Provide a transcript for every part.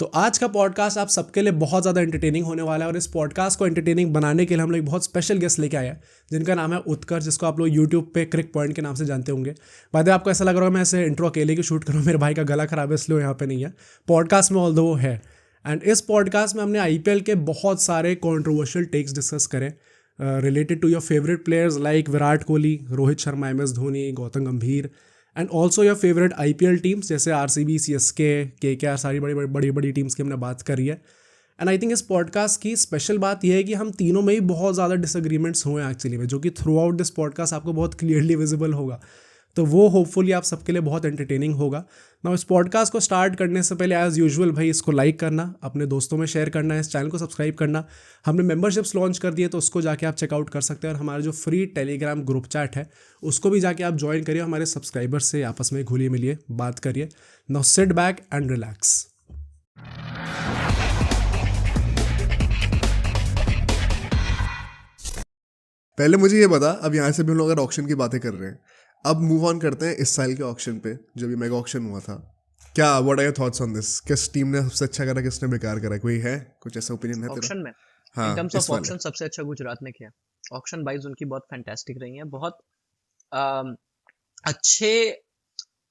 तो आज का पॉडकास्ट आप सबके लिए बहुत ज़्यादा एंटरटेनिंग होने वाला है और इस पॉडकास्ट को एंटरटेनिंग बनाने के लिए हम लोग एक बहुत स्पेशल गेस्ट लेके आए हैं जिनका नाम है उत्कर्ष, जिसको आप लोग यूट्यूब पे क्रिक पॉइंट के नाम से जानते होंगे। बाद में आपको ऐसा लग रहा होगा मैं ऐसे इंट्रो अकेले की शूट करूँ, मेरे भाई का गला खराब है इसलिए यहाँ पे नहीं है पॉडकास्ट में, ऑल दो वो है। एंड इस पॉडकास्ट में हमने आईपीएल के बहुत सारे कॉन्ट्रोवर्शियल टेक्स डिस्कस करें related to your favourite players like Virat Kohli, Rohit Sharma, M S Dhoni, Gautam Gambhir, and also your favourite IPL teams जैसे आरसीबी, सीएसके, केकेआर, सारी बड़ी बड़ी बड़ी बड़ी टीम्स की हमने बात करी है। एंड आई थिंक इस पॉडकास्ट की स्पेशल बात यह है कि हम तीनों में ही बहुत ज़्यादा डिसएग्रीमेंट्स हुए एक्चुअली में, जो कि थ्रू आउट दिस पॉडकास्ट आपको बहुत क्लियरली विजिबल होगा। तो वो होपफुली आप सबके लिए बहुत एंटरटेनिंग होगा ना। इस पॉडकास्ट को स्टार्ट करने से पहले एज़ यूजुअल भाई इसको लाइक करना, अपने दोस्तों में शेयर करना, इस चैनल को सब्सक्राइब करना। हमने मेंबरशिप्स लॉन्च कर दिए तो उसको जाके आप चेकआउट कर सकते हैं, और हमारा जो फ्री टेलीग्राम ग्रुप चैट है उसको भी जाके आप ज्वाइन करिए, हमारे सब्सक्राइबर्स से आपस में घुलिए मिलिए, बात करिए। Now sit back and relax. पहले मुझे ये बता, अब यहाँ से भी हम लोग अगर ऑक्शन की बातें कर रहे हैं, अब मूव ऑन करते हैं इस साल के ऑक्शन पे, जो भी मेगा ऑक्शन हुआ था। क्या what are your thoughts on this? किस टीम ने सबसे अच्छा करा, किसने बेकार करा? कोई है कुछ ऐसा ओपिनियन है तेरा? ऑक्शन में हाँ, इन टर्म्स इस ऑफ वाले। ऑक्शन सबसे अच्छा गुजरात ने किया। ऑक्शन वाइज उनकी बहुत फैंटास्टिक रही है, बहुत अम, अच्छे।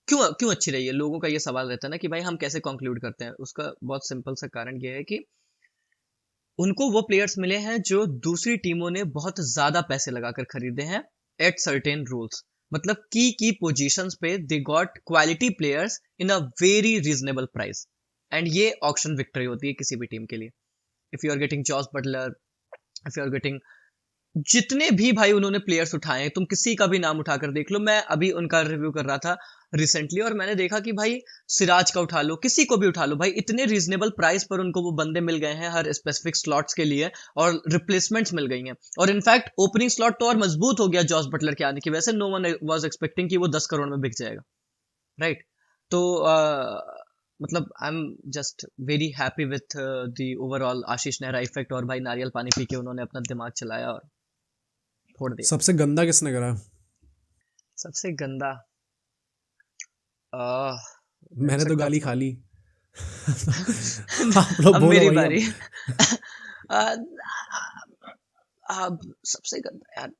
क्यों क्यों अच्छी रही है? लोगों का ये सवाल रहता है ना कि भाई हम कैसे कंक्लूड करते हैं। उसका बहुत सिंपल सा कारण ये है कि उनको वो प्लेयर्स मिले हैं जो दूसरी टीमों ने बहुत ज्यादा पैसे लगाकर खरीदे हैं एट सर्टेन रूल्स। मतलब की पोजीशंस पे they got quality players in a very reasonable price, and ये ऑक्शन विक्ट्री होती है किसी भी टीम के लिए। If you are getting Jos Buttler, if you are getting जितने भी भाई उन्होंने प्लेयर्स उठाए, तुम किसी का भी नाम उठाकर देख लो। मैं अभी उनका रिव्यू कर रहा था रिसेंटली और मैंने देखा कि भाई सिराज का उठा लो, किसी को भी उठा लो भाई, इतने रीजनेबल प्राइस पर उनको वो बंदे मिल गए हैं हर स्पेसिफिक स्लॉट्स के लिए, और रिप्लेसमेंट्स मिल गई हैं। और इनफैक्ट ओपनिंग स्लॉट तो और मजबूत हो गया जॉस बटलर के आने की वजह से। नो वन वाज एक्सपेक्टिंग कि वो 10 करोड़ में बिक जाएगा, राइट? तो मतलब I am just very happy with the overall Ashish Nehra effect. और भाई नारियल पानी पी के उन्होंने अपना दिमाग चलाया और फोड़ दिया। सबसे गंदा किसने करा? सबसे गंदा आ, मिल मैंने तो सकता गाली था। खा ली। आप लोग अब बोलो मेरी भाई अब। बारी। आ, सबसे गंदा यार,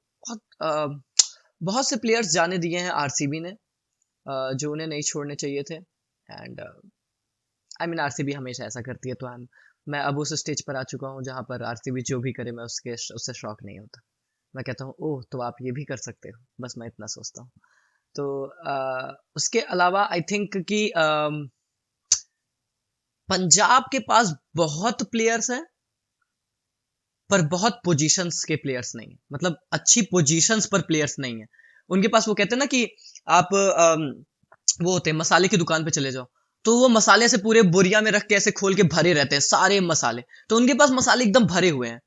बहुत से प्लेयर्स जाने दिए हैं आरसीबी ने, जो उन्हें नहीं छोड़ने चाहिए थे। एंड आई मीन आरसीबी हमेशा ऐसा करती है, तो मैं अब उस स्टेज पर आ चुका हूँ जहां पर आरसीबी जो भी करे मैं उससे शौक नहीं होता। मैं कहता हूँ ओह तो आप ये भी कर सकते हो, बस मैं इतना सोचता हूँ। तो उसके अलावा आई थिंक कि पंजाब के पास बहुत प्लेयर्स हैं पर बहुत पोजीशंस के प्लेयर्स नहीं है। मतलब अच्छी पोजीशंस पर प्लेयर्स नहीं है उनके पास। वो कहते हैं ना कि आप वो होते हैं मसाले की दुकान पे चले जाओ, तो वो मसाले से पूरे बोरिया में रख के ऐसे खोल के भरे रहते हैं सारे मसाले। तो उनके पास मसाले एकदम भरे हुए हैं,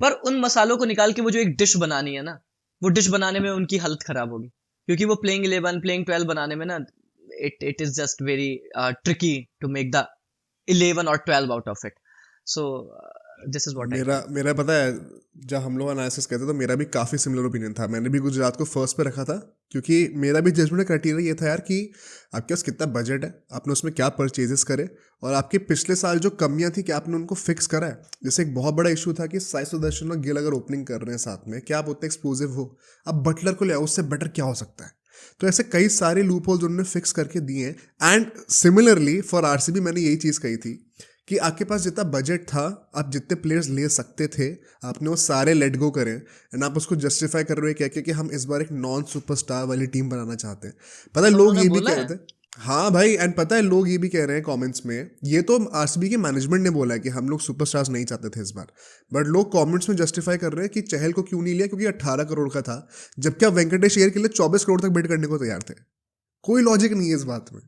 पर उन मसालों को निकाल के वो जो एक डिश बनानी है ना, वो डिश बनाने में उनकी हालत खराब होगी, क्योंकि वो प्लेइंग 11 प्लेइंग 12 बनाने में ना, it is just very tricky to make the 11 और 12 out of it. So this is what I मेरा थिंक। मेरा पता है, जब हम लोग एनालिसिस करते तो मेरा भी काफ़ी सिमिलर ओपिनियन था। मैंने भी गुजरात को फर्स्ट पे रखा था, क्योंकि मेरा भी जजमेंट क्राइटेरिया ये था यार कि आपके पास कितना बजट है, आपने उसमें क्या परचेजेस करे, और आपके पिछले साल जो कमियां थी क्या आपने उनको फिक्स करा है। जैसे एक बहुत बड़ा इशू था कि साई सुदर्शन और गिल अगर ओपनिंग कर रहे हैं साथ में, क्या आप उतने एक्सप्लोसिव हो? अब बटलर को ले आओ, उससे बेटर क्या हो सकता है? तो ऐसे कई सारे लूप होल्स उन्होंने फिक्स करके दिए हैं। एंड सिमिलरली फॉर आरसीबी मैंने यही चीज़ कही थी कि आपके पास जितना बजट था, आप जितने प्लेयर्स ले सकते थे, आपने वो सारे लेट गो करें, एंड आप उसको जस्टिफाई कर रहे हो क्या कि हम इस बार एक नॉन सुपरस्टार वाली टीम बनाना चाहते हैं। पता है ऐसा लोग उन्होंने ये भी बोला कह है। रहे थे। हाँ भाई, एंड पता है लोग ये भी कह रहे हैं कमेंट्स में, ये तो आरसीबी के मैनेजमेंट ने बोला है कि हम लोग सुपरस्टार्स नहीं चाहते थे इस बार, बट लोग कमेंट्स में जस्टिफाई कर रहे हैं कि चहल को क्यों नहीं लिया, क्योंकि 18 करोड़ का था, जबकि आप वेंकटेश अय्यर के लिए 24 करोड़ तक बिड करने को तैयार थे। कोई लॉजिक नहीं है इस बात में,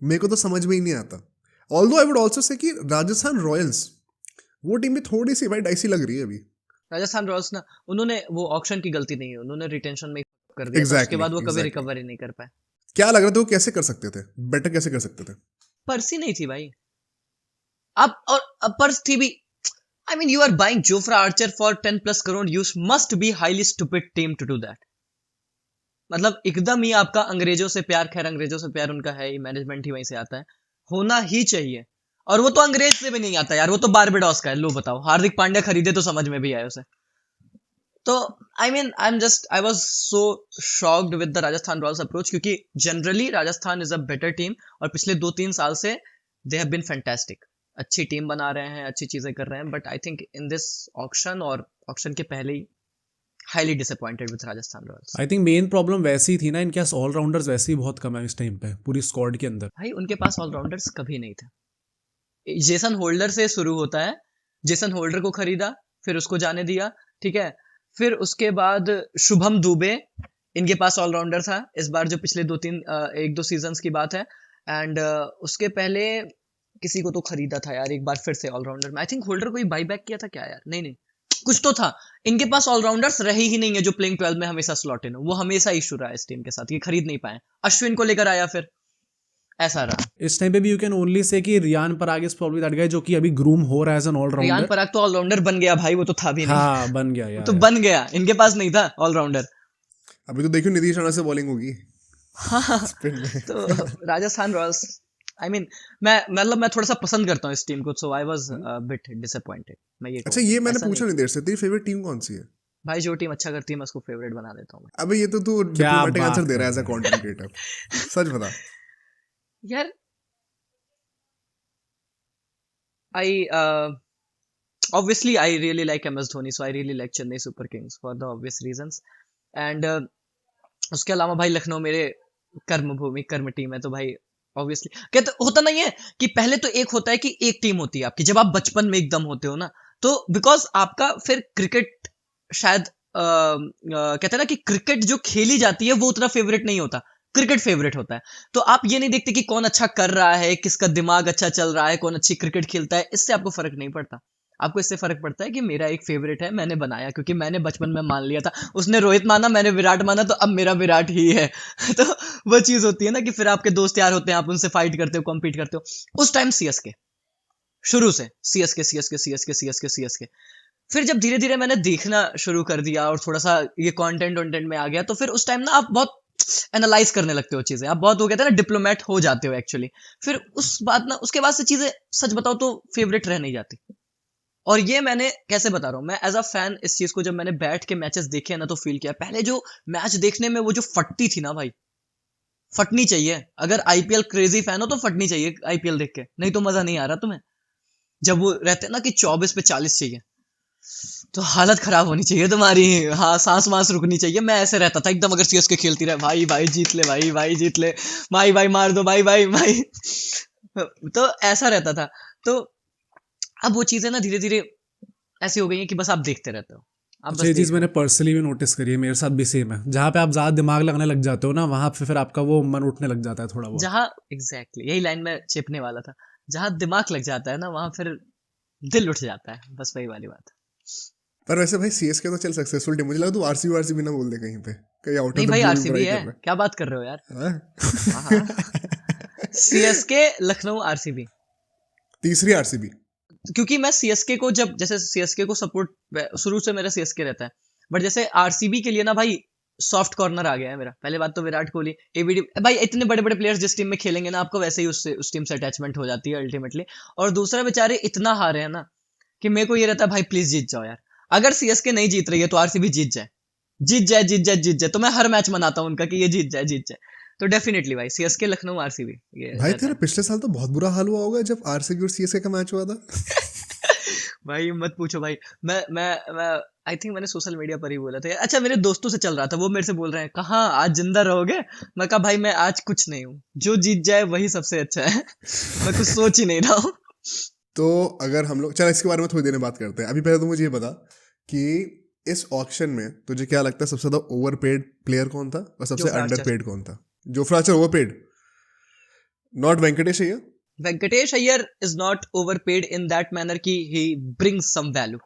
मेरे को तो समझ में ही नहीं आता। Although I would also say कि राजस्थान रॉयल्स, वो टीम भी थोड़ी सी भाई डाइसी लग रही है अभी। राजस्थान रॉयल्स ना, उन्होंने वो ऑक्शन की गलती नहीं है, उन्होंने रिटेंशन में ही कर दिया था, उसके एग्जैक्टली बाद वो कभी एग्जैक्टली। रिकवर ही नहीं कर पाए। क्या लग रहा था वो कैसे कर सकते थे, बेटर कैसे कर सकते थे? पर्सी नहीं थी भाई। अब पर्स थी भी। I mean you are buying Jofra Archer for 10+ crore, you must be highly stupid team to do that. मतलब एकदम ही आपका अंग्रेजों से प्यार, खैर अंग्रेजों से प्यार उनका है ही, मैनेजमेंट ही वहीं से आता है, होना ही चाहिए। और वो तो अंग्रेज से भी नहीं आता यार, वो तो बारबेडॉस का है। लो बताओ, हार्दिक पांड्या खरीदे तो समझ में भी आया उसे। तो I was so shocked with the Rajasthan Royals approach, क्योंकि generally Rajasthan is a better team और पिछले 2-3 साल से दे हैव बीन फैंटास्टिक, अच्छी टीम बना रहे हैं, अच्छी चीजें कर रहे हैं, but I think in this auction और ऑक्शन के पहले ही highly disappointed with Rajasthan Royals. I think main problem वैसी थी ना, इनके पास ऑलराउंडर्स वैसे ही बहुत कम है इस टाइम पे पूरी स्क्वाड के अंदर। भाई उनके पास ऑलराउंडर्स कभी नहीं थे। जेसन होल्डर से शुरू होता है, जेसन होल्डर को खरीदा, फिर उसको जाने दिया, ठीक है, फिर उसके बाद शुभम दुबे इनके पास ऑलराउंडर था इस बार, जो पिछले 1-2 सीजन्स की बात है। एंड उसके पहले किसी को तो खरीदा था यार एक बार फिर से ऑलराउंडर में, आई थिंक होल्डर को ही बाई बैक किया था क्या यार, नहीं नहीं कुछ तो था। इनके पास ऑलराउंडर्स रहे ही नहीं है जो प्लेइंग 12 में हमेशा स्लॉट इन हो, वो हमेशा इशू रहा है इस टीम के साथ, ये खरीद नहीं पाए। अश्विन को लेकर आया, फिर ऐसा रहा। इस टाइम पे भी यू कैन ओनली से कि रियान पराग इस प्रॉब्लम दैट गए, जो कि अभी ग्रूम हो रहा है एज एन रियान ऑलराउंडर। पराग तो ऑलराउंडर बन गया भाई, वो तो था भी नहीं। हाँ बन गया वो यार, तो बन गया, इनके पास नहीं था ऑलराउंडर। अभी तो देखियो नीतीश राणा से बॉलिंग होगी हाँ स्पिन में। तो राजस्थान रॉयल्स, मैं थोड़ा सा पसंद करता हूँ इस टीम को, सो आई वाज बिट डिसअपॉइंटेड, मैं ये अच्छा, कहूँगा। ये मैंने ऐसा पूछा नहीं नहीं देर से, तेरी फेवरेट टीम कौन सी है? भाई, जो टीम अच्छा करती है मैं उसको फेवरेट बना देता हूँ अबे ये तो तू क्या डिप्लोमेटिक बात आंसर दे रहा है कर एज अ रहे कंटेंट क्रिएटर, सच बता। यार। I obviously I really like MS Dhoni, so I really like Chennai Super Kings for the obvious reasons. And उसके अलावा भाई लखनऊ मेरे कर्म भूमि, कर्म टीम है, तो भाई ऑब्वियसली कहते होता नहीं है कि पहले तो एक होता है कि एक टीम होती है आपकी, जब आप बचपन में एकदम होते हो ना, तो बिकॉज आपका फिर क्रिकेट शायद कहते हैं ना कि क्रिकेट जो खेली जाती है वो उतना फेवरेट नहीं होता, क्रिकेट फेवरेट होता है। तो आप ये नहीं देखते कि कौन अच्छा कर रहा है, किसका दिमाग अच्छा चल रहा है, कौन अच्छी क्रिकेट खेलता है, इससे आपको फर्क नहीं पड़ता। आपको इससे फर्क पड़ता है कि मेरा एक फेवरेट है, मैंने बनाया क्योंकि मैंने बचपन में मान लिया था, उसने रोहित माना, मैंने विराट माना, तो अब मेरा विराट ही है। तो वो चीज होती है ना कि फिर आपके दोस्त यार होते हैं, आप उनसे फाइट करते हो, कॉम्पीट करते हो। उस टाइम सीएसके, शुरू से CSK CSK CSK CSK CSK. फिर जब धीरे धीरे मैंने देखना शुरू कर दिया और थोड़ा सा ये कंटेंट वंटेंट में आ गया, तो फिर उस टाइम ना आप बहुत एनालाइज करने लगते हो चीजें, आप बहुत, वो कहते हैं ना, डिप्लोमेट हो जाते हो एक्चुअली। फिर उस बात ना, उसके बाद से चीजें सच बताओ तो फेवरेट रह नहीं जाती। और ये मैंने कैसे बता रहा हूँ, मैं एज अ फैन इस चीज को जब मैंने बैठ के मैचेस देखे ना तो फील किया। पहले जो मैच देखने में वो जो फटती थी ना भाई, फटनी चाहिए। अगर आईपीएल क्रेजी फैन हो तो फटनी चाहिए आईपीएल देख के, नहीं तो मजा नहीं आ रहा तुम्हें। जब वो रहते हैं ना कि 24 पे 40 चाहिए, तो हालत खराब होनी चाहिए तुम्हारी, हाँ, सांस वांस रुकनी चाहिए। मैं ऐसे रहता था एकदम, अगर सीएसके खेलती रहे, भाई भाई जीत ले, भाई भाई जीत ले, भाई भाई मार दो, भाई भाई भाई। तो ऐसा रहता था। तो अब वो चीजें ना धीरे धीरे ऐसी हो गई हैं कि बस आप देखते रहते हो, आप अच्छा, बस ये देख चीज़ रहे मैंने हो। पर्सनली भी नोटिस करी है, मेरे साथ भी सेम है। जहाँ पे आप ज़्यादा दिमाग लगाने लग जाते हो ना, वहाँ पे फिर आपका वो मन उठने लग जाता है थोड़ा बहुत। जहाँ एग्जैक्टली यही लाइन में चिपने वाला था, जहाँ दिमाग लग जाता है ना वहां फिर दिल उठ जाता है, बस वही वाली बात है। पर वैसे भाई सीएसके तो चल सक्सेसफुल टीम, मुझे लगा तू आरसीबी आरसीबी ना बोल दे कहीं पे, कहीं आउट ऑफ नहीं द भाई, ब्लू भी आरसीबी बुराई है, कर क्या बात कर रहे हो यार। रहा हाँ हाँ, है। CSK Lucknow RCB. तीसरी आरसीबी। क्योंकि मैं सीएसके को, जब जैसे सीएसके को सपोर्ट शुरू से मेरा सीएसके रहता है, बट जैसे आरसीबी के लिए ना भाई सॉफ्ट कॉर्नर आ गया है मेरा। पहले बात तो विराट कोहली, एबीडी, भाई इतने बड़े बड़े प्लेयर्स जिस टीम में खेलेंगे ना, आपको वैसे ही उससे उस टीम से अटैचमेंट हो जाती है अल्टीमेटली। और दूसरा, बेचारे इतना हारे हैं ना कि मेरे को ये रहता है भाई प्लीज जीत जाओ यार। अगर सीएसके नहीं जीत रही है तो आरसीबी जीत जाए, जीत जाए, जीत जाए, जीत जाए, तो मैं हर मैच मनाता हूँ उनका कि ये जीत जाए, जीत जाए। तो डेफिनेटली भाई सीएसके लखनऊ आरसीबी ये भाई रहता तेरा है। पिछले साल तो बहुत बुरा हाल हुआ होगा जब आरसीबी और सीएसके का मैच हुआ था। भाई मत पूछो भाई। मैं आई थिंक मैंने सोशल मीडिया पर ही बोला था यार। अच्छा, मेरे दोस्तों से चल रहा था, वो मेरे से बोल रहे हैं कहाँ आज जिंदा रहोगे। मैं कहा भाई मैं आज कुछ नहीं हूँ, जो जीत जाए वही सबसे अच्छा है। मैं कुछ सोच ही नहीं रहा हूँ। तो अगर हम लोग, चल इसके बारे में थोड़ी देर में बात करते हैं, अभी पहले तो मुझे ये बता कि इस ऑक्शन में तुझे क्या लगता है सबसे ज्यादा ओवरपेड प्लेयर कौन था और सबसे जोफ्रा आर्चर। अंडरपेड कौन था? Jofra Archer overpaid, not Venkatesh Iyer. Venkatesh Iyer is not overpaid in that manner कि he brings some value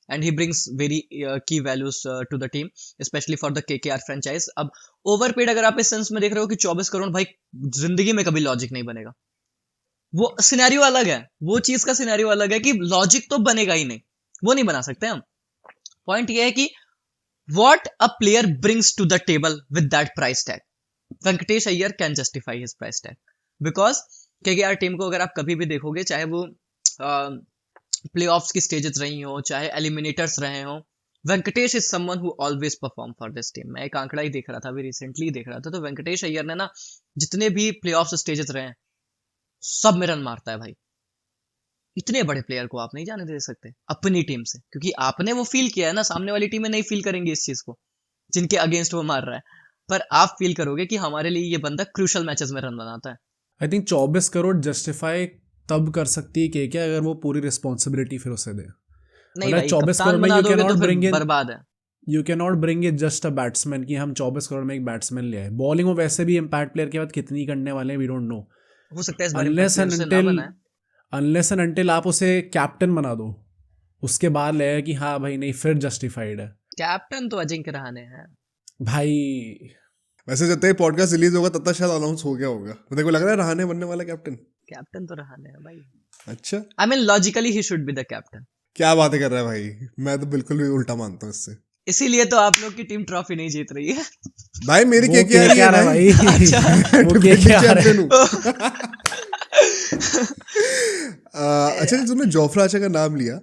and he brings very key values to the team, specially for the KKR franchise. अब overpaid अगर आप इस sense में देख रहे हो कि 24 करोड़, भाई जिंदगी में कभी लॉजिक नहीं बनेगा। वो सिनेरियो अलग है, वो चीज का सिनेरियो अलग है कि लॉजिक तो बनेगा ही नहीं, वो नहीं बना सकते हम। पॉइंट ये है कि what a player brings to the table with that price tag, Venkatesh Iyer can justify his price tag because KKR team को अगर आप कभी भी देखोगे, चाहे वो प्लेऑफ्स की स्टेजेस रही हो, चाहे एलिमिनेटर्स रहे हो, Venkatesh is someone who always perform for this team. मैं एक आंकड़ा ही देख रहा था, अभी रिसेंटली देख रहा था, तो वेंकटेश अय्यर ने ना जितने भी प्लेऑफ्स स्टेजेस रहे हैं सब में रन मारता है भाई। इतने बड़े प्लेयर को आप नहीं जाने दे सकते अपनी टीम से, क्योंकि आपने वो फील किया है ना, सामने वाली टीमें नहीं फील करेंगी इस चीज को जिनके अगेंस्ट वो मार रहा है, पर आप फील करोगे कि हमारे लिए ये बंदा क्रूशल मैचेस में रन बनाता है। आई थिंक 24 करोड़ जस्टिफाई तब कर सकती है कि क्या, अगर वो पूरी रिस्पॉन्सिबिलिटी फिर उसे दे। नहीं मतलब भाई, 24 कप्तान करोड़ में बना यू कैन दोगे नॉट तो फिर ब्रिंग इन, बर्बाद है। You can not bring in just a batsman कि हम 24 करोड़ में एक बैट्समैन ले आए। बॉलिंग में वैसे भी इम्पैक्ट प्लेयर के बाद कितनी करने वाले हैं, वी डोंट नो। हो सकता है इस बार इम्पैक्ट अनलेस प्लेयर एंड से ना अनटिल बनाए। अनलेस एंड अनटिल आप उसे कैप्टन बना दो, उसके बाद ले कि हाँ भाई नहीं, फिर जस्टिफाइड है कैप्टन तो अजिंक्य रहाणे है भाई। वैसे जब तक ये पॉडकास्ट रिलीज होगा तब तक शायद अनाउंस हो गया होगा। मुझे को लग रहा है रहाणे बनने वाला कैप्टन। कैप्टन तो रहाणे है भाई। अच्छा, I mean logically he should be the captain. क्या बातें कर रहा है भाई, मैं तो बिल्कुल भी उल्टा मानता हूँ इससे। इसीलिए तो आप लोग की टीम ट्रॉफी नहीं जीत रही है। भाई मेरी वो केकेआर ही है KKR है भाई। भाई। वो डिफेंडिंग KKR है। चैंपियन हूँ। अच्छा, तुमने जोफ्रा आर्चर का नाम लिया,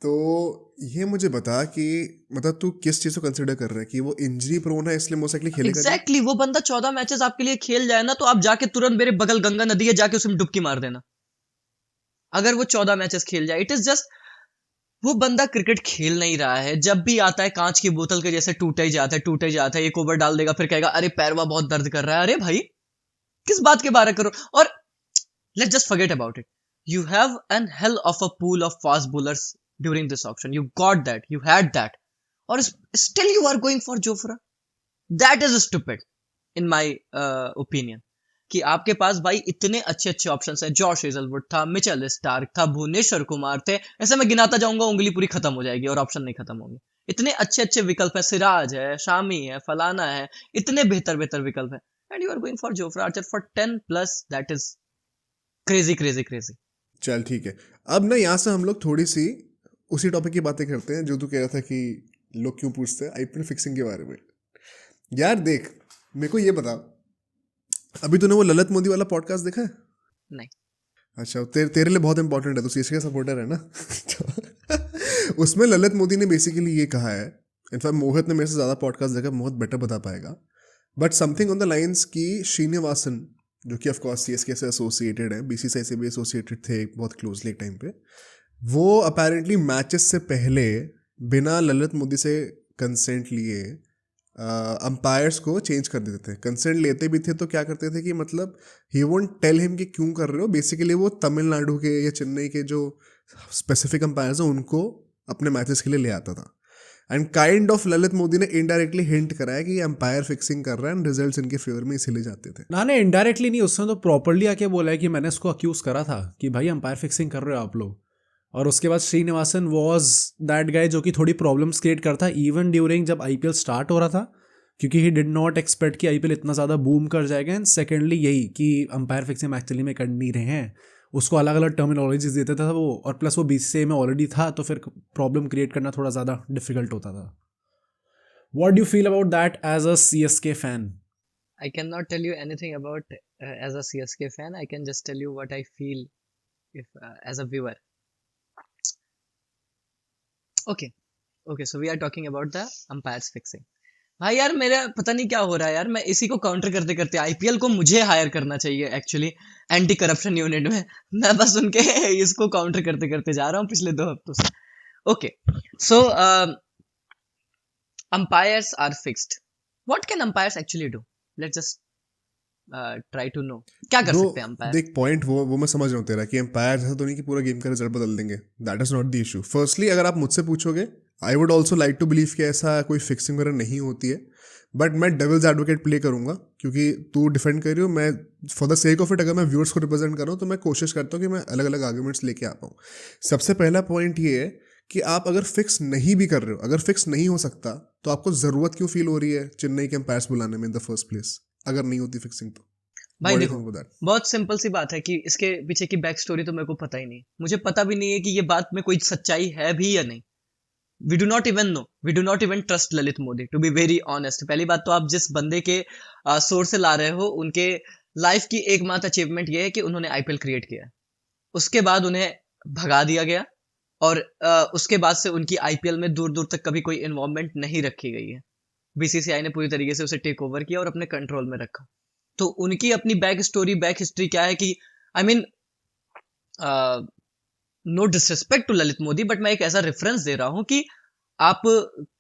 तो ये मुझे बता कि मतलब तू किस चीज को कंसिडर कर रहा है कि वो इंजरी प्रोन है इसलिए मोस्ट लाइकली खेलेगा नहीं? एग्जैक्टली वो बंदा 14 मैचेस आपके लिए खेल जाए ना, तो आप जाके तुरंत मेरे बगल गंगा नदी है जाके उसमें डुबकी मार देना। अगर वो 14 मैचेस खेल जाए, इट इज जस्ट वो बंदा क्रिकेट खेल नहीं रहा है। जब भी आता है कांच की बोतल के जैसे टूटे ही जाता है, टूटे ही जाता है। एक ओवर डाल देगा, फिर कहेगा अरे पैरवा बहुत दर्द कर रहा है। अरे भाई किस बात के बारे करो। और let's just forget about it. You have an hell of a pool of fast bowlers during this option. You got that, you had that, और still you are going for Jofra. That is stupid in my opinion. कि आपके पास भाई इतने अच्छे अच्छे options हैं। Josh Hazlewood था, मिचेल स्टार्क था, भुवनेश्वर कुमार थे। ऐसे मैं गिनाता जाऊंगा, उंगली पूरी खत्म हो जाएगी और ऑप्शन नहीं खत्म होंगे। इतने अच्छे अच्छे विकल्प हैं। सिराज है, शामी है, फलाना है, इतने बेहतर बेहतर विकल्प हैं, and you are going for Jofra Archer for 10+। That is crazy crazy crazy. चल ठीक है, अब ना यहाँ से हम लोग थोड़ी सी उसी टॉपिक की बातें करते हैं जो तू कह रहा था कि लोग क्यों पूछते हैं आईपीएल फिक्सिंग के बारे में। यार देख, मेरे को ये बता, अभी तूने वो ललित मोदी वाला पॉडकास्ट देखा है? नहीं। अच्छा, तेरे लिए बहुत इंपॉर्टेंट है, तो सीएसके का सपोर्टर है ना। तो उसमें ललित मोदी ने बेसिकली ये कहा है, इनफैक्ट मोहित ने मेरे से ज़्यादा पॉडकास्ट देखा, मोहित बेटर बता पाएगा, but something on the lines की श्रीनिवासन, जो कि ऑफकोर्स सीएसके से एसोसिएटेड है, बीसीसीआई से भी एसोसिएटेड थे बहुत क्लोजली एक टाइम पे, वो अपेरेंटली मैचेस से पहले बिना ललित मोदी से कंसेंट लिए अंपायर्स को चेंज कर देते थे। कंसेंट लेते भी थे तो क्या करते थे कि मतलब ही वोंट टेल हिम कि क्यों कर रहे हो, बेसिकली वो तमिलनाडु के या चेन्नई के जो स्पेसिफिक अंपायर्स हैं उनको अपने मैचेस के लिए ले आता था। And kind of Lalit Modi ने इनडायरेक्टली हिंट कराया कि अंपायर फिक्सिंग कर रहा है एंड रिजल्ट्स इनके फेवर में इसीलिए जाते थे। ना इनडायरेक्टली नहीं, उसने तो प्रॉपरली आके बोला है कि मैंने उसको अक्यूज करा था कि भाई अंपायर फिक्सिंग कर रहे हो आप लोग। और उसके बाद श्रीनिवासन वॉज दैट गाय जो कि थोड़ी प्रॉब्लम्स क्रिएट करता इवन ड्यूरिंग जब आईपीएल स्टार्ट हो रहा था, क्योंकि ही डिड नॉट एक्सपेक्ट कि आईपीएल इतना ज़्यादा बूम कर जाएगा। एंड सेकेंडली यही कि अंपायर फिक्सिंग एक्चुअली में कर नहीं रहे हैं, उसको अलग अलग टर्मिनोलॉजीज देता था वो, और प्लस वो बीसीसीआई में ऑलरेडी था तो फिर प्रॉब्लम क्रिएट करना थोड़ा ज़्यादा डिफिकल्ट होता था। What do you feel about that as a CSK fan? I cannot tell you anything about as a CSK fan. I can just tell you what I feel if as a viewer. Okay, so we are talking about the umpires fixing. भाई यार मेरा पता नहीं क्या हो रहा है यार। मैं इसी को काउंटर करते करते आईपीएल को मुझे हायर करना चाहिए एक्चुअली एंटी करप्शन यूनिट में। मैं बस उनके इसको काउंटर करते करते जा रहा हूँ पिछले 2 हफ्तों से। Okay, so umpires are fixed. What can umpires actually do? Let's just try to know. क्या कर सकते हैं अंपायर? देख पॉइंट वो मैं समझ रहा हूँ तेरा कि एम्पायर ऐसा तो नहीं कि पूरा गेम का रिजल्ट बदल देंगे। That is not the issue. Firstly अगर आप मुझसे पूछोगे, I would also like to believe कि ऐसा कोई फिक्सिंग वगैरह नहीं होती है, बट मैं डेविल्स एडवोकेट प्ले करूंगा क्योंकि तू डिफेंड कर रही हो। मैं for the sake of it अगर मैं व्यूअर्स को रिप्रेजेंट कर रहा हूँ तो मैं कोशिश करता हूँ कि मैं अलग अलग आर्ग्यूमेंट्स लेके आ पाऊँ। सबसे पहला पॉइंट ये है कि आप अगर फिक्स नहीं भी कर रहे हो, अगर फिक्स नहीं हो सकता तो आपको ज़रूरत क्यों फील हो रही है चेन्नई के एम्पायर्स बुलाने में इन द फर्स्ट प्लेस, अगर नहीं होती फिक्सिंग तो? भाई देखो, बहुत सिंपल सी बात है कि इसके पीछे की बैक स्टोरी तो मेरे को पता ही नहीं। मुझे पता भी नहीं है कि ये बात में कोई सच्चाई है भी या नहीं। We do not even know, we do not even trust Lalit Modi, to be very honest. पहली बात तो आप जिस बंदे के सोर्स से ला रहे हो उनके लाइफ की एकमात्र अचीवमेंट ये है कि उन्होंने आईपीएल क्रिएट किया है। उसके बाद उन्हें भगा दिया गया और उसके बाद से उनकी आईपीएल में दूर दूर तक कभी कोई इन्वॉल्वमेंट नहीं रखी गई है। बीसीसीआई ने पूरी तरीके से उसे टेक ओवर किया और अपने कंट्रोल में रखा। तो उनकी अपनी बैक स्टोरी, बैक हिस्ट्री क्या है कि I mean no disrespect to Lalit Modi, but मैं एक ऐसा रेफरेंस दे रहा हूं कि आप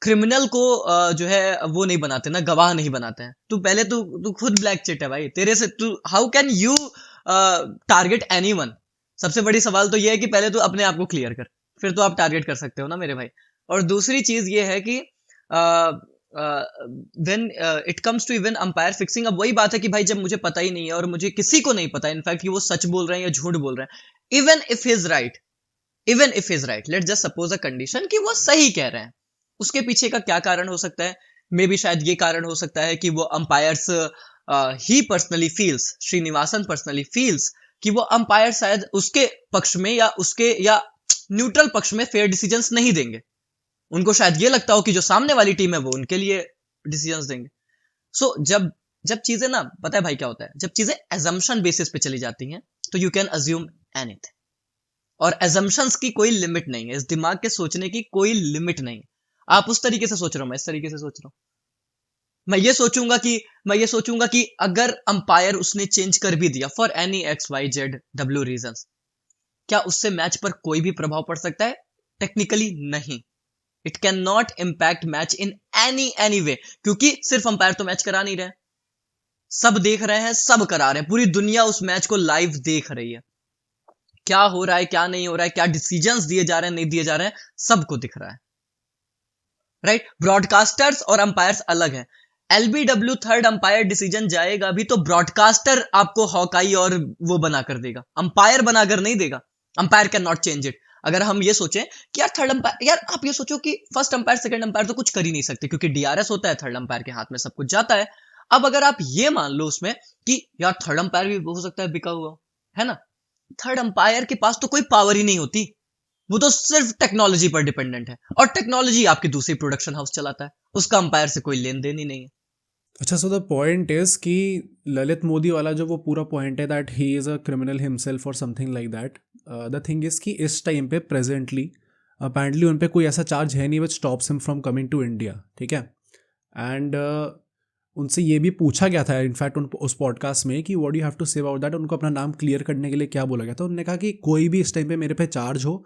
क्रिमिनल को जो है वो नहीं बनाते ना, गवाह नहीं बनाते हैं। तू पहले तू खुद ब्लैक चिट है भाई, तेरे से तू how can you target anyone. सबसे बड़ी सवाल तो ये है कि पहले तू अपने आप को क्लियर कर, फिर तो आप टारगेट कर सकते हो ना मेरे भाई। और दूसरी चीज ये है कि when it comes to even umpire fixing, अब वही बात है कि भाई जब मुझे पता ही नहीं है और मुझे किसी को नहीं पता इनफैक्ट कि वो सच बोल रहे हैं या झूठ बोल रहे हैं, even if his right, even if is right, let just suppose a condition कि वो सही कह रहे हैं, उसके पीछे का क्या कारण हो सकता है? मे बी शायद ये कारण हो सकता है कि वो अंपायर्स ही personally feels, Srinivasan personally feels कि वो अंपायर शायद उसके पक्ष में या उसके या न्यूट्रल पक्ष में फेयर डिसीजंस नहीं देंगे। उनको शायद ये लगता हो कि जो सामने वाली टीम है वो उनके लिए डिसीजंस देंगे। सो जब जब चीजें ना, पता है भाई क्या होता है, जब चीजें एजम्पशन बेसिस पे चली जाती हैं तो यू कैन अज्यूम एनीथिंग। और एजम्पशंस की कोई लिमिट नहीं है, इस दिमाग के सोचने की कोई लिमिट नहीं है। आप उस तरीके से सोच रहे हो, मैं इस तरीके से सोच रहा हूं। मैं ये सोचूंगा कि अगर अंपायर उसने चेंज कर भी दिया for any X Y Z W reasons, क्या उससे मैच पर कोई भी प्रभाव पड़ सकता है? टेक्निकली नहीं। It can not impact match in any way, क्योंकि सिर्फ अंपायर तो मैच करा नहीं रहे, सब देख रहे हैं, सब करा रहे हैं, पूरी दुनिया उस मैच को लाइव देख रही है। क्या हो रहा है, क्या नहीं हो रहा है, क्या डिसीजंस दिए जा रहे हैं, नहीं दिए जा रहे हैं, सबको दिख रहा है, राइट? ब्रॉडकास्टर्स और अंपायर्स अलग हैं। एलबीडब्ल्यू थर्ड अंपायर डिसीजन जाएगा भी तो ब्रॉडकास्टर आपको हॉकाई और वो बनाकर देगा, अंपायर बनाकर नहीं देगा। Umpire can not change it. अगर हम ये सोचें कि यार थर्ड अंपायर, यार आप ये सोचो कि फर्स्ट अंपायर सेकंड अंपायर तो कुछ कर ही नहीं सकते क्योंकि डीआरएस होता है, थर्ड अंपायर के हाथ में सब कुछ जाता है। अब अगर आप ये मान लो उसमें कि यार थर्ड अंपायर भी हो सकता है बिका हुआ, है ना? थर्ड अंपायर के पास तो कोई पावर ही नहीं होती, वो तो सिर्फ टेक्नोलॉजी पर डिपेंडेंट है, और टेक्नोलॉजी आपकी दूसरी प्रोडक्शन हाउस चलाता है, उसका अंपायर से कोई लेन देन ही नहीं है। अच्छा, सो द पॉइंट इज कि ललित मोदी वाला जो वो पूरा पॉइंट है that he is a criminal himself और something like that. The thing is कि इस टाइम पे प्रेजेंटली अपेरेंटली उन पे कोई ऐसा चार्ज है नहीं which stops him from coming to India, ठीक है? एंड उनसे ये भी पूछा गया था इनफैक्ट उस पॉडकास्ट में कि what you have to say about that, उनको अपना नाम क्लियर करने के लिए क्या बोला गया था। उन्होंने कहा कि कोई भी इस टाइम पे मेरे पे चार्ज हो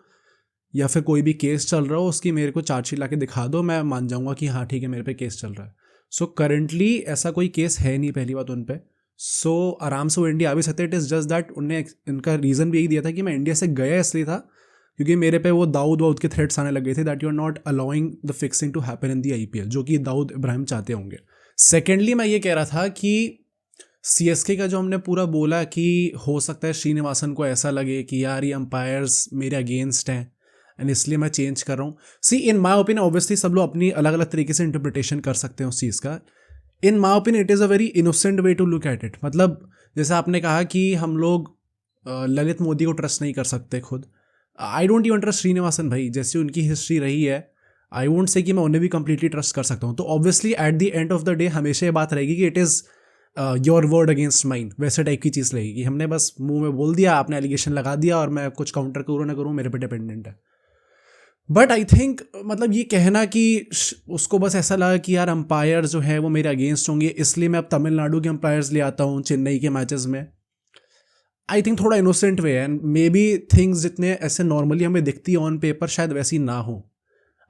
या फिर कोई भी केस चल रहा हो, उसकी मेरे को चार्जशीट ला के दिखा दो, मैं मान जाऊंगा कि हाँ ठीक है मेरे पे केस चल रहा है। सो करेंटली ऐसा कोई केस है नहीं, पहली बात उन पे। सो आराम से वो इंडिया आ भी सकते। इट इज़ जस्ट दैट उनने इनका रीज़न भी यही दिया था कि मैं इंडिया से गया इसलिए था क्योंकि मेरे पे वो दाऊद के थ्रेट्स आने लगे थे that you are not allowing the fixing to happen in the IPL, जो कि दाऊद इब्राहिम चाहते होंगे। सेकेंडली मैं ये कह रहा था कि सीएसके का जो हमने पूरा बोला कि हो सकता है श्रीनिवासन को ऐसा लगे कि यार ये अंपायर्स मेरे अगेंस्ट हैं एंड इसलिए मैं चेंज कर रहा हूँ। सी इन माई ओपिनियन ऑब्वियसली सब लोग अपनी अलग अलग तरीके से इंटरप्रिटेशन कर सकते हैं उस चीज़ का। In my opinion it is a very innocent way to look at it. मतलब जैसे आपने कहा कि हम लोग ललित मोदी को ट्रस्ट नहीं कर सकते खुद, I don't even trust Srinivasan भाई। जैसी उनकी हिस्ट्री रही है, आई वोंट से कि मैं उन्हें भी कंप्लीटली ट्रस्ट कर सकता हूँ। तो obviously at the end of the day हमेशा ये बात रहेगी कि it is your word against mine, वैसे टाइप की चीज़ रहेगी। हमने बस मुंह में बोल दिया, आपने एलिगेशन लगा दिया और मैं कुछ काउंटर करूँ ना करूँ मेरे पे डिपेंडेंट है। बट आई थिंक मतलब ये कहना कि उसको बस ऐसा लगा कि यार अंपायर जो है वो मेरे अगेंस्ट होंगे इसलिए मैं अब तमिलनाडु के अंपायर्स ले आता हूँ चेन्नई के मैचेस में, आई थिंक थोड़ा इनोसेंट वे है। एंड मे बी थिंग्स जितने ऐसे नॉर्मली हमें दिखती है ऑन पेपर शायद वैसी ना हो।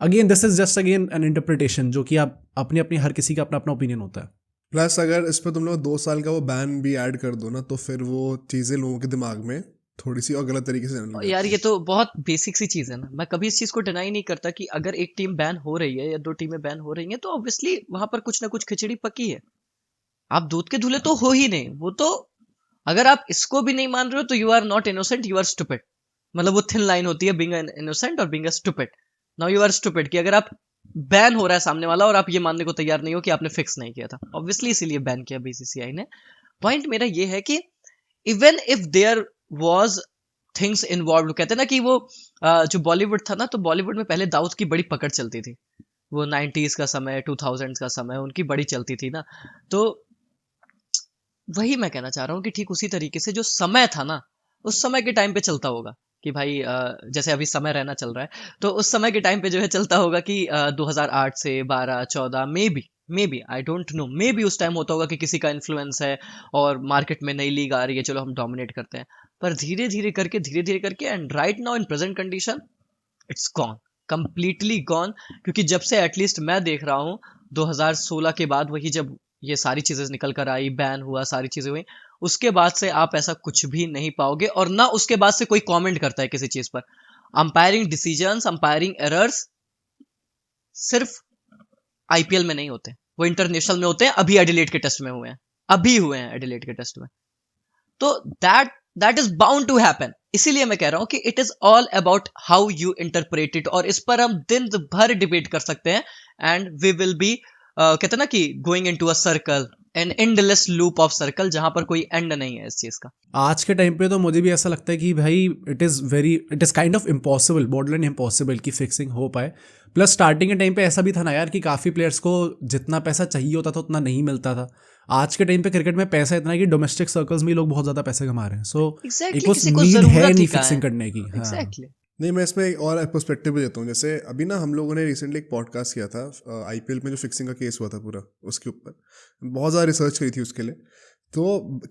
Again this is just again an interpretation, जो कि आप अपनी अपनी हर किसी का अपना अपना ओपिनियन होता है। प्लस अगर इस पर तुम लोग 2 साल का वो बैन भी ऐड कर दो ना, तो फिर वो चीज़ें लोगों के दिमाग में थोड़ी सी और गलत तरीके से जाने लग यार जाती ये तो बहुत बेसिक सी चीज है ना, मैं कभी इस चीज को डिनाई नहीं करता कि अगर एक टीम बैन हो रही है या 2 टीमें बैन हो रही हैं तो ऑब्वियसली वहां पर कुछ ना कुछ खिचड़ी पकी है। आप दूध के धुले तो हो ही नहीं, वो तो अगर आप इसको भी नहीं मान रहे हो तो you are not innocent, you are stupid. मतलब वो थिन लाइन होती है बीइंग इनोसेंट और being stupid. Now you are stupid कि अगर आप बैन हो रहा है सामने वाला और आप ये मानने को तैयार नहीं हो कि आपने फिक्स नहीं किया था, ऑब्वियसली इसीलिए बैन किया बीसीसीआई ने। पॉइंट मेरा ये है कि even if there was things involve, कहते हैं ना कि वो जो बॉलीवुड था ना, तो बॉलीवुड में पहले दाऊद की बड़ी पकड़ चलती थी। वो 90s का समय, 2000s का समय उनकी बड़ी चलती थी ना। तो वही मैं कहना चाह रहा हूँ कि ठीक उसी तरीके से जो समय था ना, उस समय के टाइम पे चलता होगा कि भाई जैसे अभी समय रहना चल रहा है, तो उस समय के टाइम पे जो है चलता होगा कि 2008 से 12 14 maybe I don't know, maybe उस टाइम होता होगा कि किसी का इन्फ्लुएंस है और मार्केट में नई लीग आ रही है, चलो हम डोमिनेट करते हैं। पर धीरे धीरे करके and right now in present condition it's gone, completely gone. क्योंकि जब से एटलीस्ट मैं देख रहा हूँ 2016 के बाद, वही जब ये सारी चीजें निकल कर आई, बैन हुआ, सारी चीजें हुई, उसके बाद से आप ऐसा कुछ भी नहीं पाओगे, और ना उसके बाद से कोई कमेंट करता है किसी चीज पर। अंपायरिंग डिसीजंस, अंपायरिंग एरर्स सिर्फ आईपीएल में नहीं होते, वो इंटरनेशनल में होते हैं। अभी एडिलेड के टेस्ट में हुए हैं, अभी हुए हैं एडिलेड के टेस्ट में। तो that is bound to happen. इसीलिए मैं कह रहा हूं कि it is all about how you interpret it, और इस पर हम दिन भर डिबेट कर सकते हैं। एंड वी विल बी कहते हैं ना कि going into a circle, an endless loop of circle, जहां पर कोई एंड नहीं है इस चीज का। आज के टाइम पे तो मुझे भी ऐसा लगता है कि भाई it is kind of impossible, borderline impossible कि फिक्सिंग हो पाए। प्लस स्टार्टिंग के टाइम पे ऐसा भी था ना यार कि काफ़ी प्लेयर्स को जितना पैसा चाहिए होता था उतना नहीं मिलता था। आज के टाइम पे क्रिकेट में पैसा इतना है कि डोमेस्टिक सर्कल्स में लोग बहुत ज़्यादा पैसे कमा रहे हैं। सो एक एग्जैक्टली, उस किसी को नीड है जरूरत ही नहीं कहाँ फिक्सिंग है। करने की। हाँ एग्जैक्टली। नहीं, मैं इसमें एक और पर्सपेक्टिव भी देता हूँ। जैसे अभी ना हम लोगों ने रिसेंटली एक पॉडकास्ट किया था आईपीएल में जो फिक्सिंग का केस हुआ था पूरा, उसके ऊपर बहुत ज़्यादा रिसर्च करी थी उसके लिए। तो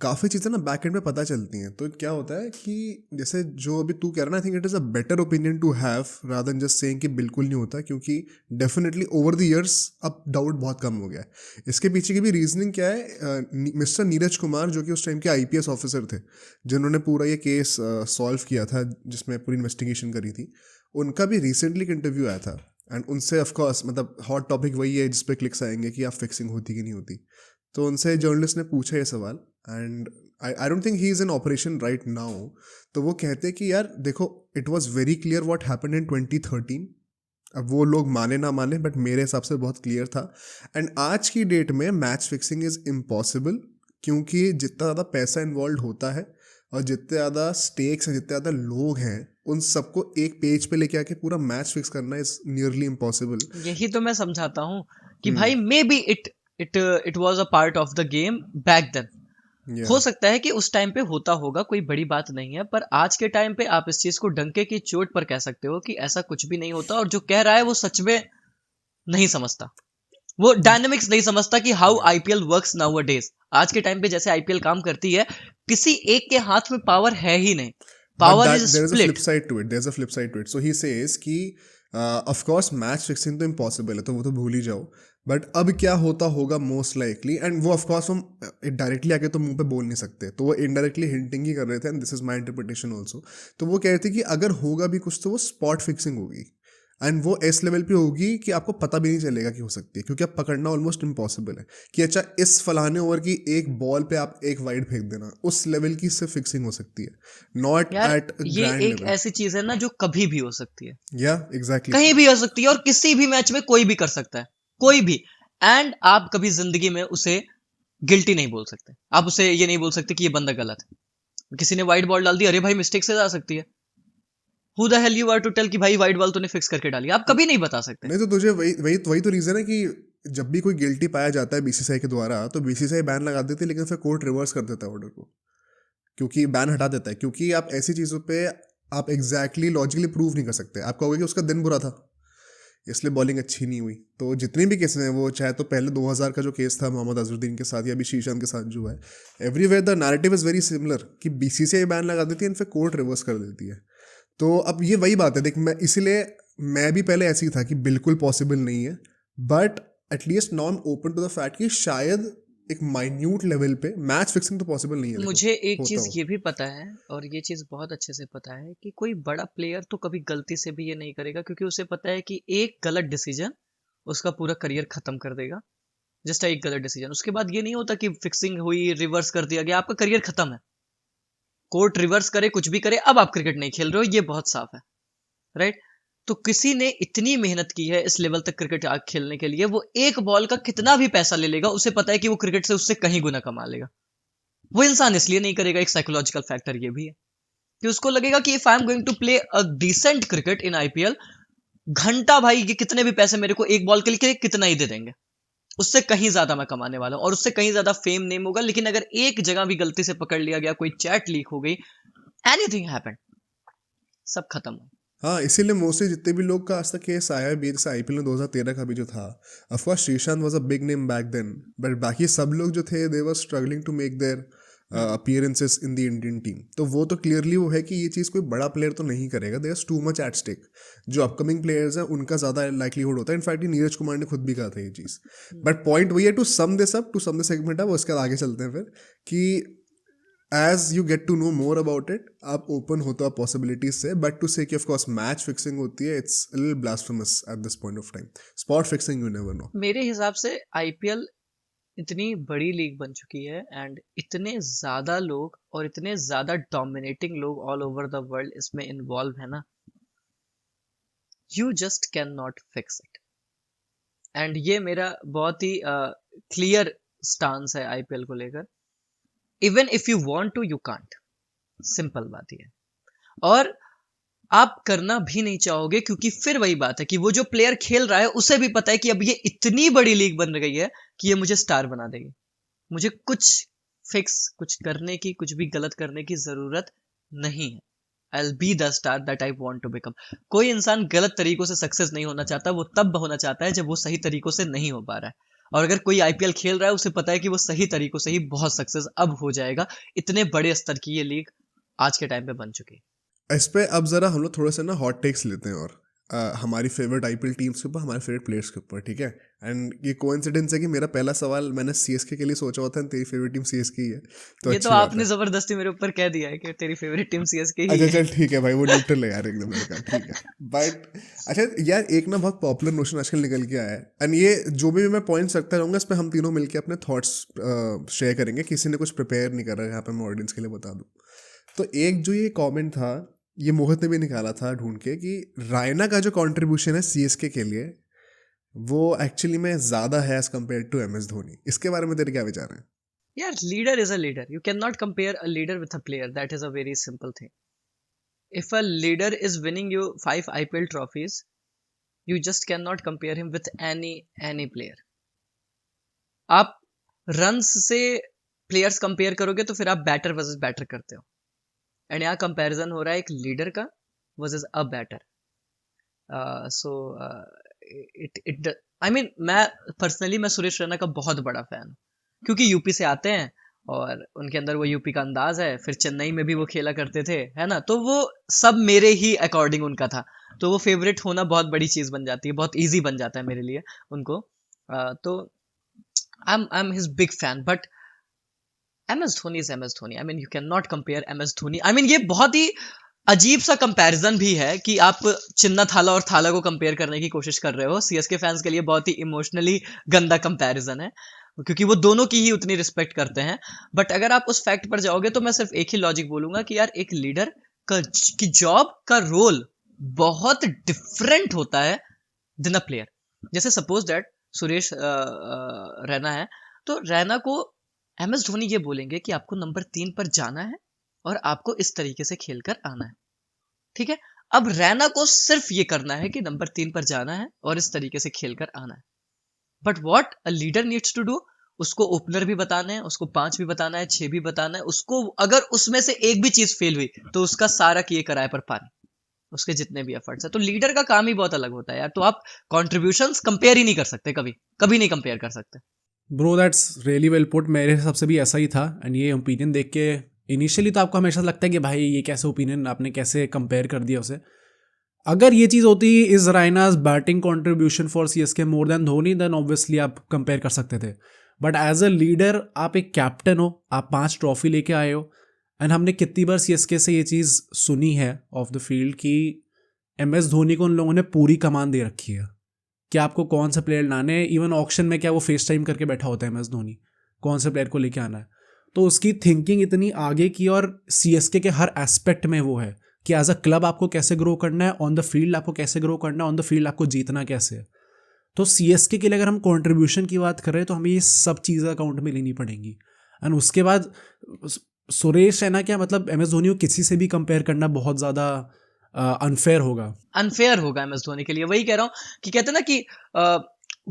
काफ़ी चीज़ें ना बैक एंड में पता चलती हैं। तो क्या होता है कि जैसे जो अभी तू कह रहा है ना, I think it is a better opinion to have rather than just saying कि बिल्कुल नहीं होता, क्योंकि डेफिनेटली ओवर द ईयर्स अब डाउट बहुत कम हो गया है। इसके पीछे की भी रीजनिंग क्या है, मिस्टर नीरज कुमार जो कि उस टाइम के आईपीएस ऑफिसर थे, जिन्होंने पूरा ये केस सॉल्व किया था, जिसमें पूरी इन्वेस्टिगेशन करी थी, उनका भी रिसेंटली एक इंटरव्यू आया था। एंड उनसे ऑफकोर्स मतलब हॉट टॉपिक वही है जिस पे क्लिक्स आएंगे कि आप फिक्सिंग होती कि नहीं होती। तो उनसे जर्नलिस्ट ने पूछा ये सवाल, and I don't think he is in operation right now. तो वो कहते हैं कि यार देखो, it was very clear what happen in 2013। अब वो लोग माने ना माने, बट मेरे हिसाब से बहुत क्लियर था। एंड आज की डेट में मैच फिक्सिंग इज़ इम्पॉसिबल, क्योंकि जितना ज़्यादा पैसा इन्वॉल्व होता है और जितने ज़्यादा स्टेक्स हैं, जितने ज़्यादा लोग हैं, उन सबको एक पेज पे लेके आके पूरा मैच फिक्स करना इज़ नियरली इम्पॉसिबल। यही तो मैं समझाता हूँ कि भाई maybe it was a part of the game back then. या हो सकता है कि उस टाइम पे होता होगा, कोई बड़ी बात नहीं है, पर आज के टाइम पे आप इस चीज को डंके की चोट पर कह सकते हो कि ऐसा कुछ भी नहीं होता, और जो कह रहा है वो सच में नहीं समझता, वो डायनेमिक्स नहीं समझता कि हाउ या आईपीएल वर्क्स नाउ डेज। आज के टाइम पे जैसे आईपीएल काम करती है, किसी एक के हाथ में पावर है ही नहीं, but power is that there is a flip split. side to it, there's a flip side to it. So he says कि of course मैच फिक्सिंग तो इम्पॉसिबल है, तो वो तो भूल ही जाओ, बट अब क्या होता होगा मोस्ट लाइकली। एंड वो ऑफ कोर्स हम डायरेक्टली आके तो मुंह पे बोल नहीं सकते, तो वो इनडायरेक्टली हिंटिंग ही कर रहे थे, and this is my interpretation also. तो वो कह रहे थे कि अगर होगा भी कुछ तो वो स्पॉट फिक्सिंग होगी, एंड वो इस लेवल पे होगी कि आपको पता भी नहीं चलेगा कि हो सकती है, क्योंकि अब पकड़ना ऑलमोस्ट इम्पॉसिबल है कि अच्छा इस फलाने ओवर की एक बॉल पे आप एक वाइड फेंक देना, उस लेवल की सिर्फ फिक्सिंग हो सकती है, नॉट यार एट ये ग्रैंड एक लेवल। ऐसी चीज है ना जो कभी भी हो सकती है, या एग्जैक्टली। कहीं भी हो सकती है, और किसी भी मैच में कोई भी कर सकता है, कोई भी। एंड आप कभी जिंदगी में उसे गिल्टी नहीं बोल सकते, आप उसे ये नहीं बोल सकते कि ये बंदा गलत है। किसी ने वाइट बॉल डाल दी, अरे भाई मिस्टेक से जा सकती है, who the hell you are to tell कि भाई वाइट बॉल तूने फिक्स करके डाली, आप कभी नहीं बता सकते। नहीं तो तुझे वही वही वही तो रीज़न है कि जब भी कोई गिल्टी पाया जाता है बीसीसीआई के द्वारा, तो बीसीसीआई बैन लगा देती है, लेकिन फिर कोर्ट रिवर्स कर देता है ऑर्डर को, क्योंकि बैन हटा देता है, क्योंकि आप ऐसी चीज़ों पे आप एग्जैक्टली लॉजिकली प्रूव नहीं कर सकते। आप कहोगे कि उसका दिन बुरा था इसलिए बॉलिंग अच्छी नहीं हुई। तो जितने भी केसेस हैं, वो चाहे तो पहले 2000 का जो केस था मोहम्मद अजहरुद्दीन के साथ, या अभी श्रीशांत के साथ जो है, everywhere the narrative is very similar कि बीसीसीआई बैन लगा देती है एंड फिर कोर्ट रिवर्स कर देती है। तो अब ये वही बात है, देख मैं इसीलिए मैं भी पहले ऐसी था कि बिल्कुल पॉसिबल नहीं है, but at least now I am open to the fact कि शायद एक माइन्यूट लेवल पे मैच फिक्सिंग तो पॉसिबल नहीं है। देखो मुझे एक होता चीज हो। ये भी पता है, और ये चीज बहुत अच्छे से पता है, कि कोई बड़ा प्लेयर तो कभी गलती से भी ये नहीं करेगा, क्योंकि उसे पता है कि एक गलत डिसीजन उसका पूरा करियर खत्म कर देगा। जस्ट एक गलत डिसीजन, उसके बाद ये नहीं होता कि फिक्सिंग हुई, रिवर्स कर दिया गया, आपका करियर खत्म है। कोर्ट रिवर्स करे, कुछ भी करे, अब आप क्रिकेट नहीं खेल रहे हो, ये बहुत साफ है, राइट। तो किसी ने इतनी मेहनत की है इस लेवल तक क्रिकेट खेलने के लिए, वो एक बॉल का कितना भी पैसा ले लेगा, उसे पता है कि वो क्रिकेट से उससे कहीं गुना कमा लेगा। वो इंसान इसलिए नहीं करेगा, एक साइकोलॉजिकल फैक्टर ये भी है कि उसको लगेगा कि if I am going to play a decent cricket in IPL, घंटा भाई ये कितने भी पैसे मेरे को एक बॉल के लिए कितना ही दे देंगे, उससे कहीं ज्यादा मैं कमाने वाला हूँ और उससे कहीं ज्यादा फेम नेम होगा, लेकिन अगर एक जगह भी गलती से पकड़ लिया गया, कोई चैट लीक हो गई, एनीथिंग हैपेंड, सब खत्म। हाँ, इसीलिए मोस्टली जितने भी लोग का आज तक केस आया है, जैसे आईपीएल में 2013 का भी जो था, of course Sreesanth was a big name back then, but बाकी सब लोग जो थे they were struggling to make their appearances in the Indian team. तो वो तो क्लियरली वो है कि ये चीज़ कोई बड़ा प्लेयर तो नहीं करेगा, there is too much at stake. जो अपकमिंग प्लेयर्स हैं उनका ज़्यादा लाइकलीहुड होता है। इनफैक्ट ये नीरज कुमार ने खुद भी कहा था ये चीज़। बट पॉइंट वही है, to sum this up, to sum the segment up, उसके बाद आगे चलते हैं फिर कि as you get to know more about it, आप open होते हो possibilities से, but to say कि of course match fixing होती है, it's a little blasphemous at this point of time. Spot fixing you never know. मेरे हिसाब से आईपीएल इतनी बड़ी लीग बन चुकी है एंड इतने ज्यादा लोग और इतने ज्यादा डोमिनेटिंग लोग ऑल ओवर द वर्ल्ड इसमें इन्वॉल्व है ना, you just can not fix it. And ये मेरा बहुत ही क्लियर स्टांस है आईपीएल को लेकर। Even if you want to you can't, simple बात ही है। और आप करना भी नहीं चाहोगे, क्योंकि फिर वही बात है कि वो जो प्लेयर खेल रहा है उसे भी पता है कि अब ये इतनी बड़ी लीग बन गई है कि ये मुझे स्टार बना देगी, मुझे कुछ फिक्स, कुछ करने की, कुछ भी गलत करने की जरूरत नहीं है। I'll be the star that I want to become. कोई इंसान गलत तरीकों से सक्सेस नहीं होना चाहता, वो तब होना चाहता है जब वो सही तरीकों से नहीं हो पा रहा है। और अगर कोई आईपीएल खेल रहा है उसे पता है कि वो सही तरीकों से ही बहुत सक्सेस अब हो जाएगा। इतने बड़े स्तर की ये लीग आज के टाइम पे बन चुकी है। इस पे अब ज़रा हम लोग थोड़े से ना हॉट टेक्स लेते हैं, और हमारी फेवरेट आईपीएल टीम्स के ऊपर, हमारे फेवरेट प्लेयर्स के ऊपर, ठीक है। एंड ये कोइंसिडेंस है कि मेरा पहला सवाल मैंने सीएसके के लिए सोचा हुआ था, तेरी फेवरेट टीम सीएसके ही है, तो ये अच्छी तो बात आपने है। जबरदस्ती मेरे ऊपर कह दिया है कि तेरी फेवरेट टीम सीएसके ही अच्छा है। चल ठीक है भाई, वो न्यूट्रल है यार एकदम लड़का, ठीक है। बट अच्छा यार, एक ना बहुत पॉपुलर नोशन आजकल निकल के आया है, एंड ये जो भी मैं पॉइंट्स रखता रहूँगा इस पर हम तीनों मिलकर अपने थॉट्स शेयर करेंगे। किसी ने कुछ प्रिपेयर नहीं कर रहा है यहाँ पे, मैं ऑडियंस के लिए बता दूँ। तो एक जो ये कमेंट था, ये मोहित ने भी निकाला था ढूंढ के, कि रायना का जो कंट्रीब्यूशन है सीएसके के लिए वो एक्चुअली में ज़्यादा है as compare to MS Dhoni. इसके बारे में तेरे क्या विचार हैं? यार, leader is a leader, you can not compare a leader with a player, that is a very simple thing. If a leader is winning you 5 IPL trophies, you just cannot compare him with any player. आप runs से players compare करोगे तो फिर आप batter versus batter करते हो, and यहाँ comparison हो रहा है एक लीडर का versus a batter. So it it I mean, मैं पर्सनली मैं सुरेश रैना का बहुत बड़ा फैन हूँ, क्योंकि यूपी से आते हैं और उनके अंदर वो यूपी का अंदाज है। फिर चेन्नई में भी वो खेला करते थे, है ना, तो वो सब मेरे ही अकॉर्डिंग उनका था, तो वो फेवरेट होना बहुत बड़ी चीज बन जाती है, बहुत इजी बन जाता है मेरे लिए उनको। तो I am his big fan, but MS Dhoni is MS Dhoni. I mean, you can not compare MS Dhoni. I mean, ये बहुत ही अजीब सा कंपैरिजन भी है कि आप चिन्ना थाला और थाला को कंपेयर करने की कोशिश कर रहे हो। सीएसके फैंस के लिए बहुत ही इमोशनली गंदा कंपैरिजन है, क्योंकि वो दोनों की ही उतनी रिस्पेक्ट करते हैं। बट अगर आप उस फैक्ट पर जाओगे तो मैं सिर्फ एक ही लॉजिक बोलूंगा कि यार, एक लीडर की जॉब का रोल बहुत डिफरेंट होता है देन अ प्लेयर। जैसे सपोज दैट सुरेश रैना है, तो रैना को एमएस धोनी ये बोलेंगे कि आपको नंबर 3 पर जाना है और आपको इस तरीके से खेलकर आना है, ठीक है। अब रैना को सिर्फ ये करना है कि नंबर 3 पर जाना है और इस तरीके से खेलकर आना है। But what a leader needs to do, उसको ओपनर भी बताना है, उसको 5 भी बताना है, 6 भी बताना है। उसको अगर उसमें से एक भी चीज फेल हुई तो उसका सारा किए कराए पर पानी, उसके जितने भी एफर्ट्स है। तो लीडर का काम ही बहुत अलग होता है यार। तो आप कॉन्ट्रीब्यूशंस कंपेयर ही नहीं कर सकते, कभी कभी नहीं कंपेयर कर सकते। Bro that's really well put. मेरे हिसाब से भी ऐसा ही था, एंड ये ओपिनियन देख के इनिशियली तो आपको हमेशा लगता है कि भाई ये कैसे ओपिनियन, आपने कैसे कंपेयर कर दिया उसे। अगर ये चीज़ होती is Raina's batting contribution for CSK more than Dhoni, then obviously आप कंपेयर कर सकते थे। बट एज अ लीडर, आप एक कैप्टन हो, आप 5 ट्रॉफी लेके आए हो, एंड हमने कितनी बार सीएसके से ये चीज़ सुनी है ऑफ द फील्ड कि एमएस धोनी को उन लोगों ने पूरी कमान दे रखी है कि आपको कौन से प्लेयर लाने हैं। इवन ऑक्शन में क्या वो फेस टाइम करके बैठा होता है एमएस धोनी, कौन से प्लेयर को लेके आना है। तो उसकी थिंकिंग इतनी आगे की, और सीएसके के हर एस्पेक्ट में वो है कि एज अ क्लब आपको कैसे ग्रो करना है, ऑन द फील्ड आपको कैसे ग्रो करना है, ऑन द फील्ड आपको जीतना कैसे है। तो सीएसके के लिए अगर हम कंट्रीब्यूशन की बात करें तो हमें ये सब चीज़ें अकाउंट में लेनी पड़ेंगी। एंड उसके बाद सुरेश रैना क्या, मतलब एमएस धोनी को किसी से भी कंपेयर करना बहुत ज़्यादा अनफेयर होगा। अनफेयर होगा एमएस धोनी के लिए। वही कह रहा हूँ कि कहते हैं ना कि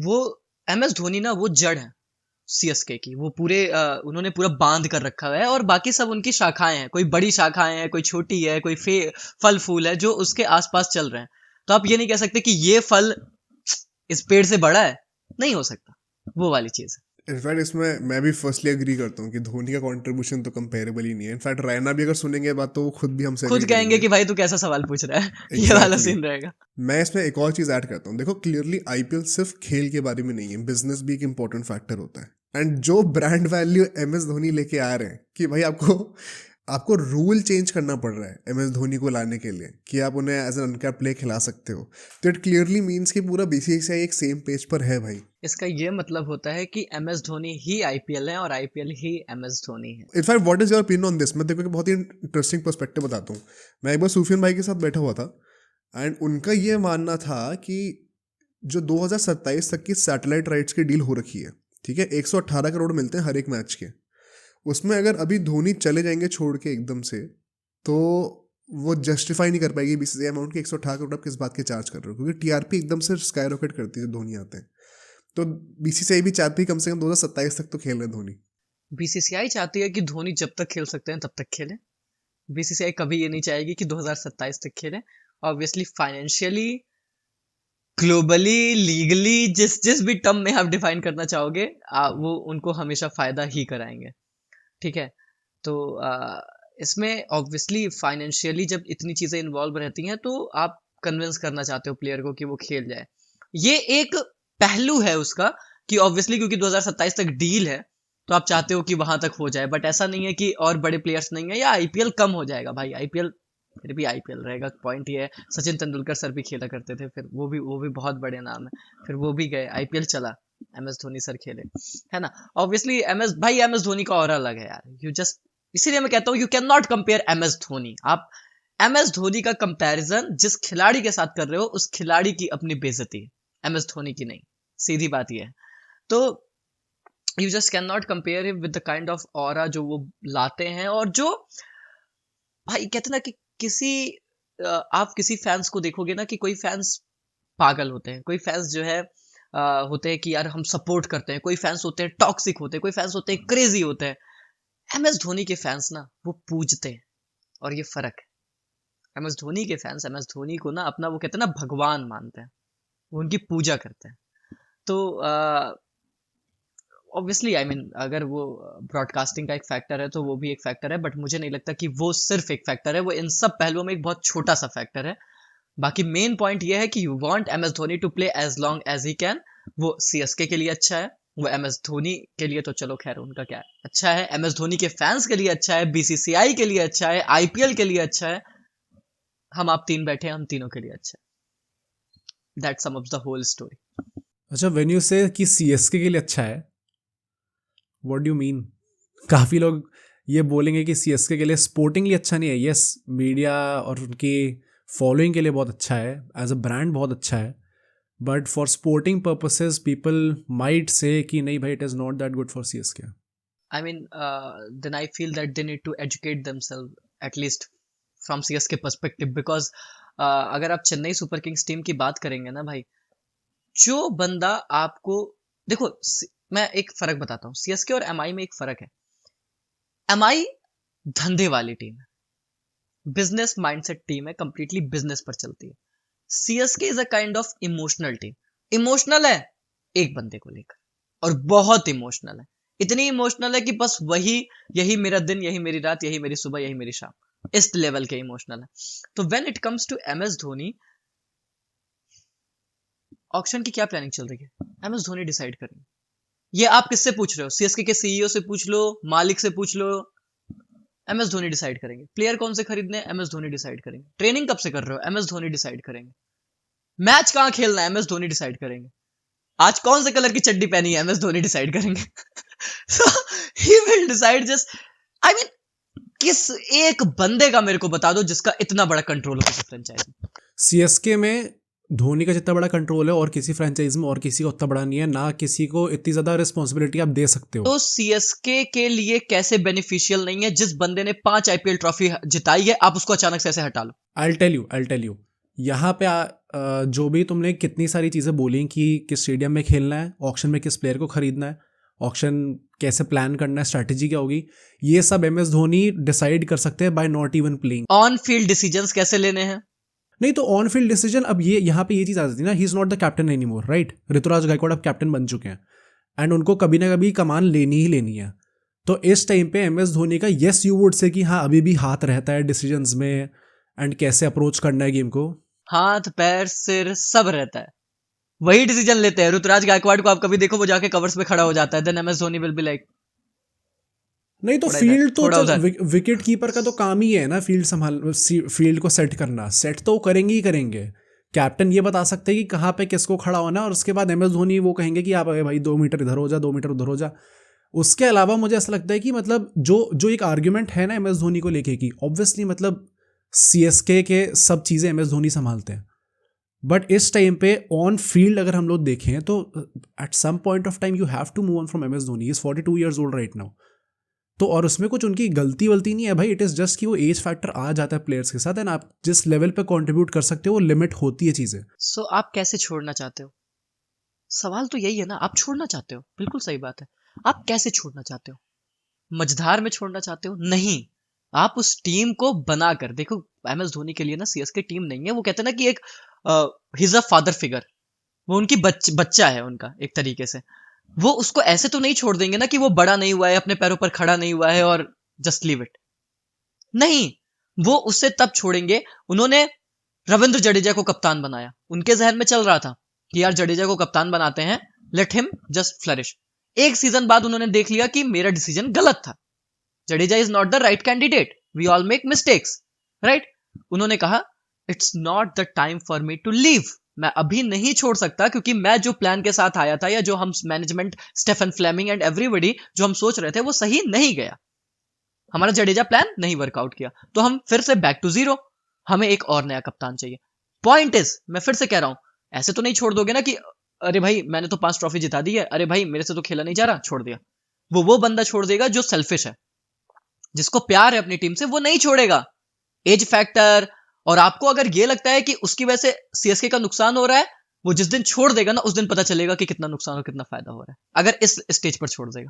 वो MS धोनी ना वो जड़ है CSK की, वो पूरे उन्होंने पूरा बांध कर रखा है और बाकी सब उनकी शाखाएं हैं, कोई बड़ी शाखाएं हैं, कोई छोटी है, कोई फल फूल है जो उसके आसपास चल रहे हैं। तो आप ये नहीं कह सकते कि ये फल इस पेड़ से बड़ा है, नहीं हो सकता, वो वाली चीज है। इनफैक्ट इसमें मैं भी फर्स्टली एग्री करता हूँ कि धोनी का कंट्रीब्यूशन तो कंपेरेबल ही नहीं है। इनफैक्ट रैना भी अगर सुनेंगे बात तो वो खुद भी हमसे खुद एग्री कहेंगे करेंगे। कि भाई तू कैसा सवाल पूछ रहा है ये वाला एग्जैक्टली सीन रहेगा। मैं इसमें एक और चीज़ ऐड करता हूँ। देखो क्लियरली आईपीएल सिर्फ खेल के बारे में नहीं है, बिजनेस भी एक इंपॉर्टेंट फैक्टर होता है। एंड जो ब्रांड वैल्यू MS धोनी लेके आ रहे हैं कि भाई आपको रूल चेंज करना पड़ रहा है MS धोनी को लाने के लिए कि आप उन्हें एज एन अनकैप्ड प्ले खिला सकते हो, तो इट क्लियरली मीन्स कि पूरा BCCI एक सेम पेज पर है भाई। इसका ये मतलब होता है कि MS धोनी ही IPL है और IPL ही MS धोनी है। In fact what is your opinion on this? मैं देखो कि बहुत ही इंटरेस्टिंग पर्सपेक्टिव बताता हूँ। मैं एक बार सूफियान भाई के साथ बैठा हुआ था एंड उनका ये मानना था कि जो 2027 तक की सैटेलाइट राइट्स की डील हो रखी है, ठीक है, 118 करोड़ मिलते हैं हर एक मैच के, उसमें अगर अभी धोनी चले जाएंगे छोड़ के एकदम से, तो वो जस्टिफाई नहीं कर पाएगी BCCI अमाउंट की 118 करोड़ आप किस बात के चार्ज कर रहे हो, क्योंकि TRP एकदम से स्काई रॉकेट करती है जब धोनी आते हैं। तो BCCI भी चाहती है कम से कम 2027 तक तो खेल रहे धोनी। BCCI चाहती है कि धोनी जब तक खेल सकते हैं तब तक खेलें। BCCI कभी ये नहीं चाहेगी कि 2027 तक खेलें। ऑब्वियसली फाइनेंशियली, ग्लोबली, लीगली, जिस जिस भी टर्म में आप डिफाइन करना चाहोगे, वो उनको हमेशा फायदा ही कराएंगे। ठीक है, तो इसमें ऑब्वियसली फाइनेंशियली जब इतनी चीजें इन्वॉल्व रहती हैं तो आप कन्विंस करना चाहते हो प्लेयर को कि वो खेल जाए। ये एक पहलू है उसका कि ऑब्वियसली क्योंकि 2027 तक डील है तो आप चाहते हो कि वहां तक हो जाए, बट ऐसा नहीं है कि और बड़े प्लेयर्स नहीं है या IPL कम हो जाएगा। भाई IPL फिर भी IPL रहेगा। पॉइंट ये है, सचिन तेंदुलकर सर भी खेला करते थे, फिर वो भी बहुत बड़े नाम है, फिर वो भी गए, IPL चला, MS धोनी सर खेले, है ना। ऑब्वियसली MS धोनी का ऑरा अलग है यार। यू जस्ट, इसीलिए मैं कहता हूँ you can not compare MS Dhoni. आप MS धोनी का कंपैरिजन जिस खिलाड़ी के साथ कर रहे हो उस खिलाड़ी की अपनी बेइज्जती है, MS धोनी की नहीं। सीधी बात ये है। तो you just can not compare him with the kind of aura जो वो लाते हैं। और जो भाई कहते ना कि किसी आप किसी फैंस को देखोगे ना कि कोई फैंस पागल होते हैं, कोई फैंस जो है होते हैं कि यार हम सपोर्ट करते हैं, कोई फैंस होते हैं टॉक्सिक होते हैं, कोई फैंस होते हैं क्रेजी होते हैं। MS धोनी के फैंस ना वो पूजते हैं, और ये फर्क है। MS धोनी के फैंस MS धोनी को ना अपना वो कहते हैं ना भगवान मानते हैं, वो उनकी पूजा करते हैं। तो ऑब्वियसली आई मीन अगर वो ब्रॉडकास्टिंग का एक फैक्टर है तो वो भी एक फैक्टर है, बट मुझे नहीं लगता कि वो सिर्फ एक फैक्टर है, वो इन सब पहलुओं में एक बहुत छोटा सा फैक्टर है। बाकी मेन पॉइंट ये है कि you want MS Dhoni to play as long as he can. वो CSK के लिए अच्छा है, वो MS धोनी के लिए तो चलो खैर उनका क्या है, अच्छा है, MS धोनी के फैंस के लिए अच्छा है, BCCI के लिए अच्छा है, IPL के लिए अच्छा है, हम आप तीन बैठे हैं, हम तीनों के लिए अच्छा है। That sum of the whole story. अच्छा, व्हेन यू से कि CSK के लिए अच्छा है, व्हाट डू यू मीन? काफ़ी लोग ये बोलेंगे कि CSK के लिए स्पोर्टिंगली अच्छा नहीं है। यस, मीडिया और उनकी फॉलोइंग के लिए बहुत अच्छा है, एज अ ब्रांड बहुत अच्छा है, but for sporting purposes people might say कि नहीं भाई, it is not that good for CSK। I mean, then I feel that they need to educate themselves at least from CSK perspective, because अगर आप Chennai super Kings team की बात करेंगे ना भाई, जो बंदा आपको देखो, मैं एक फर्क बताता हूँ, CSK और MI में एक फर्क है। MI धंधे वाली टीम है, बिजनेस माइंडसेट टीम है, कंप्लीटली बिजनेस पर चलती है। CSK is a kind of emotional team. Emotional है एक बंदे को लेकर, और बहुत इमोशनल है, इतनी इमोशनल है कि बस वही, यही मेरा दिन, यही मेरी रात, यही मेरी सुबह, यही मेरी शाम, इस लेवल के इमोशनल है। तो when it comes to MS Dhoni, auction की क्या प्लानिंग चल रही है, MS धोनी डिसाइड करेंगे। ये आप किससे पूछ रहे हो? CSK के CEO से पूछ लो, मालिक से पूछ लो, MS धोनी डिसाइड करेंगे। प्लेयर कौन से खरीदने हैं, MS धोनी डिसाइड करेंगे। ट्रेनिंग कब से कर रहे हो, MS धोनी डिसाइड करेंगे। मैच कहाँ खेलना है, MS धोनी डिसाइड करेंगे। आज कौन से कलर की चड्डी पहनी है, MS धोनी डिसाइड करेंगे। So he will decide just, I mean, किस एक बंदे का मेरे को बता दो जिसका इतना बड़ा कंट्रोल हो किसी फ्रेंचाइज में। CSK में धोनी का जितना बड़ा कंट्रोल है और किसी फ्रेंचाइज में और किसी का उतना बड़ा नहीं है, ना किसी को इतनी ज़्यादा रिस्पॉन्सिबिलिटी आप दे सकते हो। तो CSK के लिए कैसे बेनिफिशियल नहीं है? जिस बंदे ने 5 IPL ट्रॉफी जिताई है, आप उसको अचानक से ऐसे हटा लो। I'll tell you, यहाँ पे जो भी तुमने कितनी सारी चीज़ें बोली कि किस स्टेडियम में खेलना है, ऑक्शन में किस प्लेयर को खरीदना है, ऑक्शन कैसे प्लान करना है, स्ट्रैटेजी क्या होगी, ये सब MS धोनी डिसाइड कर सकते हैं by not even playing. On field decisions कैसे लेने हैं? नहीं तो ऑन फील्ड डिसीजन, अब ये यहाँ पे ये चीज़ आ जाती है ना, he is not the captain any more, right? Ruturaj Gaikwad अब कैप्टन बन चुके हैं एंड उनको कभी ना कभी कमान लेनी ही लेनी है। तो इस टाइम पे MS धोनी का येस यू वुड से कि हाँ अभी भी हाथ रहता है डिसीजंस में एंड कैसे अप्रोच करना है गेम को। हाथ पैर सिर सब रहता है, वही डिसीजन लेते हैं। ऋतुराज गायकवाड़ को आप कभी देखो, वो जाके कवर्स पे खड़ा हो जाता है, then MS Dhoni will be like नहीं तो थोड़ा फील्ड इधर, तो थोड़ा चल उधर। विकेट कीपर का तो काम ही है ना फील्ड संभाल, फील्ड को सेट करना। सेट तो वो करेंगे ही करेंगे, कैप्टन ये बता सकते हैं कि कहाँ पे किसको खड़ा होना है और उसके बाद MS धोनी वो कहेंगे कि आप भाई 2 मीटर इधर हो जा, 2 मीटर उधर हो जा। उसके अलावा मुझे ऐसा लगता है कि मतलब जो जो एक आर्ग्यूमेंट है ना MS धोनी को लेके कि ऑब्वियसली मतलब CSK के सब चीज़ें MS धोनी संभालते हैं, बट इस टाइम पे ऑन फील्ड अगर हम लोग देखें तो at some point of time you have to move on from MS Dhoni. Is 42 years old right now. तो और उसमें कुछ उनकी गलती वलती नहीं है भाई, इट इज़ जस्ट कि वो एज फैक्टर आ जाता है प्लेयर्स के साथ एंड आप जिस लेवल पे कंट्रीब्यूट कर सकते हो वो लिमिट होती है चीज़ें। सो आप कैसे छोड़ना चाहते हो? सवाल तो यही है ना, आप छोड़ना चाहते हो, बिल्कुल सही बात है। आप कैसे छोड़ना चाहते हो? मझधार में छोड़ना चाहते हो? नहीं, आप उस टीम को बनाकर देखो। MS धोनी के लिए ना CSK टीम नहीं है, वो कहते हैं ना कि एक हिज अ फादर फिगर, वो उनकी बच्चा है उनका एक तरीके से। वो उसको ऐसे तो नहीं छोड़ देंगे ना कि वो बड़ा नहीं हुआ है, अपने पैरों पर खड़ा नहीं हुआ है और जस्ट लीव इट। नहीं, वो उससे तब छोड़ेंगे। उन्होंने रविंद्र जडेजा को कप्तान बनाया, उनके जहन में चल रहा था कि यार जडेजा को कप्तान बनाते हैं, लेट हिम जस्ट फ्लरिश। एक सीजन बाद उन्होंने देख लिया कि मेरा डिसीजन गलत था, Jadeja is not the right candidate, we all make mistakes, right? उन्होंने कहा it's not the time for me to leave, मैं अभी नहीं छोड़ सकता, क्योंकि मैं जो प्लान के साथ आया था या जो हम management Stephen Fleming and everybody जो हम सोच रहे थे वो सही नहीं गया, हमारा जडेजा प्लान नहीं वर्कआउट किया, तो हम फिर से बैक टू जीरो, हमें एक और नया कप्तान चाहिए। पॉइंट इज, मैं फिर से कह रहा हूं, ऐसे तो नहीं छोड़ दोगे ना कि अरे भाई मैंने तो 5 ट्रॉफी जिता दी है, अरे भाई मेरे से तो खेला नहीं जा रहा, छोड़ दिया। वो बंदा छोड़ देगा जो सेल्फिश है, जिसको प्यार है अपनी टीम से, वो नहीं छोड़ेगा। एज फैक्टर, और आपको अगर ये लगता है कि उसकी वजह से CSK का नुकसान हो रहा है, वो जिस दिन छोड़ देगा ना उस दिन पता चलेगा कि कितना नुकसान और कितना फायदा हो रहा है। अगर इस स्टेज पर छोड़ देगा,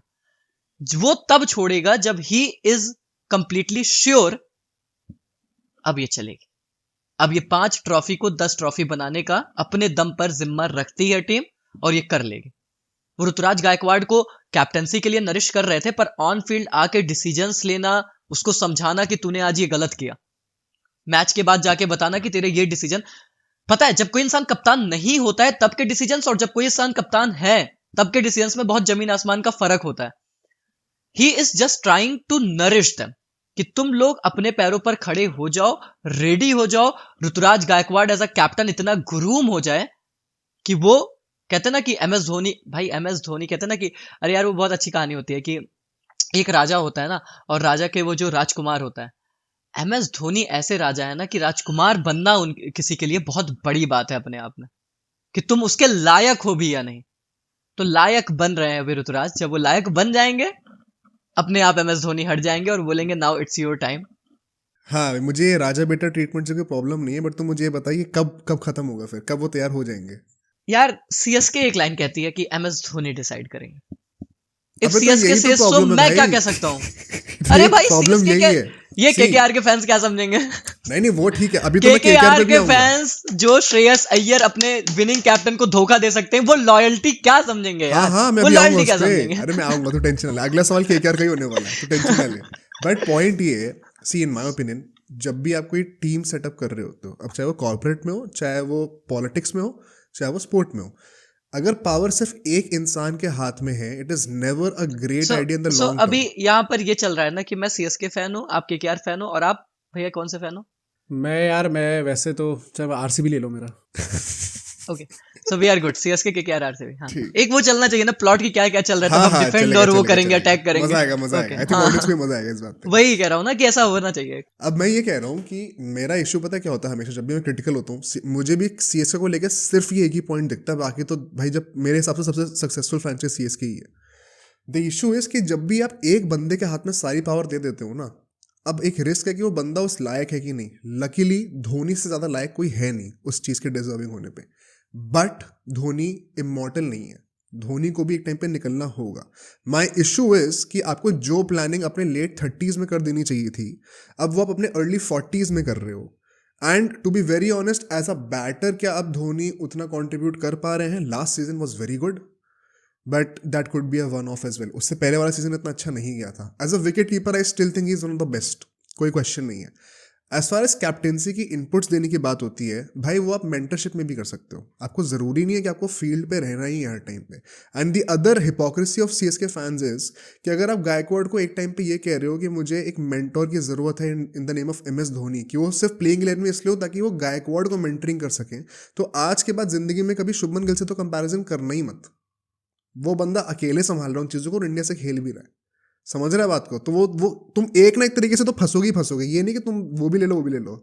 वो तब छोड़ेगा जब ही इज कंप्लीटली श्योर अब ये चलेगी, अब ये 5 ट्रॉफी को 10 ट्रॉफी बनाने का अपने दम पर जिम्मा रखती है टीम और ये कर लेगी। वो ऋतुराज गायकवाड़ को कैप्टनसी के लिए नरिश कर रहे थे, पर ऑन फील्ड आके डिसीजंस लेना, उसको समझाना कि तूने आज ये गलत किया, मैच के बाद जाके बताना कि तेरे ये डिसीजन, पता है जब कोई इंसान कप्तान नहीं होता है तब के डिसीजंस और जब कोई इंसान कप्तान है तब के डिसीजंस में बहुत जमीन आसमान का फर्क होता है। He is just trying to nourish them कि तुम लोग अपने पैरों पर खड़े हो जाओ, रेडी हो जाओ। Ruturaj Gaikwad as a captain इतना गुरूम हो जाए कि वो कहते ना कि MS धोनी, भाई MS धोनी कहते ना कि अरे यार वो बहुत अच्छी कहानी होती है कि एक राजा होता है ना, और राजा के वो जो राजकुमार होता है, MS धोनी ऐसे राजा है ना कि राजकुमार बनना उन किसी के लिए बहुत बड़ी बात है अपने आप में, कि तुम उसके लायक हो भी या नहीं। तो लायक बन रहे हैं अभी ऋतुराज, जब वो लायक बन जाएंगे अपने आप MS धोनी हट जाएंगे और बोलेंगे नाउ इट्स योर टाइम। हाँ, मुझे ये राजा बेटा ट्रीटमेंट से कोई प्रॉब्लम नहीं है, बट तुम मुझे ये बताइए कब कब खत्म होगा, फिर कब वो तैयार हो जाएंगे? यार CSK एक लाइन कहती है कि MS धोनी डिसाइड करेंगे। इफ अबे तो CSK यही तो says so, प्रॉब्लम है मैं भाई। क्या कह सकता हूँ? तो अरे ये भाई प्रॉब्लम CSK यही के, है। ये See, KKR के फैंस क्या समझेंगे? नहीं वो ठीक है, अभी तो मैं KKR KKR पे भी के आऊंगा। फैंस जो श्रेयस अय्यर अपने विनिंग कैप्टन को धोखा दे सकते हैं, वो लॉयल्टी क्या समझेंगे हाँ यार? हाँ, मैं वो भी आऊंगा लॉयल्टी उस क्या पे। समझेंगे? अरे मैं आऊंगा, तो टेंशन ना ले, अगला सवाल KKR का ही होने वाला है, तो टेंशन ना ले। बट पॉइंट ये है, सी इन माय ओपिनियन, जब भी आप कोई टीम सेटअप कर रहे होते हो, अब चाहे वो कॉर्पोरेट में हो, चाहे वो पॉलिटिक्स में हो, चाहे वो स्पोर्ट में हो, अगर पावर सिर्फ एक इंसान के हाथ में है, it is never a great idea in the so long अभी टर्म। यहाँ पर ये चल रहा है ना कि मैं CSK फैन हूँ, आप KKR फैन हो, और आप भैया कौन से फैन हो? मैं वैसे तो चाहे RCB ले लो मेरा। Okay, so we are good, CSK KKR RCB। हाँ, ठीक। एक वो चलना चाहिए ना प्लॉट की, क्या क्या चल रहा है, तब हाँ हम हाँ, डिफेंड चलेगा और वो चलेगा करेंगे, चलेगा, अटैक करेंगे। मजा आएगा मजा ओके, आएगा। आई थिंक हाँ ऑडियंस को भी मजा आएगा इस बात पे। वही कह रहा हूँ ना कि ऐसा होना चाहिए। अब मैं ये कह रहा हूँ कि मेरा इशू पता है क्या होता है, हमेशा जब भी मैं क्रिटिकल होता हूँ, मुझे भी CSK को लेकर सिर्फ ये एक ही पॉइंट दिखता है, बाकी तो भाई जब मेरे हिसाब से सबसे सक्सेसफुल फ्रेंचाइज CSK ही है। द इशू इज कि जब भी आप एक बंदे के हाथ में सारी पावर दे देते हो ना, अब एक रिस्क है कि वो बंदा उस लायक है कि नहीं. लकीली धोनी से ज़्यादा लायक कोई है नहीं उस चीज़ के डिजर्विंग होने पे. बट धोनी इमॉर्टल नहीं है. धोनी को भी एक टाइम पे निकलना होगा. माई इशू इज कि आपको जो प्लानिंग अपने लेट 30s में कर देनी चाहिए थी, अब वो आप अपने अर्ली 40s में कर रहे हो. And to be very honest, as a batter क्या अब धोनी उतना कॉन्ट्रीब्यूट कर पा रहे हैं? Last season was very good, but that could be a one off as well. उससे पहले वाला सीजन इतना अच्छा नहीं गया था. As a wicket keeper I still think is one of the best, कोई क्वेश्चन नहीं है. एज फार एज कैप्टेंसी की इनपुट्स देने की बात होती है, भाई वो आप मेंटरशिप में भी कर सकते हो. आपको ज़रूरी नहीं है कि आपको फील्ड पे रहना ही है हर टाइम पे. And the other hypocrisy of CSK fans is कि अगर आप गायकवाड को एक टाइम पे ये कह रहे हो कि मुझे एक मेंटोर की ज़रूरत है in the name of M S Dhoni, कि वो सिर्फ प्लेइंग इलेवन में इसलिए हो ताकि वो गायकवाड को मेंटरिंग कर सकें, तो आज के बाद ज़िंदगी में कभी शुभमन गिल से तो कंपैरिजन करना ही मत. वो बंदा अकेले संभाल रहा है उन चीज़ों को और इंडिया से खेल भी रहा है. समझ रहा है बात को? तो वो तुम एक ना एक तरीके से तो फंसोगे ही फंसोगे. ये नहीं कि तुम वो भी ले लो वो भी ले लो.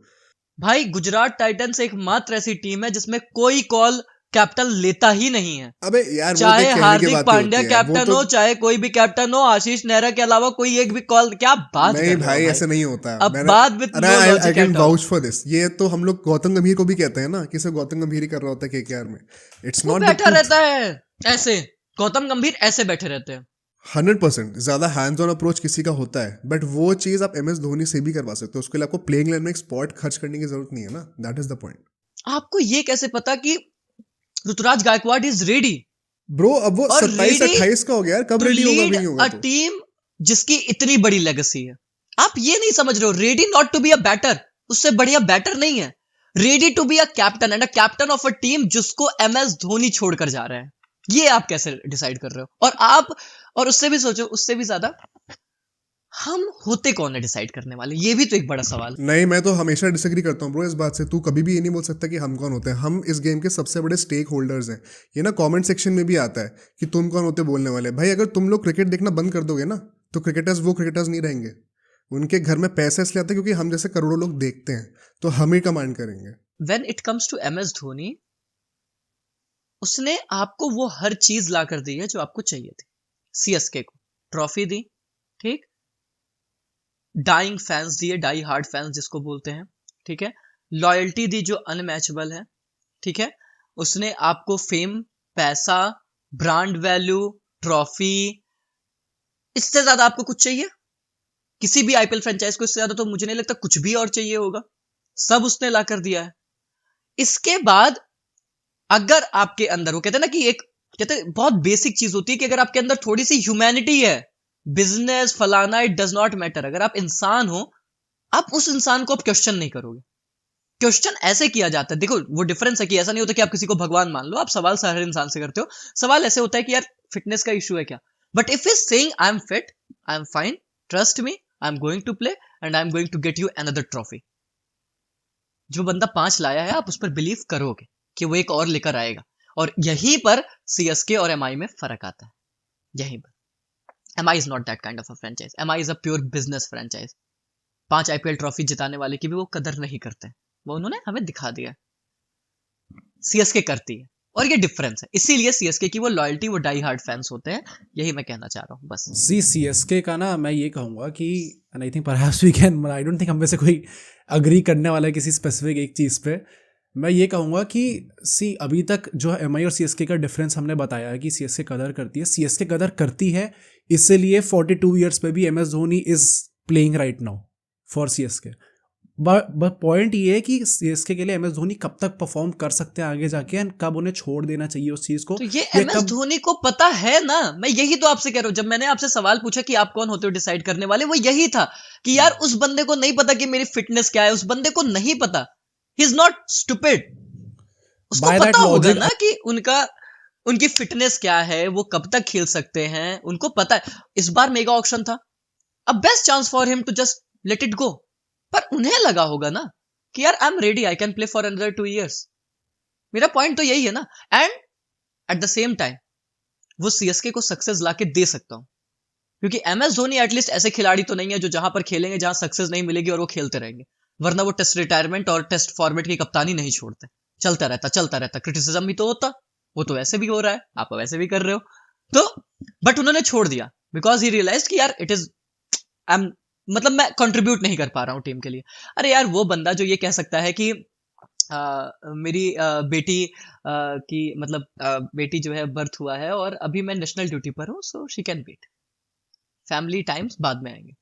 भाई गुजरात टाइटंस एकमात्र ऐसी टीम है जिसमें कोई कॉल कैप्टन लेता ही नहीं है. अबे यार वो तो चाहे कहने की हार्दिक बात पांड्या होती है. वो कैप्टन तो हो, चाहे कोई भी कैप्टन हो, आशीष नेहरा के अलावा कोई एक भी कॉल. क्या बात नहीं कर रहे हो भाई, भाई? ऐसे नहीं होता. अब बात विद अरे no I logic can at all. Vouch for this. ये तो हम लोग गौतम गंभीर को भी कहते हैं ना कि सिर्फ गौतम गंभीर ही कर रहा होता है केकेआर में. इट्स वो नॉट द बैठा ट्रूथ. रहता है ऐसे. गौतम गंभीर ऐसे बैठे रहते हैं. 100% ज्यादा हैंड्स ऑन अप्रोच किसी का होता है, बट वो चीज आप एम एस धोनी से भी करवा सकते हो. उसके लिए आपको प्लेइंग लाइन में एक स्पॉट खर्च करने की जरूरत नहीं है ना. That is the point. आपको ये कैसे पता कि Ruturaj Gaikwad is ready bro अब वो और 27-28 का हो गया यार. कब टू रेडी होगा? भी लीड नहीं अ होगा तो. टीम जिसकी इतनी बड़ी लेगेसी है? आप ये नहीं समझ रहे हो? Ready not to be a batter, उससे बढ़िया बैटर नहीं है. Ready to be a captain and a captain of a team जिसको एम एस धोनी छोड़कर जा रहे हैं. ये आप कैसे डिसाइड कर रहे हो? और आप, और उससे भी सोचो, उससे भी ज्यादा हम होते कौन है डिसाइड करने वाले? ये भी तो एक बड़ा सवाल है. नहीं, मैं तो हमेशा डिसएग्री करता हूँ ब्रो इस बात से. तू कभी भी ये नहीं बोल सकता कि हम कौन होते हैं. हम इस गेम के सबसे बड़े स्टेक होल्डर्स हैं. ये ना कमेंट सेक्शन में भी आता है कि तुम कौन होते बोलने वाले. भाई अगर तुम लोग क्रिकेट देखना बंद कर दोगे ना, तो क्रिकेटर्स वो क्रिकेटर्स नहीं रहेंगे. उनके घर में पैसे इसलिए आते हैं क्योंकि हम जैसे करोड़ों लोग देखते हैं, तो हम ही कमांड करेंगे. When it comes to M S Dhoni, उसने आपको वो हर चीज ला कर दी है जो आपको चाहिए थी. सीएसके को ट्रॉफी दी, ठीक, डाइंग फैंस दिए, डाई हार्ड फैंस जिसको बोलते हैं, ठीक है, लॉयल्टी दी जो अनमैचेबल है, ठीक है, उसने आपको फेम, पैसा, ब्रांड वैल्यू, ट्रॉफी. इससे ज्यादा आपको कुछ चाहिए? किसी भी आईपीएल फ्रेंचाइज को इससे ज्यादा तो मुझे नहीं लगता कुछ भी और चाहिए होगा. सब उसने ला कर दिया है. इसके बाद अगर आपके अंदर, वो कहते हैं ना कि एक, कहते हैं बहुत बेसिक चीज होती है कि अगर आपके अंदर थोड़ी सी ह्यूमैनिटी है, बिजनेस फलाना इट डज नॉट मैटर, अगर आप इंसान हो, आप उस इंसान को आप क्वेश्चन नहीं करोगे. क्वेश्चन ऐसे किया जाता है, देखो वो डिफरेंस है कि ऐसा नहीं होता कि आप किसी को भगवान मान लो. आप सवाल हर इंसान से करते हो. सवाल ऐसे होता है कि यार फिटनेस का इशू है क्या? But if is saying I am fit, I am fine, trust me, I am going to play and I am going to get you another trophy. जो बंदा 5 लाया है, आप उस पर बिलीव करोगे कि वो एक और लेकर आएगा. और यहीं पर सीएसके और एमआई में फर्क आता है. यहीं पर MI is not that kind of a franchise. MI is a pure business franchise. 5 IPL trophy जिताने वाले की भी वो कदर नहीं करते. वो उन्होंने हमें दिखा दिया. सीएसके करती है, और ये डिफरेंस है. इसीलिए सीएसके की वो लॉयल्टी, वो डाई हार्ड फैंस होते हैं. यही मैं कहना चाह रहा हूँ बस. सीएसके का ना मैं ये कहूँगा कि and I think perhaps we can, I don't think हम में से कोई अग्री करने वाला है किसी स्पेसिफिक एक चीज़ पे. मैं ये कहूँगा कि अभी तक जो एमआई और सीएसके का डिफरेंस हमने बताया है कि सीएसके कदर करती है, सीएसके कदर करती है. इसीलिए 42 ईयर्स पे भी M S Dhoni is playing right now for CSK. But point ये है कि सीएसके के लिए एम एस धोनी कब तक परफॉर्म कर सकते हैं आगे जाके, एंड कब उन्हें छोड़ देना चाहिए उस चीज़ को. तो ये एम एस धोनी को पता है ना. मैं यही तो आपसे कह रहा हूं. जब मैंने आपसे सवाल पूछा कि आप कौन होते हो डिसाइड करने वाले, वो यही था कि यार उस बंदे को नहीं पता कि मेरी फिटनेस क्या है. उस बंदे को नहीं पता. ही इज नॉट स्टूपिड. उसको By that पता होगा logic, ना कि उनकी फिटनेस क्या है, वो कब तक खेल सकते हैं. उनको पता है. इस बार मेगा ऑक्शन था, a best chance for him to just let it go. पर उन्हें लगा होगा ना कि यार I am ready, I can play for another 2 years. मेरा पॉइंट तो यही है ना. And at the same time वो सीएसके को सक्सेस लाके दे सकता हूं, क्योंकि एम एस धोनी एटलीस्ट ऐसे खिलाड़ी तो नहीं है जो जहां पर खेलेंगे जहां सक्सेस नहीं मिलेगी और वो खेलते रहेंगे. वरना वो टेस्ट रिटायरमेंट और टेस्ट फॉर्मेट की कप्तानी नहीं छोड़ते. चलता रहता. क्रिटिसिज्म भी तो होता, वो तो वैसे भी हो रहा है, आप वैसे भी कर रहे हो. तो बट उन्होंने छोड़ दिया बिकॉज ही रियलाइज कि यार इट इज, आई एम मतलब मैं कंट्रीब्यूट नहीं कर पा रहा हूँ टीम के लिए। अरे यार वो बंदा जो ये कह सकता है कि मेरी बेटी की मतलब बेटी जो है बर्थ हुआ है और अभी मैं नेशनल ड्यूटी पर हूँ, so she can wait, family times बाद में आएंगे।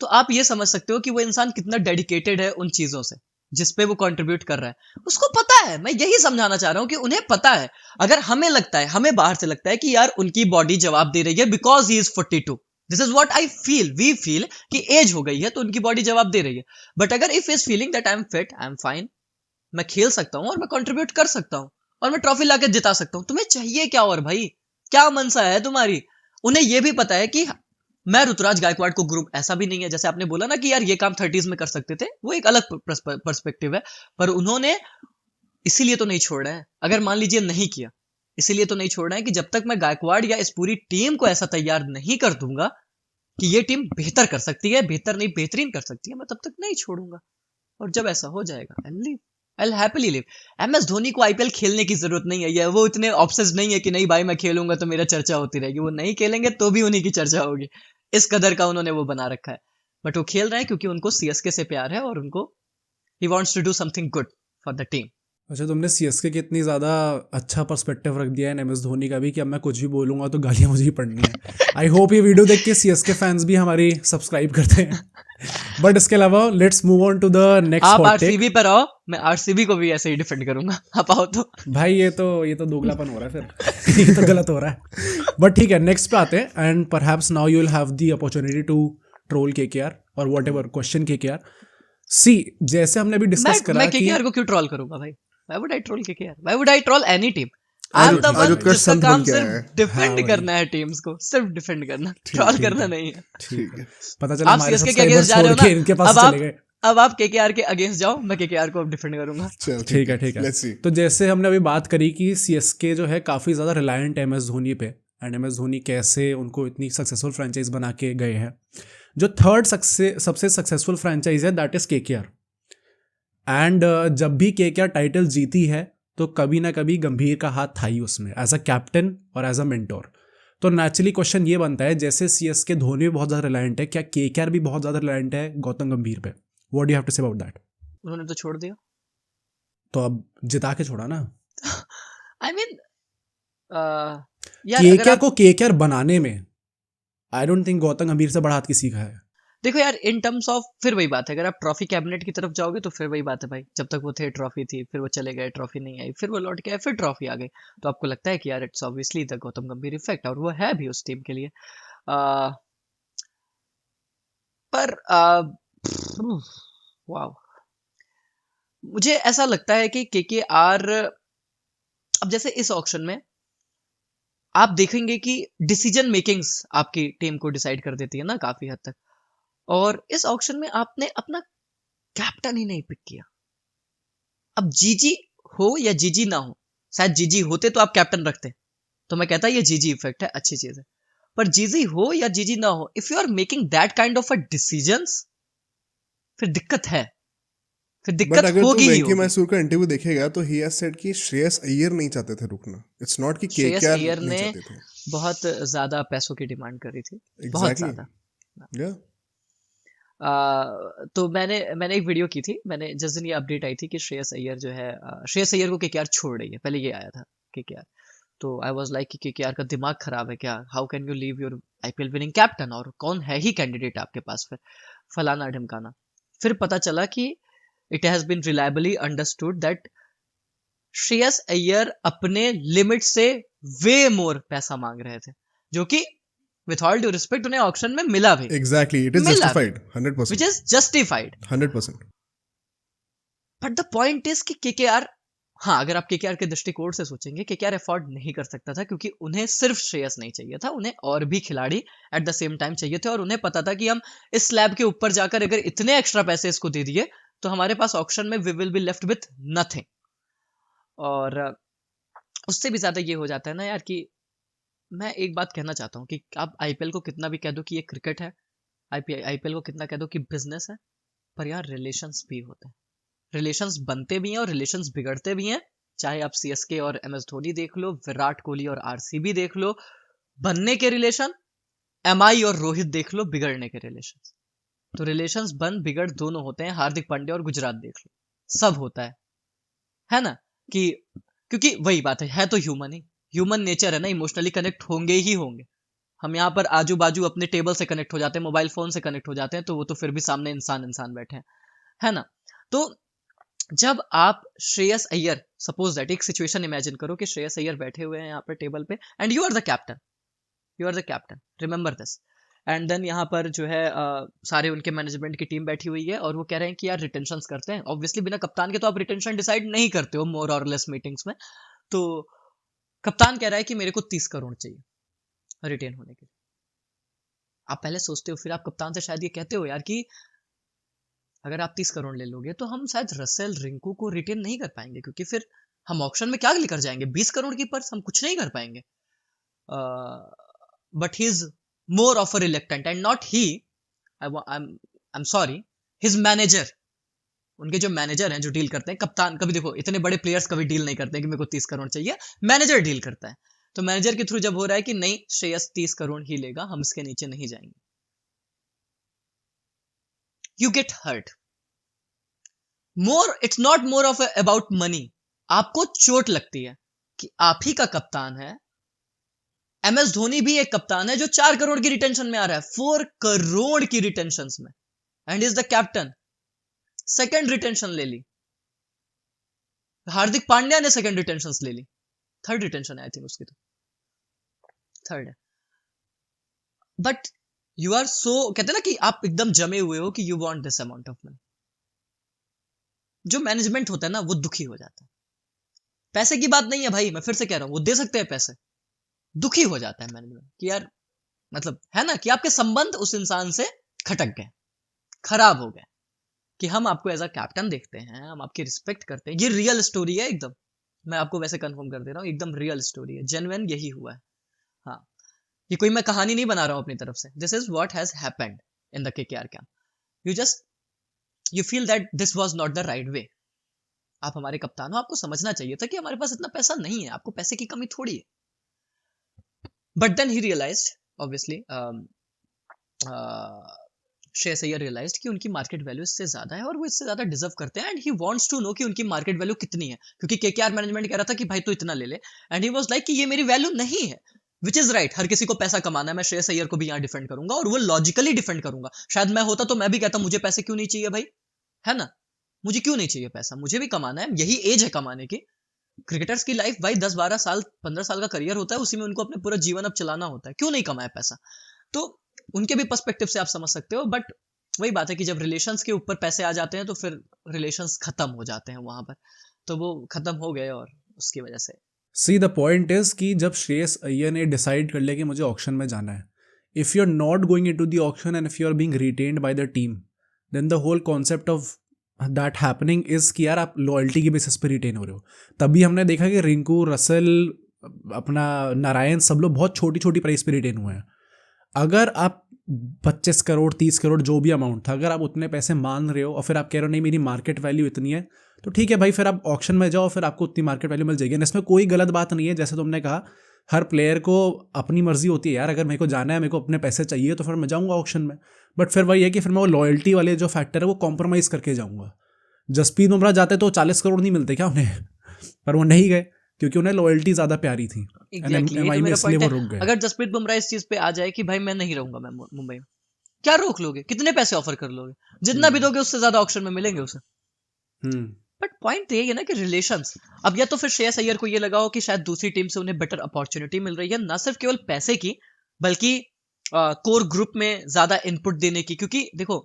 तो आप ये समझ सकते हो कि वो इंसान कितना डेडिकेटेड है उन चीजों से जिस पे वो कंट्रीब्यूट कर रहा है। उसको पता है, मैं यही समझाना चाह रहा हूँ कि उन्हें पता है। अगर हमें लगता है, हमें बाहर से लगता है कि यार उनकी बॉडी जवाब दे रही है because he is 42, this is what I feel, we feel कि एज हो गई है तो उनकी बॉडी जवाब दे रही है। बट अगर if is feeling that I am fit, I am fine, मैं खेल सकता हूँ और मैं कंट्रीब्यूट कर सकता हूँ और मैं ट्रॉफी लाके जिता सकता हूँ, तुम्हें चाहिए क्या? और भाई क्या मनसा है तुम्हारी? उन्हें यह भी पता है कि मैं ऋतुराज गायकवाड़ को ग्रुप ऐसा भी नहीं है, जैसे आपने बोला ना कि यार ये काम 30s में कर सकते थे, वो एक अलग पर्सपेक्टिव है। पर उन्होंने इसीलिए तो नहीं छोड़ा है, अगर मान लीजिए नहीं किया, इसीलिए तो नहीं छोड़ा है कि जब तक मैं गायकवाड़ या इस पूरी टीम को ऐसा तैयार नहीं कर दूंगा कि ये टीम बेहतर कर सकती है, बेहतर नहीं बेहतरीन कर सकती है, मैं तब तक नहीं छोड़ूंगा। और जब ऐसा हो जाएगा I will happily live. MS Dhoni को आईपीएल खेलने की जरूरत नहीं है, या वो इतने ऑब्सेस्ड नहीं है कि नहीं भाई मैं खेलूंगा तो मेरा चर्चा होती रहेगी। वो नहीं खेलेंगे तो भी उन्हीं की चर्चा होगी, इस कदर का उन्होंने वो बना रखा है। बट वो खेल रहे हैं क्योंकि उनको सीएसके से प्यार है और उनको he wants to do something good for the team. अच्छा, तुमने सीएसके की इतनी ज़्यादा अच्छा पर्सपेक्टिव रख दिया है एमएस धोनी का भी कि अब मैं कुछ भी बोलूंगा तो गालियां मुझे ही पड़नी है। आई होप ये वीडियो देख के सीएसके फैंस भी हमारी सब्सक्राइब करते हैं। बट इसके अलावा let's move on to the next आप हॉट टेक। आरसीबी पर आओ, मैं आरसीबी को भी ऐसे ही डिफेंड करूंगा, आप आओ तो। भाई ये तो दोगलापन हो रहा है फिर। ये तो गलत हो रहा है। बट ठीक है, नेक्स्ट पे आते हैं and perhaps now you will have the opportunity to troll KKR और व्हाटएवर क्वेश्चन केकेआर। सी, जैसे हमने अभी डिस्कस करा मैं कि केकेआर को क्यों ट्रोल करूंगा भाई? Why would I troll KKR? Why would I troll any team? I आज एम द आज वन उत्कर्ष जिसका संत काम बन के आया सिर्फ है। हाँ डिफेंड भाई, करना है, टीम्स को सिर्फ डिफेंड करना, ट्रोल ठीक करना है, नहीं है। ठीक है। पता चला आप हमारे सीएसके के सब्सक्राइबर अगेंस्ट जा रहे छोड़ हो ना, के इनके पास अब चले आप गए। अब आप केकेआर के अगेंस्ट जाओ, मैं केकेआर को डिफेंड करूंगा। चल ठीक है, ठीक है। Let's see. तो जैसे हमने अभी बात करी कि सीएसके जो है काफ़ी ज़्यादा रिलायंट है एमएस धोनी पे, एंड एमएस धोनी कैसे उनको इतनी सक्सेसफुल फ्रेंचाइज बना के गए हैं। जो थर्ड सबसे सक्सेसफुल फ्रेंचाइज है दैट इज केकेआर। एंड जब भी केकेआर टाइटल जीती है तो कभी ना कभी गंभीर का हाथ था ही उसमें, एज अ कैप्टन और एज अ मेंटोर। तो नेचुरली क्वेश्चन ये बनता है, जैसे सीएसके धोनी भी बहुत ज़्यादा रिलायंट है, क्या केकेआर भी बहुत ज़्यादा रिलायंट है गौतम गंभीर पे? What do you have to say about that? उन्होंने तो छोड़ दिया। तो अब जिता के छोड़ा ना। आई मीन यार अगर केकेआर आप को केकेआर बनाने में आई डोंट थिंक गौतम गंभीर से बड़ा हाथ किसी का है। देखो यार, इन टर्म्स ऑफ फिर वही बात है, अगर आप ट्रॉफी कैबिनेट की तरफ जाओगे तो फिर वही बात है भाई, जब तक वो थे ट्रॉफी थी, फिर वो चले गए, ट्रॉफी नहीं आई, फिर वो लौट के आए, फिर ट्रॉफी आ गई। तो आपको लगता है कि यार इट्स ऑब्वियसली द गौतम गंभीर इफेक्ट, और वो है भी उस टीम के लिए। आ, पर वाओ, मुझे ऐसा लगता है कि केकेआर अब जैसे इस ऑक्शन में आप देखेंगे कि डिसीजन मेकिंग्स आपकी टीम को डिसाइड कर देती है ना काफी हद तक। और इस ऑक्शन में आपने अपना कैप्टन ही नहीं पिक किया। अब जीजी हो या जीजी ना हो, शायद जीजी होते तो आप कैप्टन रखते, तो मैं कहता ये जीजी इफेक्ट है, अच्छी चीज है। पर जीजी हो या जीजी ना हो, if you are making that kind of a decisions, फिर दिक्कत है, फिर बट दिक्कत अगर तू होगी ही वेंकी होगी। मैसूर का इंटरव्यू देखेगा तो ही हैज सेड कि श्रेयस अय्यर नहीं चाहते थे रुकना। इट्स नॉट कि श्रेयस केकेआर अय्यर नहीं ने चाहते थे। बहुत ज्यादा पैसों की डिमांड करी थी, बहुत एग्जैक्टली। ज्यादा। या तो मैंने एक वीडियो की थी, मैंने जिस दिन ये अपडेट आई थी कि श्रेयस अय्यर जो है श्रेयस अय्यर को केकेआर छोड़ रही है, पहले ये आया था केकेआर। तो आई वाज लाइक कि केकेआर का दिमाग खराब है क्या, how can you leave your IPL winning captain, और कौन है ही कैंडिडेट आपके पास, फिर फलाना ढिमकाना। फिर पता चला कि it has been reliably understood that Shreyas Iyer अपने लिमिट से वे मोर पैसा मांग रहे थे, जो कि विथ ऑल ड्यू रिस्पेक्ट उन्हें ऑक्शन में मिला भी, एग्जैक्टली, इट इज मिला भी, justified which 100%। Is justified. 100%। But the point is कि केकेआर, हाँ अगर आप केकेआर के दृष्टिकोण से सोचेंगे, केकेआर अफोर्ड नहीं कर सकता था, क्योंकि उन्हें सिर्फ श्रेयस नहीं चाहिए था, उन्हें और भी खिलाड़ी एट द सेम टाइम चाहिए थे। और उन्हें पता था कि हम इस स्लैब के ऊपर जाकर अगर इतने एक्स्ट्रा पैसे इसको दे दिए तो हमारे पास ऑक्शन में we will be left with nothing. और उससे भी ज्यादा ये हो जाता है ना यार कि मैं एक बात कहना चाहता हूँ कि आप आईपीएल को कितना भी कह दो कि ये क्रिकेट है, आईपीएल को कितना कह दो कि बिजनेस है, पर यार रिलेशंस भी होते हैं, रिलेशंस बनते भी हैं और रिलेशंस बिगड़ते भी हैं। चाहे आप सीएसके और एमएस धोनी देख लो, विराट कोहली और आरसीबी देख लो, बनने के रिलेशन, एमआई और रोहित देख लो, बिगड़ने के रिलेशन। तो रिलेशंस बन बिगड़ दोनों होते हैं। हार्दिक पांड्या और गुजरात देख लो, सब होता है ना, कि क्योंकि वही बात है तो ह्यूमन ही, ह्यूमन नेचर है ना, इमोशनली कनेक्ट होंगे ही होंगे। हम यहाँ पर आजू बाजू अपने टेबल से कनेक्ट हो जाते हैं, मोबाइल फोन से कनेक्ट हो जाते हैं, तो वो तो फिर भी सामने इंसान इंसान बैठे हैं, है ना। तो जब आप श्रेयस अय्यर, सपोज दैट, एक सिचुएशन इमेजिन करो कि श्रेयस अय्यर बैठे हुए हैं यहाँ पर टेबल पे and you are the captain, you are the captain, remember this. And then यहाँ पर जो है सारे उनके मैनेजमेंट की टीम बैठी हुई है और वो कह रहे हैं कि यार रिटेंशंस करते हैं। ऑब्वियसली बिना कप्तान के तो आप रिटेंशन डिसाइड नहीं करते हो मोर और लेस मीटिंग्स में। तो कप्तान कह रहा है कि मेरे को 30 करोड़ चाहिए रिटेन होने के लिए। आप पहले सोचते हो, फिर आप कप्तान से शायद ये कहते हो यार कि अगर आप 30 करोड़ ले लोगे तो हम शायद रसेल, रिंकू को रिटेन नहीं कर पाएंगे, क्योंकि फिर हम ऑक्शन में क्या लेकर जाएंगे, 20 करोड़ की पर्स, हम कुछ नहीं कर पाएंगे। But he is more of a reluctant and not he, I am sorry, his manager, उनके जो मैनेजर हैं जो डील करते हैं। कप्तान कभी देखो, इतने बड़े प्लेयर्स कभी डील नहीं करते हैं कि मेरे को 30 करोड़ चाहिए, मैनेजर डील करता है। तो मैनेजर के थ्रू जब हो रहा है कि नहीं, श्रेयस 30 करोड़ ही लेगा, हम इसके नीचे नहीं जाएंगे, you get hurt more. It's not more of about money, आपको चोट लगती है कि आप ही का कप्तान है। MS धोनी भी एक कप्तान है जो 4 करोड़ की रिटेंशन में आ रहा है, 4 करोड़ की रिटेंशन में, and is the captain. Second retention ले ली, हार्दिक पांड्या ने सेकंड रिटेंशन ले ली, थर्ड रिटेंशन है आई थिंक उसकी, तो थर्ड है। बट यू आर सो, कहते हैं ना कि आप एकदम जमे हुए हो कि you want this amount of money. जो मैनेजमेंट होता है ना वो दुखी हो जाता है। पैसे की बात नहीं है भाई, मैं फिर से कह रहा हूं, वो दे सकते हैं पैसे, दुखी हो जाता है मैनेजमेंट कि यार, मतलब है ना कि आपके संबंध उस इंसान से खटक गए, खराब हो गए, कि हम आपको एज अ कैप्टन देखते हैं, हम आपकी रिस्पेक्ट करते हैं। ये रियल स्टोरी है एकदम, मैं आपको वैसे कंफर्म कर दे रहा हूँ, एकदम रियल स्टोरी है, जेन्युइन यही हुआ है। हाँ, ये कोई मैं कहानी नहीं बना रहा हूँ अपनी तरफ से, this is what has happened in the KKR camp. You just you feel that this was not the right way. आप हमारे कप्तान हो, आपको समझना चाहिए था कि हमारे पास इतना पैसा नहीं है, आपको पैसे की कमी थोड़ी है। But then he realized, obviously Shreyas Iyer realized कि उनकी मार्केट वैल्यू इससे ज्यादा है और वो इससे ज्यादा डिजर्व करते हैं, and he wants to know कि उनकी मार्केट वैल्यू कितनी है, क्योंकि KKR मैनेजमेंट कह रहा था कि भाई तू इतना ले ले, एंड ही वाज लाइक कि ये मेरी वैल्यू नहीं है, विच इज राइट। हर किसी को पैसा कमाना है, मैं श्रेयस अय्यर को भी यहाँ डिफेंड करूंगा और वो लॉजिकली डिफेंड करूंगा। शायद मैं होता तो मैं भी कहता मुझे पैसे क्यों नहीं चाहिए भाई, है ना, मुझे क्यों नहीं चाहिए पैसा, मुझे भी कमाना है, यही एज है कमाने की। क्रिकेटर्स की लाइफ भाई 10-12 साल 15 साल का करियर होता है, उसी में उनको अपने पूरा जीवन अब चलाना होता है, क्यों नहीं कमाए पैसा। तो उनके भी पर्सपेक्टिव से आप समझ सकते हो। बट वही बात है कि जब रिलेशंस के ऊपर पैसे आ जाते हैं तो फिर रिलेशंस खत्म हो जाते हैं वहां पर, तो वो खत्म हो गए और उसकी वजह से। सी द पॉइंट इज कि जब श्रेयस अय्यर ने डिसाइड कर लिया कि मुझे ऑक्शन में जाना है, if you are not going into the auction and if you are being retained by the team, then the whole concept of that happening is कि यार आप लॉयल्टी के बेसिस पे रिटेन हो रहे हो। तभी हमने देखा कि रिंकू, रसेल, अपना नारायण, सब लोग बहुत छोटी छोटी प्राइस पे रिटेन हुए हैं। अगर आप 25 करोड़ 30 करोड़ जो भी अमाउंट था, अगर आप उतने पैसे मान रहे हो और फिर आप कह रहे हो नहीं मेरी मार्केट वैल्यू इतनी है, तो ठीक है भाई, फिर आप ऑक्शन में जाओ, फिर आपको उतनी मार्केट वैल्यू मिल जाएगी। इसमें कोई गलत बात नहीं है, जैसे तुमने कहा हर प्लेयर को अपनी मर्जी होती है यार, अगर मेरे को जाना है, मेरे को अपने पैसे चाहिए तो फिर मैं जाऊँगा ऑक्शन में। बट फिर वही है कि फिर मैं वो लॉयल्टी वाले जो फैक्टर है वो कॉम्प्रोमाइज़ करके जाऊँगा। जसप्रीत बुमराह जाते तो 40 करोड़ नहीं मिलते क्या उन्हें, पर वो नहीं गए क्योंकि उन्हें लॉयल्टी ज़्यादा प्यारी थी। एग्जैक्टली, MI में इसलिए वो रुक गए। अगर जसप्रीत बुमराह इस चीज पे आ जाए कि भाई मैं नहीं रहूंगा, मैं मुंबई में, क्या रोक लोगे, कितने पैसे ऑफर कर लोगे, जितना भी दोगे उससे ज्यादा ऑक्शन में मिलेंगे उसे। बट पॉइंट तो यही है ना कि रिलेशंस, अब या तो फिर श्रेयस अय्यर को ये लगा हो कि शायद दूसरी टीम से उन्हें बेटर अपॉर्चुनिटी मिल रही है, ना सिर्फ केवल पैसे की बल्कि कोर ग्रुप में ज्यादा इनपुट देने की। क्योंकि देखो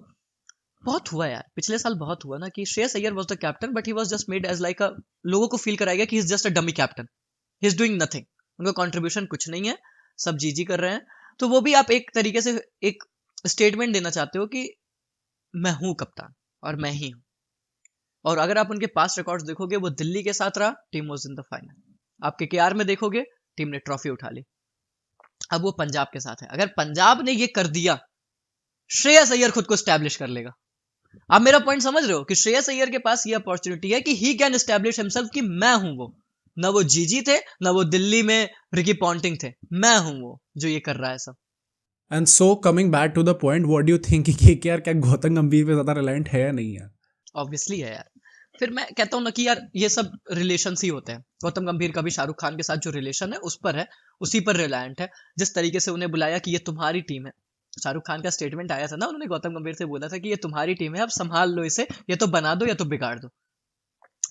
बहुत हुआ यार, पिछले साल बहुत हुआ ना कि Shreyas Iyer was the captain but he was just made as like a, लोगों को फील कराया गया कि he is just a dummy captain, he is doing nothing, उनका कंट्रीब्यूशन कुछ नहीं है, सब जी कर रहे हैं। तो वो भी आप एक तरीके से एक स्टेटमेंट देना चाहते हो कि मैं हूं कप्तान और मैं ही हूं। और अगर आप उनके पास रिकॉर्ड्स देखोगे, वो दिल्ली के साथ रहा, team was in the final. आप KKR में देखोगे, टीम ने ट्रॉफी उठा ली। अब वो पंजाब के साथ है, अगर पंजाब ने ये कर दिया, श्रेयस अय्यर खुद को स्टैब्लिश कर लेगा। आप मेरा पॉइंट समझ रहे हो कि श्रेयस अय्यर के पास ये अपॉर्चुनिटी है कि ही कैन एस्टैब्लिश हिमसेल्फ कि मैं हूं वो, ना वो जीजी थे, ना वो दिल्ली में रिकी पॉन्टिंग थे, मैं हूं वो जो ये कर रहा है सब। And so coming back to the point, what do you think कि केकेआर क्या गौतम गंभीर पे ज्यादा रिलायंट है या नहीं है? ऑब्वियसली है यार। फिर मैं कहता हूँ ना कि यार ये सब रिलेशंस ही होते हैं। गौतम गंभीर का भी शाहरुख खान के साथ जो रिलेशन है उस पर है, उसी पर रिलायंट है। जिस तरीके से उन्हें बुलाया कि ये तुम्हारी टीम है, शाहरुख खान का स्टेटमेंट आया था ना, उन्होंने गौतम गंभीर से बोला था कि ये तुम्हारी टीम है, अब संभाल लो इसे, या तो बना दो या तो बिगाड़ दो।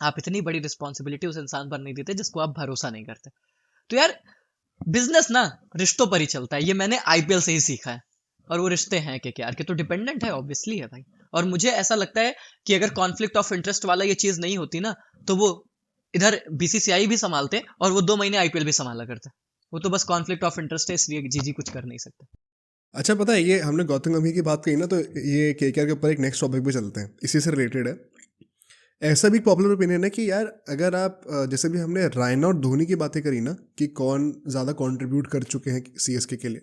आप इतनी बड़ी रिस्पॉन्सिबिलिटी उस इंसान पर नहीं देते जिसको आप भरोसा नहीं करते। तो यार बिजनेस ना रिश्तों पर ही चलता है, ये मैंने आईपीएल से ही सीखा है। और वो रिश्ते हैं केकेआर के तो डिपेंडेंट है, ऑब्वियसली है भाई। और मुझे ऐसा लगता है कि अगर कॉन्फ्लिक्ट ऑफ इंटरेस्ट वाला ये चीज नहीं होती ना, तो वो इधर बीसीसीआई भी संभालते और वो 2 महीने आईपीएल भी संभाला करते। वो तो बस कॉन्फ्लिक्ट ऑफ इंटरेस्ट है, इसलिए जीजी कुछ कर नहीं सकते। अच्छा, पता है ये हमने गौतम गंभीर की बात कही ना, तो ये केकेआर के ऊपर एक नेक्स्ट टॉपिक पे चलते हैं, इसी से रिलेटेड है। ऐसा भी पॉपुलर ओपिनियन है कि यार अगर आप जैसे भी हमने रायना और धोनी की बातें करी ना कि कौन ज़्यादा कंट्रीब्यूट कर चुके हैं सीएसके के लिए,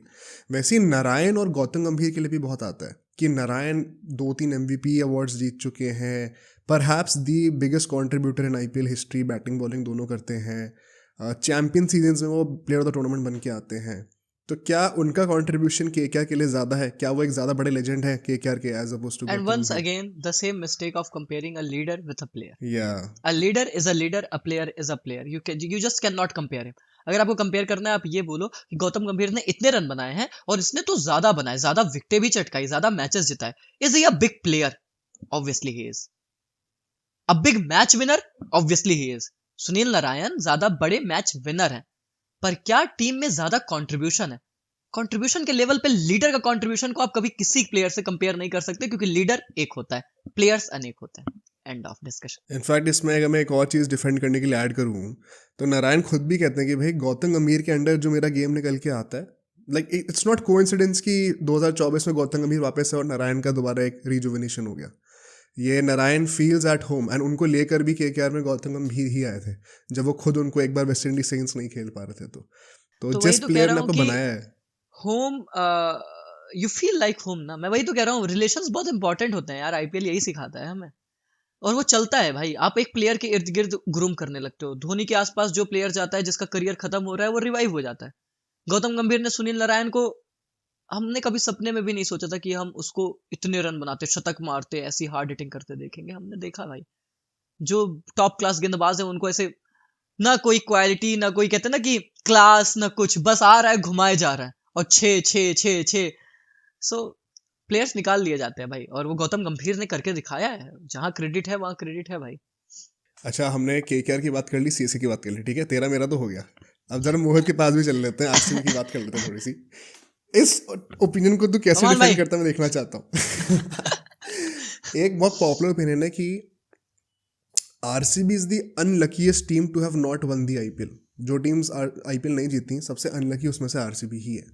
वैसे ही नारायण और गौतम गंभीर के लिए भी बहुत आता है कि नारायण 2-3 MVP अवार्ड्स जीत चुके हैं, perhaps the biggest contributor in IPL history, batting bowling दोनों करते हैं, चैंपियन सीजन्स में वो प्लेयर ऑफ द टूर्नामेंट बन के आते हैं। तो क्या उनका कंट्रीब्यूशन केकेआर के लिए ज़्यादा है? क्या वो एक ज़्यादा बड़े लेजेंड है केकेआर के as opposed to and Gautam once Gambhir? Again the same mistake of comparing a leader with a player. या A leader is a leader, a player is a player. You just cannot compare him. अगर आपको compare करना है, आप ये बोलो कि गौतम गंभीर ने इतने रन बनाए हैं और इसने तो ज्यादा बनाए, ज्यादा विकेटें भी चटकाई, ज्यादा मैचेस जिताए। Is he a big player? Obviously he is. A big match winner? Obviously he is. Sunil Narine ज्यादा बड़े मैच विनर हैं, पर क्या टीम में ज्यादा कंट्रीब्यूशन है? कंट्रीब्यूशन के लेवल पे लीडर का कंट्रीब्यूशन को आप कभी किसी प्लेयर से कंपेयर नहीं कर सकते, क्योंकि लीडर एक होता है, प्लेयर्स अनेक होते हैं। End of discussion. इनफैक्ट इसमें अगर मैं एक और चीज़ डिफेंड करने के लिए ऐड करूँ, तो नारायण खुद भी कहते हैं कि भाई गौतम गंभीर के अंडर जो मेरा गेम निकल के आता है, लाइक इट्स नॉट कोइंसिडेंस कि 2024 में गौतम गंभीर वापस है और नारायण का दोबारा एक रिजुविनेशन हो गया। ये Narayan feels at home, and उनको लेकर भी केकेआर में गौतम गंभीर ही आए थे जब वो खुद उनको एक बार वेस्ट इंडीज सेंस नहीं खेल पा रहे थे। तो तो वही जिस तो कह प्लेयर रहा ने हूँ आपको कि बनाया है। Home, you feel like home ना। मैं वही तो कह रहा हूँ, रिलेशंस बहुत इंपॉर्टेंट होते हैं यार, आईपीएल यही सिखाता है हमें। और वो चलता है भाई, आप एक प्लेयर के इर्द गिर्द ग्रूम करने लगते हो। धोनी के आसपास जो प्लेयर जाता है जिसका करियर खत्म हो रहा है, वो रिवाइव हो जाता है। गौतम गंभीर ने सुनील नारायण को, हमने कभी सपने में भी नहीं सोचा था कि हम उसको इतने रन बनाते, शतक मारते, ऐसी हार्ड हिटिंग करते देखेंगे। हमने देखा भाई, जो टॉप क्लास गेंदबाज है उनको ऐसे ना कोई क्वालिटी, ना कोई कहते ना कि क्लास, ना कुछ, बस आ रहा है घुमाए जा रहा है और छे छे छे छे। सो प्लेयर्स निकाल लिए जाते हैं भाई, और वो गौतम गंभीर ने करके दिखाया है। जहां क्रेडिट है वहां क्रेडिट है भाई। अच्छा, हमने केकेआर की बात कर ली, सीएसके की बात कर ली, ठीक है, तेरा मेरा तो हो गया। अब जरा मोहित के पास भी चल लेते हैं, आरसीबी की बात कर लेते हैं थोड़ी सी। इस ओपिनियन को तू कैसे कमान भाई। डिफेंड करता है, मैं देखना चाहता हूँ। एक बहुत पॉपुलर ओपिनियन है कि RCB is the unluckiest team to have not won the IPL. जो टीम्स आईपीएल नहीं जीती सबसे अनलकी उसमें से आरसीबी ही है।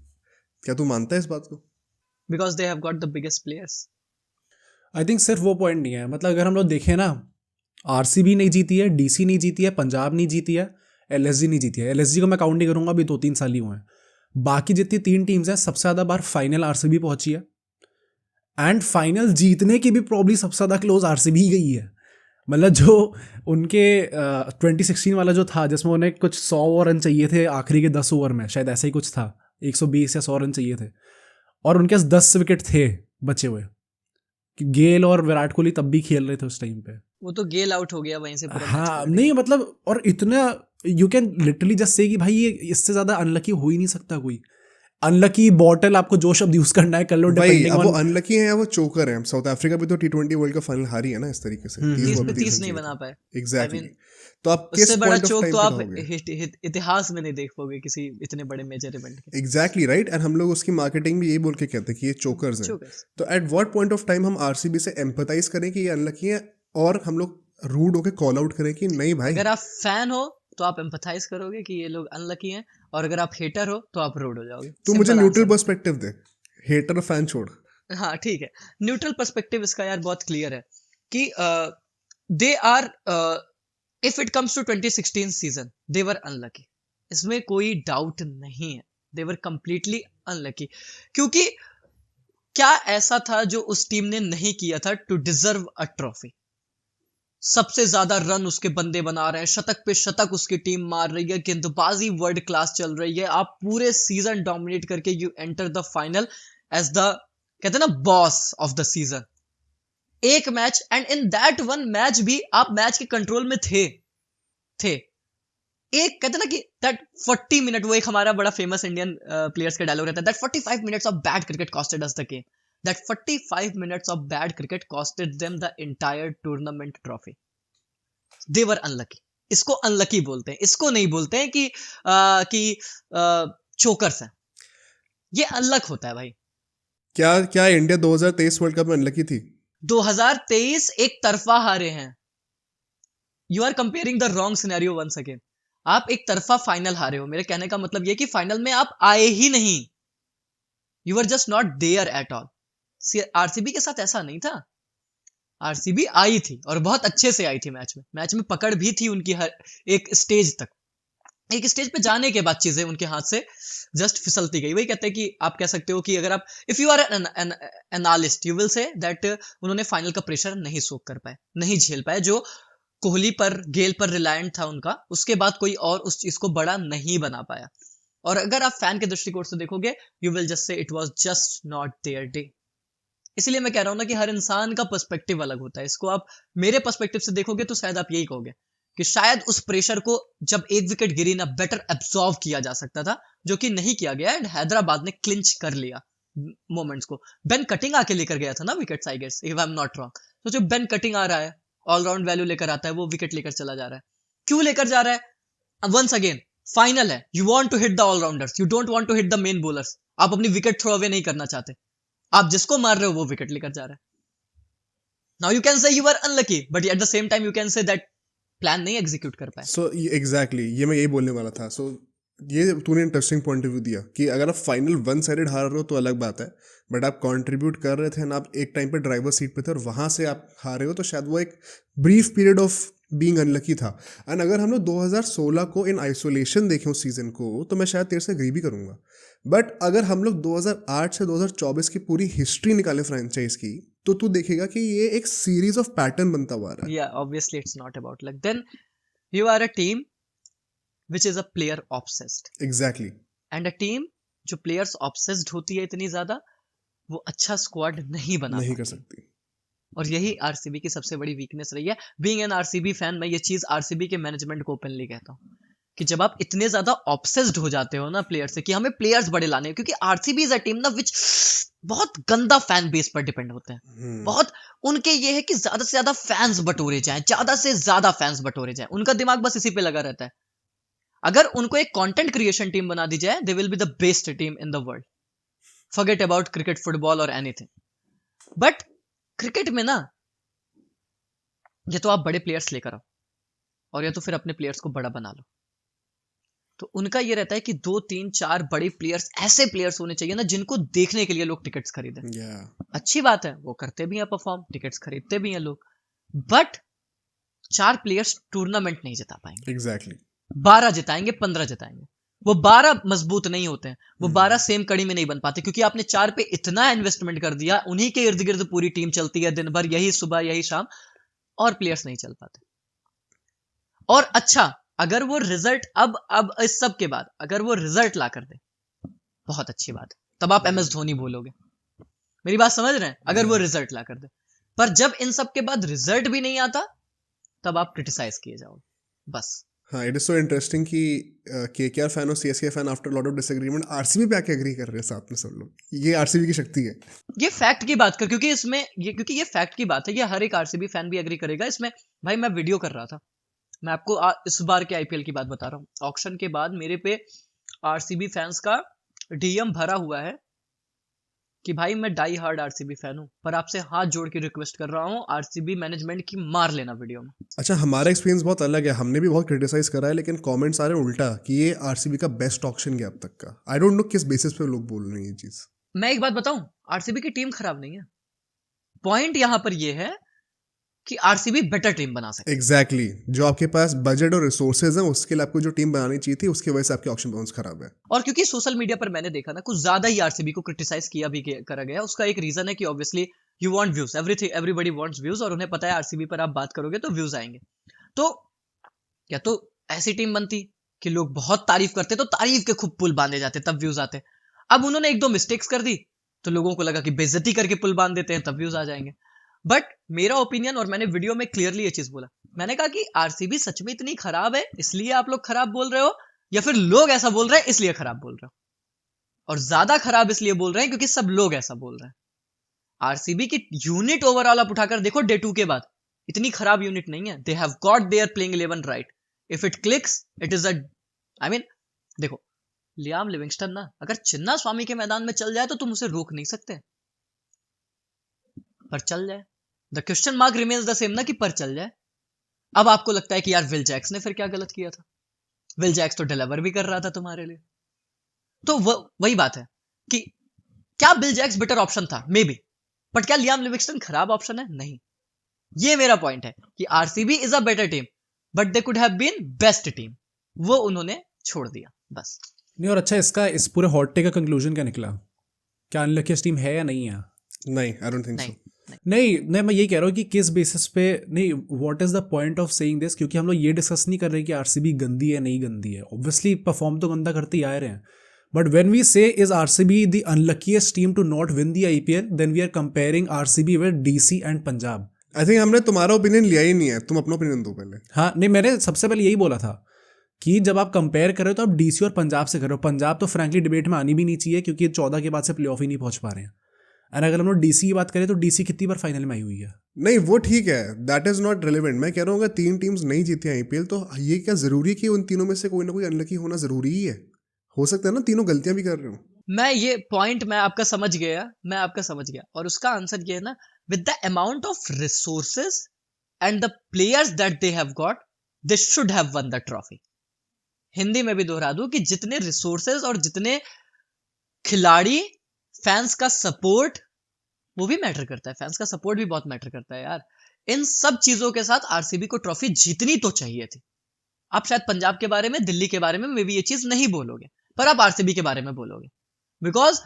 क्या तू मानता है इस बात को? Because they have got the biggest players. I think सिर्फ वो पॉइंट नहीं है, मतलब अगर हम लोग देखें ना, आरसीबी नहीं जीती है, डीसी नहीं जीती है, पंजाब नहीं जीती है, एलएसजी नहीं जीती है। एलएसजी को मैं काउंट नहीं करूंगा, अभी 2-3 साल ही हुए हैं। बाकी जितनी 3 टीम्स हैं, सबसे ज़्यादा बार फाइनल आरसीबी पहुंची है, एंड फाइनल जीतने की भी प्रॉब्ली सबसे ज़्यादा क्लोज आरसीबी ही गई है। मतलब जो उनके 2016 वाला जो था, जिसमें उन्हें कुछ 100 रन चाहिए थे आखिरी के 10 ओवर में, शायद ऐसा ही कुछ था, 120 या 100 रन चाहिए थे, और उनके पास 10 विकेट थे बचे हुए। गेल और विराट कोहली तब भी खेल रहे थे उस टाइम पे। वो तो गेल आउट हो गया वहीं से पूरा मैच हाँ पलट नहीं गया। मतलब, और इतना you can literally just say कि भाई ये इससे ज्यादा अनलकी हो ही नहीं सकता कोई। अनलकी बॉटल, आपको जो शब्द यूज करना है कर लो, भाई डिपेंडिंग अब वो ऑन। अनलकी है या वो चोकर है। साउथ अफ्रीका भी तो T20 वर्ल्ड कप फाइनल हारी है ना इस तरीके से, 30 30 ओवर पे में 30 30 रन नहीं चाहिए बना थे। पाए। एग्जैक्टली। I mean, तो आप किस उससे बड़ा पॉइंट ऑफ चोक टाइम तो पे आप कहोगे? इतिहास में नहीं देख पाओगे किसी इतने बड़े मेजर इवेंट के। Exactly right. एंड हम लोग उसकी मार्केटिंग भी यही बोल के कहते हैं कि ये चोकर्स हैं। चोकर्स। तो at what point of time हम आरसीबी से एम्पथाइज करें कि ये अनलकी है, और हम लोग रूड होके कॉल आउट करें कि नहीं भाई? अगर आप फैन हो तो आप एम्पथाइज करोगे कि ये लोग अनलकी हैं, और अगर आप हेटर हो तो आप रूड हो जाओगे। तू मुझे सिंपल न्यूट्रल आंसर। पर्सपेक्टिव दे, हेटर और फैन छोड़। हाँ ठीक है, न्यूट्रल पर्सपेक्टिव इसका यार बहुत क्लियर है कि they are, if it comes to 2016 season, they were unlucky. इसमें कोई डाउट नहीं है, दे वर कंप्लीटली अनलकी। क्योंकि क्या ऐसा था जो उस टीम ने नहीं किया था टू डिजर्व अ ट्रॉफी? सबसे ज्यादा रन उसके बंदे बना रहे हैं, शतक पे शतक उसकी टीम मार रही है, गेंदबाजी वर्ल्ड क्लास चल रही है, आप पूरे सीजन डोमिनेट करके you enter the final as the, कहते हैं ना, बॉस ऑफ द सीजन। एक match, and in that one match भी आप मैच के कंट्रोल में थे। एक कहते हैं ना कि दैट 40 मिनट, वो एक हमारा बड़ा फेमस इंडियन प्लेयर्स का डायलॉग रहता है, that 45 minutes of bad cricket costed us the game, that 45 minutes of bad cricket costed them the entire tournament trophy. They were unlucky. इसको अनलकी बोलते हैं, इसको नहीं बोलते हैं कि चोकर्स हैं। ये अनलक होता है भाई। क्या क्या इंडिया 2023 वर्ल्ड कप में अनलकी थी? 2023 एक तरफा हारे हैं। You are comparing the wrong scenario once again. आप एक तरफा फाइनल हारे हो। मेरे कहने का मतलब यह कि फाइनल में आप आए ही नहीं, you are just not there at all. RCB के साथ ऐसा नहीं था। आरसीबी आई थी और बहुत अच्छे से आई थी। मैच में पकड़ भी थी उनकी हर एक स्टेज तक। एक स्टेज पे जाने के बाद चीजें उनके हाथ से जस्ट फिसलती गई। वही कहते हैं कि आप कह सकते हो कि अगर आप, if you are an analyst, you will say that उन्होंने फाइनल का प्रेशर नहीं सोक कर पाए, नहीं झेल पाए। जो कोहली पर, गेल पर रिलायंट था उनका, उसके बाद कोई और उस चीज को बड़ा नहीं बना पाया। और अगर आप फैन के दृष्टिकोण से देखोगे, you will just say it was just not their day. इसलिए मैं कह रहा हूं ना कि हर इंसान का पर्सपेक्टिव अलग होता है। इसको आप मेरे पर्सपेक्टिव से देखोगे तो शायद आप यही कहोगे कि शायद उस प्रेशर को जब एक विकेट गिरी ना, बेटर एब्सॉर्व किया जा सकता था, जो कि नहीं किया गया। एंड हैदराबाद ने क्लिंच कर लिया मोमेंट्स को। बेन कटिंग आके लेकर गया था ना wickets, I guess, if I am not wrong. तो जो बेन कटिंग आ रहा है, ऑलराउंड वैल्यू लेकर आता है, वो विकेट लेकर चला जा रहा है। क्यों लेकर जा रहा है? वंस अगेन फाइनल है, you want to hit the allrounders, you don't want to hit the main bowlers. आप अपनी विकेट थ्रो अवे नहीं करना चाहते, आप जिसको मार रहे हो वो विकेट लेकर जा रहा है। Now you can say you are unlucky, but at the same time you can say that plan नहीं एग्जीक्यूट कर पाए। सो एग्जैक्टली ये मैं यही बोलने वाला था। सो ये तूने इंटरेस्टिंग पॉइंट ऑफ व्यू दिया कि अगर आप फाइनल वन साइडेड हार रहे हो तो अलग बात है, बट आप कंट्रीब्यूट कर रहे थे ना, आप एक टाइम पे ड्राइवर सीट पे थे और वहाँ से आप हारे हो, तो शायद वो एक brief period of being unlucky था। एंड अगर हम लोग 2016 को इन आइसोलेशन देखें उस सीजन को, तो मैं शायद तेरे से एग्री भी करूँगा। बट अगर हम लोग 2008 से 2024 की पूरी हिस्ट्री निकालें फ्रेंचाइज की, तो तू देखेगा कि ये एक सीरीज ऑफ पैटर्न बनता हुआ आ रहा है। Yeah, obviously it's not about luck. Then you are a team which is a player obsessed. Exactly And a team जो players obsessed होती है इतनी ज्यादा, वो अच्छा स्क्वाड नहीं बना नहीं पाती। कर सकती। और यही आरसीबी की सबसे बड़ी वीकनेस रही है। बीइंग एन आरसीबी फैन, मैं ये चीज आरसीबी के मैनेजमेंट को ओपनली कहता हूँ कि जब आप इतने ज्यादा ऑब्सेस्ड हो जाते हो ना प्लेयर से कि हमें प्लेयर्स बड़े लाने हैं, क्योंकि आरसीबी इज अ टीम ना विच बहुत गंदा फैन बेस पर डिपेंड होते हैं। बहुत उनके ये है कि ज्यादा से ज्यादा फैंस बटोरे जाएं, ज्यादा से ज्यादा फैंस बटोरे जाएं। उनका दिमाग बस इसी पे लगा रहता है। अगर उनको एक कंटेंट क्रिएशन टीम बना दी जाए, they will be the best team in the world. Forget about cricket, football और एनीथिंग। बट क्रिकेट में ना, या तो आप बड़े प्लेयर्स लेकर आओ, और या तो फिर अपने प्लेयर्स को बड़ा बना लो। तो उनका ये रहता है कि 2 3 4 बड़े प्लेयर्स, ऐसे प्लेयर्स होने चाहिए ना जिनको देखने के लिए लोग टिकट्स खरीदें। अच्छी बात है, वो करते भी हैं परफॉर्म, टिकट्स खरीदते भी हैं लोग, बट 4 प्लेयर्स टूर्नामेंट नहीं जिता पाएंगे। एग्जैक्टली 12 जिताएंगे, 15 जिताएंगे। वो 12 मजबूत नहीं होते हैं, वो 12 सेम कड़ी में नहीं बन पाते, क्योंकि आपने 4 पे इतना इन्वेस्टमेंट कर दिया, उन्हीं के इर्द गिर्द पूरी टीम चलती है दिन भर, यही सुबह यही शाम, और प्लेयर्स नहीं चल पाते। और अच्छा, अगर वो रिजल्ट अब इस सब के बाद अगर वो रिजल्ट ला कर दे, बहुत अच्छी बात है, तब आप एमएस धोनी बोलोगे। मेरी बात समझ रहे हैं? अगर वो रिजल्ट ला कर दे। पर जब इन सब के बाद रिजल्ट भी नहीं आता, तब आप क्रिटिसाइज किए जाओगे बस। हाँ, इट इज सो इंटरेस्टिंग कि केकेआर फैन और CSK fan after lot of disagreement RCB पे आके एग्री कर रहे हैं साथ में सब लोग। ये आरसीबी की शक्ति है। ये फैक्ट की बात कर, क्योंकि ये फैक्ट की बात है, ये हर एक आरसीबी फैन भी एग्री करेगा इसमें। भाई मैं वीडियो कर रहा था, मैं आपको इस बार के आईपीएल की बात बता रहा हूँ। ऑक्शन के बाद मेरे पे आरसीबी फैंस का डीएम भरा हुआ है कि भाई मैं डाई हार्ड आरसीबी फैन हूं, पर आपसे हाथ जोड़ के रिक्वेस्ट कर रहा हूं, आरसीबी मैनेजमेंट की मार लेना वीडियो में। अच्छा, हमारा एक्सपीरियंस बहुत अलग है, हमने भी बहुत क्रिटिसाइज करा है, लेकिन कमेंट्स आ रहे हैं उल्टा कि ये आरसीबी का बेस्ट ऑक्शन गया अब तक का। आई डोंट नो किस बेसिस पे लोग बोल रहे हैं ये चीज। मैं एक बात बताऊं, आरसीबी की टीम खराब नहीं है। पॉइंट यहां पर ये है कि आरसीबी बेटर टीम बना सके। एग्जैक्टली जो आपके पास बजट और रिसोर्सेज हैं, उसके लिए आपको जो टीम बनानी चाहिए थी, उसकी वजह से आपके ऑक्शन बाउंस खराब है। और क्योंकि सोशल मीडिया पर मैंने देखा ना, कुछ ज्यादा ही आरसीबी को क्रिटिसाइज किया भी करा गया। उसका एक रीजन है कि obviously you want views, everything, everybody wants views, और उन्हें पता है आरसीबी पर आप बात करोगे तो व्यूज आएंगे। तो या तो ऐसी टीम बनती कि लोग बहुत तारीफ करते तो तारीफ के खूब पुल बांधे जाते तब व्यूज आते। अब उन्होंने एक दो मिस्टेक्स कर दी तो लोगों को लगा कि बेइज्जती करके पुल बांध देते हैं तब व्यूज आ जाएंगे। बट मेरा ओपिनियन, और मैंने वीडियो में क्लियरली ये चीज बोला, मैंने कहा कि आरसीबी सच में इतनी खराब है इसलिए आप लोग खराब बोल रहे हो, या फिर लोग ऐसा बोल रहे हैं इसलिए खराब बोल रहे हो? और ज्यादा खराब इसलिए बोल रहे हैं क्योंकि सब लोग ऐसा बोल रहे हैं। आरसीबी की यूनिट ओवरऑल आप उठाकर देखो डे 2 के बाद, इतनी खराब यूनिट नहीं है। They have got their playing 11 right. If it clicks it is a, I mean देखो, लियाम लिविंगस्टन ना अगर चिन्ना स्वामी के मैदान में चल जाए तो तुम उसे रोक नहीं सकते, पर चल जाए। The question mark remains the same ना, कि पर चल जाए। अब आपको लगता है कि यार विल जैक्स ने फिर क्या गलत किया था? विल जैक्स तो डिलीवर भी कर रहा था तुम्हारे लिए। तो वही बात है कि क्या बिल जैक्स बेटर ऑप्शन था? मे बी, बट क्या लियाम लिविंगस्टन खराब ऑप्शन है? नहीं। ये मेरा पॉइंट है कि RCB is a better team, but they could have been best team, वो उन्होंने छोड़ दिया बस। नहीं, और अच्छा, इसका इस पूरे हॉट टेक का कंक्लूजन क्या निकला? क्या अनलकीस्ट टीम है या नहीं है? नहीं, आई डोंट थिंक सो। नहीं, मैं ये कह रहा हूँ कि किस बेसिस पे नहीं, what is the point of saying this? क्योंकि हम लोग ये डिस्कस नहीं कर रहे कि आरसीबी गंदी है नहीं गंदी है। ऑब्वियसली परफॉर्म तो गंदा करते ही आ रहे हैं, but when we say is RCB the unluckiest team to not win the IPL, then we are comparing RCB with DC and Punjab. I think हमने तुम्हारा ओपिनियन लिया ही नहीं है, तुम अपना ओपिनियन दो पहले। हाँ, नहीं, मैंने सबसे पहले यही बोला था कि जब आप कंपेयर कर रहे हो तो आप डीसी और पंजाब से कर रहे हो। पंजाब तो फ्रैंकली डिबेट में आनी भी नहीं चाहिए क्योंकि 14 के बाद से प्लेऑफ ही नहीं पहुंच पा रहे हैं। और अगर हम लोग डीसी की बात करें तो डीसी कितनी बार फाइनल में आई हुई है? नहीं, वो ठीक है, दैट इज नॉट रेलिवेंट। मैं कह रहा हूँ अगर 3 टीम्स नहीं जीती आईपीएल तो ये क्या जरूरी है कि उन तीनों में से कोई ना कोई अनलकी होना जरूरी ही है? हो सकता है ना तीनों गलतियां भी कर रहे हो। मैं ये पॉइंट मैं आपका समझ गया, और उसका आंसर ये है ना, with the amount of resources and the players that they have got, they should have one the trophy. Hindi में भी दोहरा दूं कि जितने रिसोर्सेज और जितने खिलाड़ी, फैंस का सपोर्ट, वो भी मैटर करता है। फैंस का सपोर्ट भी बहुत मैटर करता है यार। इन सब चीजों के साथ आरसीबी को ट्रॉफी जीतनी तो चाहिए थी। आप शायद पंजाब के बारे में, दिल्ली के बारे में मे बी ये चीज नहीं बोलोगे, पर आप आरसीबी के बारे में बोलोगे, बिकॉज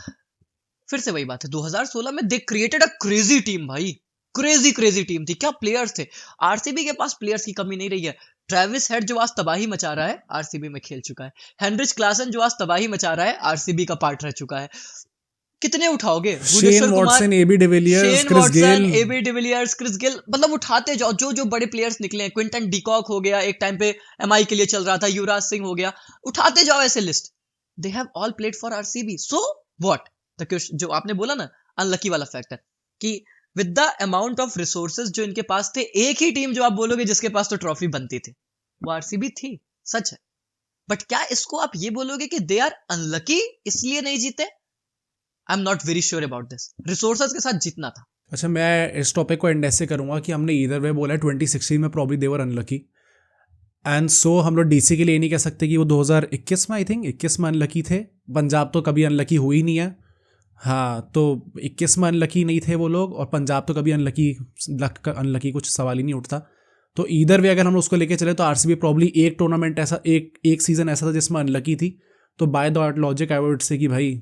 फिर से वही बात है, 2016 में they created a crazy team भाई, क्रेजी टीम थी। क्या प्लेयर्स थे! आरसीबी के पास प्लेयर्स की कमी नहीं रही है। ट्रेविस हेड जो आज तबाही मचा रहा है, आरसीबी में खेल चुका है। हेनरिच क्लासन जो आज तबाही मचा रहा है, आरसीबी का पार्ट रह चुका है। कितने उठाओगे? Shane Watson, AB de Villiers, Chris Gayle, AB de Villiers, Chris Gayle, मतलब उठाते जाओ। जो जो बड़े प्लेयर्स निकले हैं, क्विंटन डिकॉक हो गया, एक टाइम पे एमआई के लिए चल रहा था, युवराज सिंह हो गया, उठाते जाओ ऐसे list. They have all played for RCB, so what? The question जो आपने बोला ना, अनलकी वाला फैक्टर, कि with the amount of resources जो इनके पास थे, एक ही टीम जो आप बोलोगे जिसके पास तो ट्रॉफी बनती थी, वो आरसीबी थी, सच है। बट क्या इसको आप ये बोलोगे कि दे आर अनलकी इसलिए नहीं जीते? आई am not very sure about this. Resources के साथ जीतना था। अच्छा, मैं इस टॉपिक को एंड ऐसे करूंगा कि हमने ईदर वे बोला है 2016 में probably they were unlucky, and so हम लोग डीसी के लिए नहीं कह सकते कि वो 2021 में, आई थिंक 21 में अनलकी थे। पंजाब तो कभी अनलकी हुई नहीं है। हाँ, तो 21 में अनलकी नहीं थे वो लोग, और पंजाब तो कभी अनलकी कुछ सवाल ही नहीं उठता। तो ईदर वे अगर हम उसको लेके चले तो आरसीबी प्रॉब्ली एक टूर्नामेंट ऐसा, एक सीजन ऐसा था जिसमें अनलकी थी। तो by the logic I would से कि भाई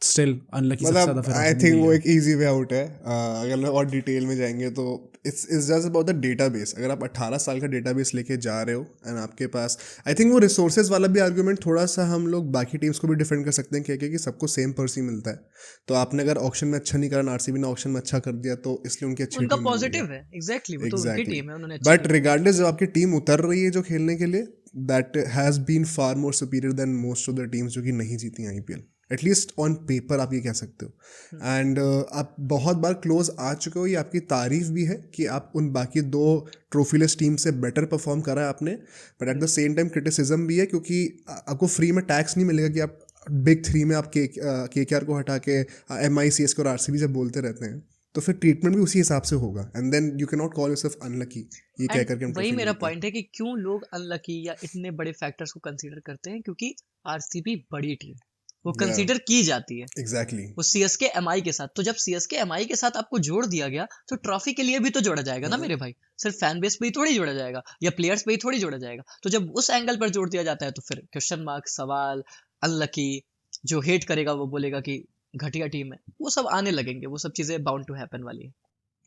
स्टिल अनलकी सबसे ज्यादा मतलब फिर आई थिंक वो एक इजी वे आउट है। अगर और डिटेल में जाएंगे तो it's just about the database. अगर आप 18 साल का डेटाबेस लेके जा रहे हो एंड आपके पास, आई थिंक वो रिसोर्सेज वाला भी आर्ग्यूमेंट थोड़ा सा हम लोग बाकी टीम्स को भी डिफेंड कर सकते हैं कि सबको सेम पर्सी मिलता है। तो आपने अगर ऑक्शन में अच्छा नहीं करा, आरसीबी ने ऑक्शन में अच्छा कर दिया, तो इसलिए उनकी अच्छी उनका टीम पॉजिटिव है, एग्जैक्टली, वो तो उनकी टीम है, उन्होंने अच्छा बट रिगार्डलेस जब आपकी टीम उतर रही है जो खेलने के लिए, that has been far more superior than most of the teams जो कि नहीं जीती आईपीएल। एटलीस्ट ऑन पेपर आप ये कह सकते हो। एंड आप बहुत बार क्लोज आ चुके हो, ये आपकी तारीफ भी है कि आप उन बाकी 2 ट्रॉफीलेस टीम से बेटर परफॉर्म करा है आपने। But at the same time criticism भी है क्योंकि आपको फ्री में टैक्स नहीं मिलेगा कि आप बिग 3 में आप केकेआर को हटा के एमआई, सीएसके और आरसीबी जब बोलते रहते हैं तो फिर ट्रीटमेंट भी उसी हिसाब से होगा। And then you can not call yourself unlucky ये कह करके हम वही मेरा पॉइंट है कि क्यों लोग अनलकी या इतने बड़े फैक्टर्स को कंसीडर करते हैं, क्योंकि आरसीबी बड़ी टीम, वो कंसीडर की जाती है। एग्जैक्टली। वो सीएसके एमआई के साथ, तो जब सीएसके एमआई के साथ आपको जोड़ दिया गया तो ट्रॉफी के लिए भी तो जोड़ा जाएगा ना मेरे भाई। सिर्फ फैन बेस पे ही थोड़ी जोड़ा जाएगा या प्लेयर्स पे ही थोड़ी जोड़ा जाएगा। तो जब उस एंगल पर जोड़ दिया जाता है तो फिर क्वेश्चन मार्क, सवाल, अनलकी, जो हेट करेगा वो बोलेगा कि घटिया टीम है, वो सब आने लगेंगे। वो सब चीजें बाउंड टू हैपन वाली है।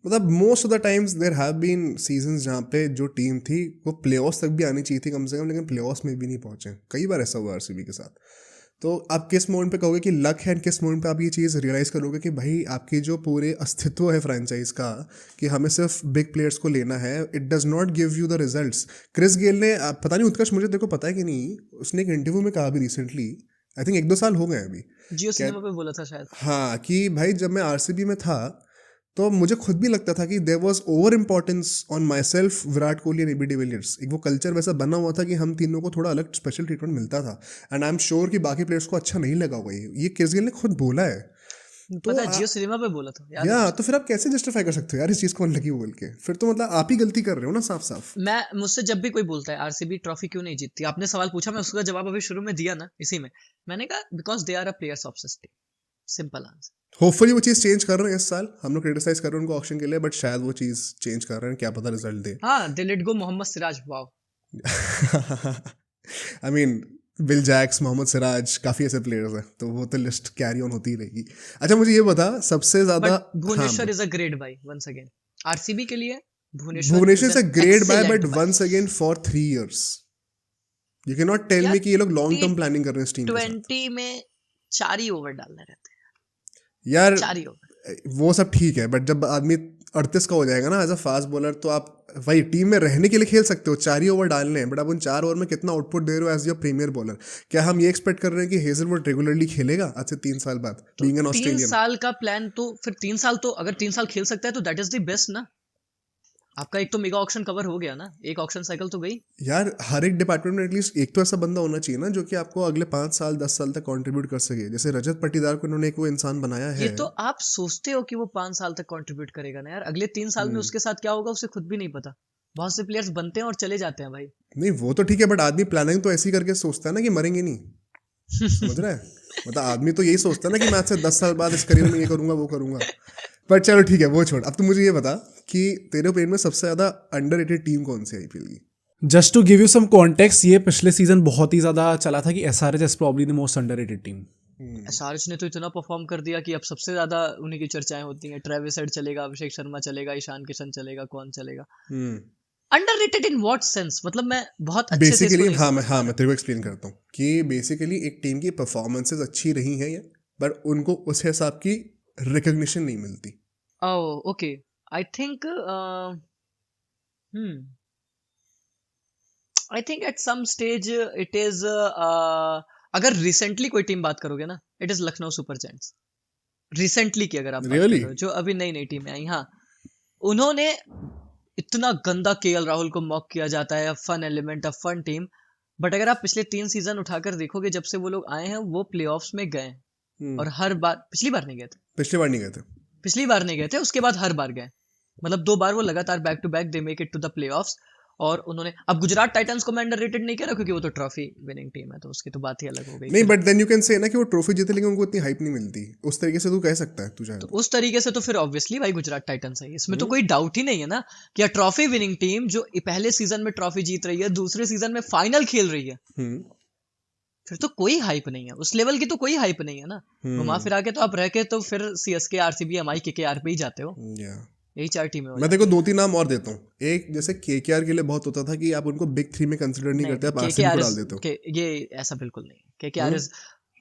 मतलब most of the times there have been seasons जहाँ पे जो टीम थी वो प्लेऑफ्स तक भी आनी चाहिए थी कम से कम, लेकिन प्लेऑफ्स में भी नहीं पहुंचे। कई बार ऐसा हुआ आरसीबी के साथ। तो आप किस मोमेंट पे कहोगे कि लक है, किस मोमेंट पे आप ये चीज़ रियलाइज़ करोगे कि भाई आपकी जो पूरे अस्तित्व है फ्रेंचाइज का, कि हमें सिर्फ बिग प्लेयर्स को लेना है, it does not give you the results. Chris Gayle ने पता नहीं उत्कर्ष, मुझे तेरे को पता है कि नहीं, उसने एक इंटरव्यू में कहा भी रिसेंटली, आई थिंक 1-2 साल हो गए अभी, जियो क्या, सिनेमा पे बोला था शायद। हाँ, कि भाई जब मैं आरसीबी में था तो मुझे खुद भी लगता था कि there was over importance on my self, Virat Kohli and AB de Villiers. एक वो कल्चर वैसा बना हुआ था कि हम तीनों को थोड़ा अलग स्पेशल ट्रीटमेंट मिलता था, एंड आई एम श्योर कि बाकी प्लेयर्स को अच्छा नहीं लगा होगा। ये क्रिस गेल ने खुद बोला है। तो पता है, जियो सिनेमा पे बोला था, याद है या मुझे। तो फिर आप कैसे जस्टिफाई कर सकते हो यार इस चीज़ को लगी बोल के? फिर तो मतलब आप ही गलती कर रहे हो ना, साफ साफ। मैं मुझसे जब भी कोई बोलता है आरसीबी ट्रॉफी क्यों नहीं जीतती, आपने सवाल पूछा, मैं उसका जवाब अभी शुरू में दिया ना इसी में। मैंने कहा because they are a players obsessed team, simple answer. Hopefully वो चीज़ चेंज कर रहे हैं इस साल। हम लोग क्रिटिसाइज कर रहे हैं उनको ऑक्शन के लिए, बट शायद वो चीज़ चेंज कर रहे हैं, क्या पता रिजल्ट दे। हाँ, they let go Mohammed Siraj, wow. I mean Will Jacks, Mohammed Siraj, काफ़ी ऐसे प्लेयर्स हैं, तो वो तो लिस्ट कैरी ऑन होती ही रहेगी। अच्छा मुझे ये बता, सबसे ज़्यादा, बट हाँ, Bhuvneshwar is a great buy once again, RCB के लिए Bhuvneshwar Bhuvneshwar is is a an great buy, but excellent buy. Once again for 3 years। You can not tell यार मी कि ये लोग लॉन्ग टी टर्म प्लानिंग कर रहे हैं इस टीम के साथ। 20 में 4 ही ओवर डालने रहते हैं, यार 4 ही ओवर। वो सब ठीक है, बट जब आदमी 38 का हो जाएगा ना एज अ फास्ट बॉलर, तो आप वही टीम में रहने के लिए खेल सकते हो, 4 ही ओवर डालने हैं, बट आप उन 4 ओवर में कितना आउटपुट दे रहे हो एज योर प्रीमियर बॉलर? क्या हम ये एक्सपेक्ट कर रहे हैं कि हेजलवुड रेगुलरली खेलेगा आज से 3 साल बाद, तो बीइंग एन 3 ऑस्ट्रेलियन? साल का प्लान, तो फिर 3 साल, तो अगर 3 साल खेल सकता है तो दैट इज द बेस्ट ना। आपका एक तो मेगा ऑक्शन कवर हो गया ना, एक ऑक्शन साइकिल तो गई। यार हर एक डिपार्टमेंट में एटलीस्ट एक तो ऐसा बंदा होना चाहिए ना जो कि आपको अगले 5 साल 10 साल तक कंट्रीब्यूट कर सके। जैसे रजत पाटीदार को इन्होंने एक वो इंसान बनाया ये है। तो आप सोचते हो कि वो 5 साल तक कंट्रीब्यूट करेगा ना यार, अगले 3 साल में उसके साथ क्या होगा उसे खुद भी नहीं पता। बहुत से प्लेयर्स बनते हैं और चले जाते हैं भाई। नहीं वो तो ठीक है, बट आदमी प्लानिंग तो ऐसी करके सोचता है ना कि मरेंगे नहीं, समझ रहा है? मतलब आदमी तो यही सोचता है ना कि मैं आज से 10 साल बाद इस करियर में ये करूंगा वो करूंगा। पर चलो ठीक है, वो छोड़। अब तो मुझे ये बता कि तेरे ओपिनियन में सबसे ज्यादा अंडररेटेड टीम कौन सी है आईपीएल की? Just to give you some context, ये पिछले सीजन बहुत ही ज़्यादा चला था कि SRH is probably the most underrated team. SRH ने तो इतना परफॉर्म कर दिया कि अब सबसे ज्यादा उन्हीं की चर्चाएं होती हैं। ट्रेविस हेड चलेगा, अभिषेक शर्मा चलेगा, ईशान किशन चलेगा, कौन चलेगा? Underrated in what sense? मतलब मैं बहुत अच्छे से इसको बेसिकली नहीं हाँ, समझ पा मैं रहा। तेरे को एक्सप्लेन करता हूँ कि बेसिकली एक टीम की परफॉर्मेंसेज अच्छी रही हैं, पर उनको उस हिसाब की रिकग्निशन नहीं मिलती। Oh okay, I think I think at some stage it is, अगर रिसेंटली कोई टीम बात करोगे ना, it is Lucknow super giants. Recently की अगर आप बात कर रियली? रहे हो, जो अभी नई नई टीमें आई, हाँ, उन्होंने इतना गंदा केएल राहुल को मॉक किया जाता है, fun element, a fun team, but अगर आप पिछले 3 सीजन उठाकर देखोगे जब से वो लोग आए हैं, वो प्लेऑफ्स में गए हैं। और हर बार, पिछली बार नहीं गए थे, पिछली बार नहीं गए थे। पिछली बार नहीं गए थे, उसके बाद हर बार गए। मतलब 2 बार वो लगातार back to back they make it to the playoffs. और उन्होंने, अब गुजरात टाइटंस को मैं अंडररेटेड नहीं कह रहा क्योंकि वो तो ट्रॉफी विनिंग टीम है, तो उसकी तो बात ही अलग हो गई नहीं, फिर। बट देन यू कैन से ना कि वो ट्रॉफी जीते लेकिन उनको इतनी हाइप नहीं मिलती। उस तरीके से तू कह सकता है, तू चाहे तो तो। उस तरीके से तो फिर ऑब्वियसली भाई गुजरात टाइटंस है, इसमें तो कोई डाउट ही नहीं है ना कि ट्रॉफी विनिंग टीम जो पहले सीजन में ट्रॉफी जीत रही है, दूसरे सीजन में फाइनल खेल रही है, फिर तो कोई हाइप नहीं है, उस लेवल की तो कोई हाइप नहीं है ना। घुमा फिरा के तो आप रह के तो फिर सीएसके, आरसीबी, एमआई, केकेआर पे ही जाते हो। या यही 4 टीमें हो मैं देखो जाती हैं। 2-3 नाम और देता हूँ। एक जैसे केकेआर के लिए बहुत होता था कि आप उनको बिग 3 में कंसिडर नहीं नहीं करते, नहीं, आप आरसीबी को केकेआर डाल इज देते हो। के, ये ऐसा बिल्कुल नहीं। केकेआर इज,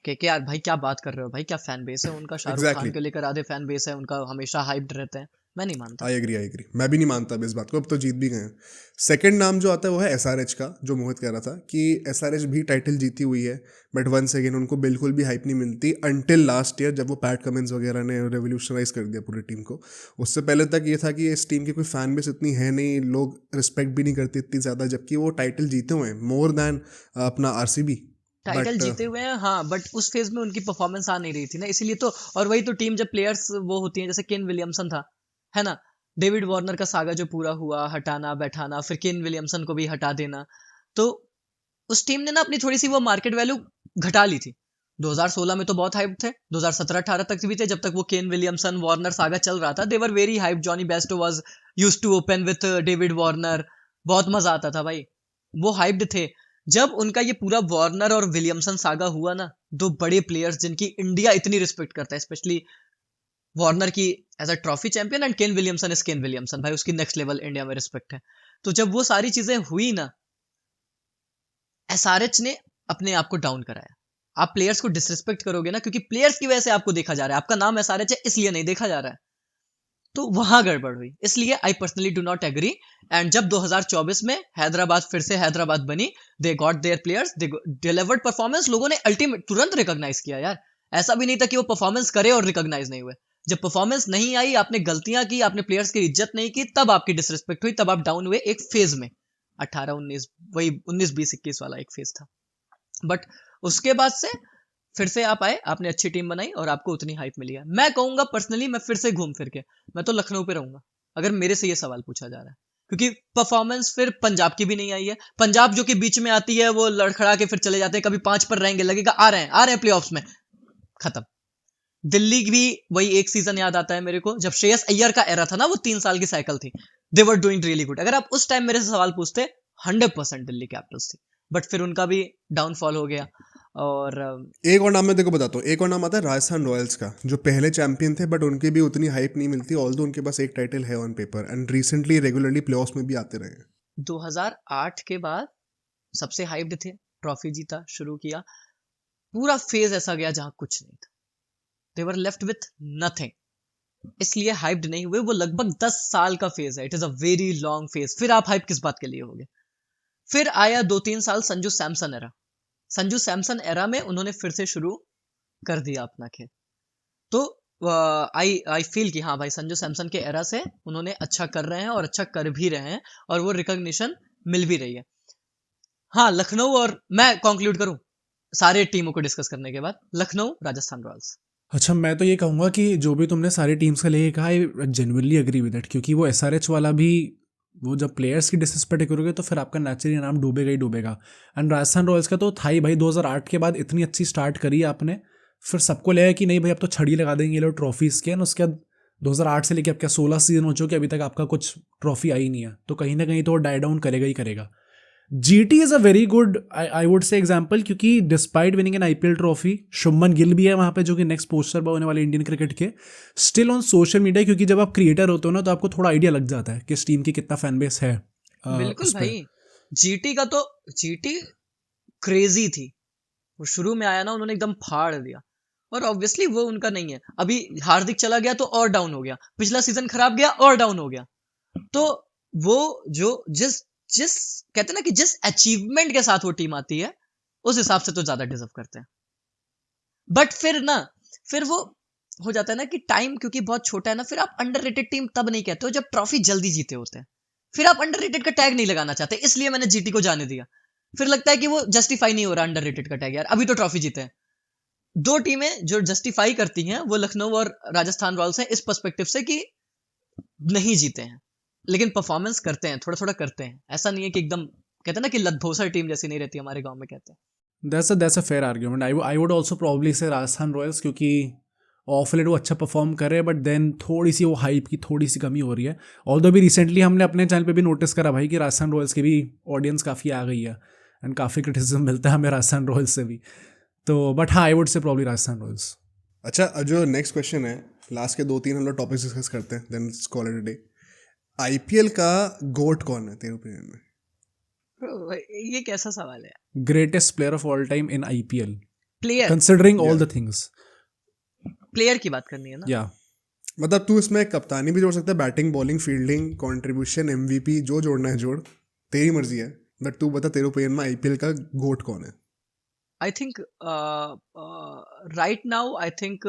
केकेआर भाई क्या बात कर रहे हो भाई, क्या फैन बेस है उनका, शाहरुख खान एग्जैक्टली। को लेकर आधे फैन बेस है उनका, हमेशा हाइप्ड रहते हैं। मैं नहीं मानता। I agree. मैं भी नहीं मानता अब इस बात को, अब तो जीत भी गए हैं। सेकंड नाम जो आता है वो है एसआरएच का, जो मोहित कह रहा था कि एसआरएच भी टाइटल जीती हुई है, बट वंस अगेन उनको बिल्कुल भी हाइप नहीं मिलती अंटिल लास्ट ईयर, जब वो पैट कमिंस वगैरह ने रेवोल्यूशनाइज कर दिया पूरी टीम को। उससे पहले तक ये था कि इस टीम की कोई फैन बेस इतनी है नहीं, लोग रिस्पेक्ट भी नहीं करते इतनी ज़्यादा, जबकि वो टाइटल जीते हुए हैं मोर दैन अपना आरसीबी। टाइटल बट जीते हुए हैं हाँ, बट उस फेज में उनकी परफॉर्मेंस आ नहीं रही थी ना, इसीलिए तो। और वही तो टीम, जब प्लेयर्स वो होती हैं, जैसे केन विलियमसन था, है ना, डेविड वार्नर का सागा जो पूरा हुआ, हटाना बैठाना, फिर केन विलियमसन को भी हटा देना, तो उस टीम ने ना अपनी थोड़ी सी वो मार्केट वैल्यू घटा ली थी। 2016 में तो बहुत हाइप थे, 2017-18 तक भी थे, जब तक वो केन विलियमसन वार्नर सागा चल रहा था, they were very hype. Jonny Bairstow was used to open with David Warner, बहुत मजा आता था भाई, वो हाइप्ड थे। जब उनका ये पूरा वार्नर और विलियमसन सागा हुआ ना, दो बड़े प्लेयर्स जिनकी इंडिया इतनी रिस्पेक्ट करता है, स्पेशली वार्नर की as a trophy champion, and Kane Williamson is Kane Williamson, भाई उसकी नेक्स्ट लेवल इंडिया में रिस्पेक्ट है। तो जब वो सारी चीजें हुई ना, एसआरएच ने अपने आप को डाउन कराया। आप प्लेयर्स को डिसरिस्पेक्ट करोगे ना, क्योंकि प्लेयर्स की वजह से आपको देखा जा रहा है, आपका नाम एसआरएच है इसलिए नहीं देखा जा रहा है, तो वहां गड़बड़ हुई। इसलिए I personally do not agree. And जब 2024 में हैदराबाद फिर से हैदराबाद बनी, they got their players, they delivered performance, लोगों ने अल्टीमेट तुरंत रिकॉग्नाइज किया यार। ऐसा भी नहीं था कि वो परफॉर्मेंस करे और रिकॉग्नाइज नहीं हुए। जब परफॉर्मेंस नहीं आई, आपने गलतियां की, आपने प्लेयर्स की इज्जत नहीं की, तब आपकी डिसरिस्पेक्ट हुई, तब आप डाउन हुए एक फेज में। 18-19, वही 19-20-21 वाला एक फेज था। बट उसके बाद से फिर से आप आए, आपने अच्छी टीम बनाई और आपको उतनी हाइप मिली है। मैं कहूंगा पर्सनली, मैं फिर से घूम फिर के मैं तो लखनऊ पे रहूंगा, अगर मेरे से ये सवाल पूछा जा रहा है, क्योंकि परफॉर्मेंस फिर पंजाब की भी नहीं आई है। पंजाब जो कि बीच में आती है, वो लड़खड़ा के फिर चले जाते हैं, कभी 5 पर रहेंगे, लगेगा आ रहे हैं प्लेऑफ्स में, खत्म। दिल्ली भी वही एक सीजन याद आता है मेरे को, जब श्रेयस अय्यर का एरा था ना, वो 3 साल की साइकिल थी, दे वर डूइंग रियली गुड। अगर आप उस टाइम मेरे से सवाल पूछते, 100% दिल्ली कैपिटल्स थी। बट फिर उनका भी डाउनफॉल हो गया। और एक और नाम मैं देखो बताता हूँ, एक और नाम आता है राजस्थान रॉयल्स का, जो पहले चैंपियन थे बट उनकी भी उतनी हाइप नहीं मिलती, ऑल्दो उनके पास एक टाइटल है on paper, and recently regularly playoffs में भी आते रहे हैं। 2008 के बाद सबसे हाइप्ड थे, ट्रॉफी जीता, शुरू किया, पूरा फेज ऐसा गया जहां कुछ नहीं था, they were left with nothing, इसलिए हाइप्ड नहीं हुए। वो लगभग 10 साल का फेज है, it is a very long phase. फिर आप हाइप किस बात के लिए होगे? फिर आया 2-3 साल संजू सैमसन एरा। संजू सैमसन एरा में उन्होंने फिर से शुरू कर दिया अपना खेल। तो आई फील कि हाँ भाई, संजू सैमसन के एरा से उन्होंने अच्छा कर रहे हैं और अच्छा कर भी रहे हैं, और वो रिकॉग्निशन मिल भी रही है। हाँ, लखनऊ, और मैं कंक्लूड करूं सारे टीमों को डिस्कस करने के बाद, लखनऊ, राजस्थान रॉयल्स। अच्छा, मैं तो ये कहूँगा कि जो भी तुमने सारी टीम्स का लेके कहा, I genuinely agree with it, क्योंकि वो एसआरएच वाला भी, वो जब प्लेयर्स की डिसरिस्पेक्ट करोगे तो फिर आपका नेचुरली नाम डूबेगा ही डूबेगा। एंड राजस्थान रॉयल्स का तो था ही भाई, 2008 के बाद इतनी अच्छी स्टार्ट करी आपने, फिर सबको लगा कि नहीं भाई अब तो छड़ी लगा देंगे ये लोग ट्रॉफीज़ के, और उसके बाद 2008 से लेकर अब क्या 16 सीजन हो चुके, अभी तक आपका कुछ ट्रॉफी आई नहीं है, तो कहीं ना कहीं तो डाई डाउन करेगा ही करेगा। GT is a very good I would say example, क्योंकि despite winning an IPL trophy, Shubman Gill भी है वहाँ पे जो कि नेक्स्ट पोस्टर बॉय होने वाले इंडियन क्रिकेट के, स्टिल ऑन सोशल मीडिया, क्योंकि जब आप क्रिएटर होते हो ना तो आपको थोड़ा आइडिया लग जाता है कि इस टीम की कितना फैन बेस है बिल्कुल उस पर। भाई, जीटी का तो, जीटी क्रेजी थी, वो शुरू में आया ना, उन्होंने एकदम फाड़ दिया। और ऑब्वियसली वो उनका नहीं है, अभी हार्दिक चला गया तो और डाउन हो गया, पिछला सीजन खराब गया और डाउन हो गया। तो वो जो जिस जिस कहते हैं ना कि जिस अचीवमेंट के साथ वो टीम आती है, उस हिसाब से तो ज्यादा डिजर्व करते हैं। बट फिर ना, फिर वो हो जाता है ना कि टाइम क्योंकि बहुत छोटा है ना, फिर आप अंडररेटेड टीम तब नहीं कहते हो जब ट्रॉफी जल्दी जीते होते हैं। फिर आप अंडररेटेड का टैग नहीं लगाना चाहते, इसलिए मैंने जीटी को जाने दिया। फिर लगता है कि वो जस्टिफाई नहीं हो रहा अंडररेटेड का टैग, यार अभी तो ट्रॉफी जीते हैं। दो टीमें जो जस्टिफाई करती हैं वो लखनऊ और राजस्थान रॉयल्स हैं, इस पर्सपेक्टिव से कि नहीं जीते हैं लेकिन परफॉर्मेंस करते हैं, थोड़ा थोड़ा करते हैं, ऐसा नहीं है कि एकदम, कहते हैं ना कि लतभोसर टीम जैसी नहीं रहती, हमारे गांव में कहते हैं। That's a fair argument. I would also probably से राजस्थान रॉयल्स, क्योंकि ऑफ लेट वो अच्छा परफॉर्म कर रहे हैं, बट देन थोड़ी सी वो हाइप की थोड़ी सी कमी हो रही है। ऑल्दो भी रिसेंटली हमने अपने चैनल पे भी नोटिस करा भाई कि राजस्थान रॉयल्स की भी ऑडियंस काफ़ी आ गई है, एंड काफ़ी क्रिटिसिज्म मिलता है हमें राजस्थान रॉयल्स से भी। तो बट हाँ, आई वुड से प्रॉब्ली राजस्थान रॉयल्स। अच्छा, जो नेक्स्ट क्वेश्चन है, लास्ट के 2-3 हम लोग टॉपिक्स डिस्कस करते हैं, then call it a day. IPL का गोट कौन है तेरे ओपिनियन में? Bro, ये कैसा सवाल है? Greatest player of all time in IPL, player, considering all या द थिंग्स। प्लेयर की बात करनी है ना? या मतलब तू इसमें कप्तानी भी जोड़ सकता है, batting, bowling, fielding, contribution, MVP, जो जोड़ना है जोड़, तेरी मर्जी है। बट तू बता तेरे ओपिनियन में आईपीएल का गोट कौन है? I think right now, I think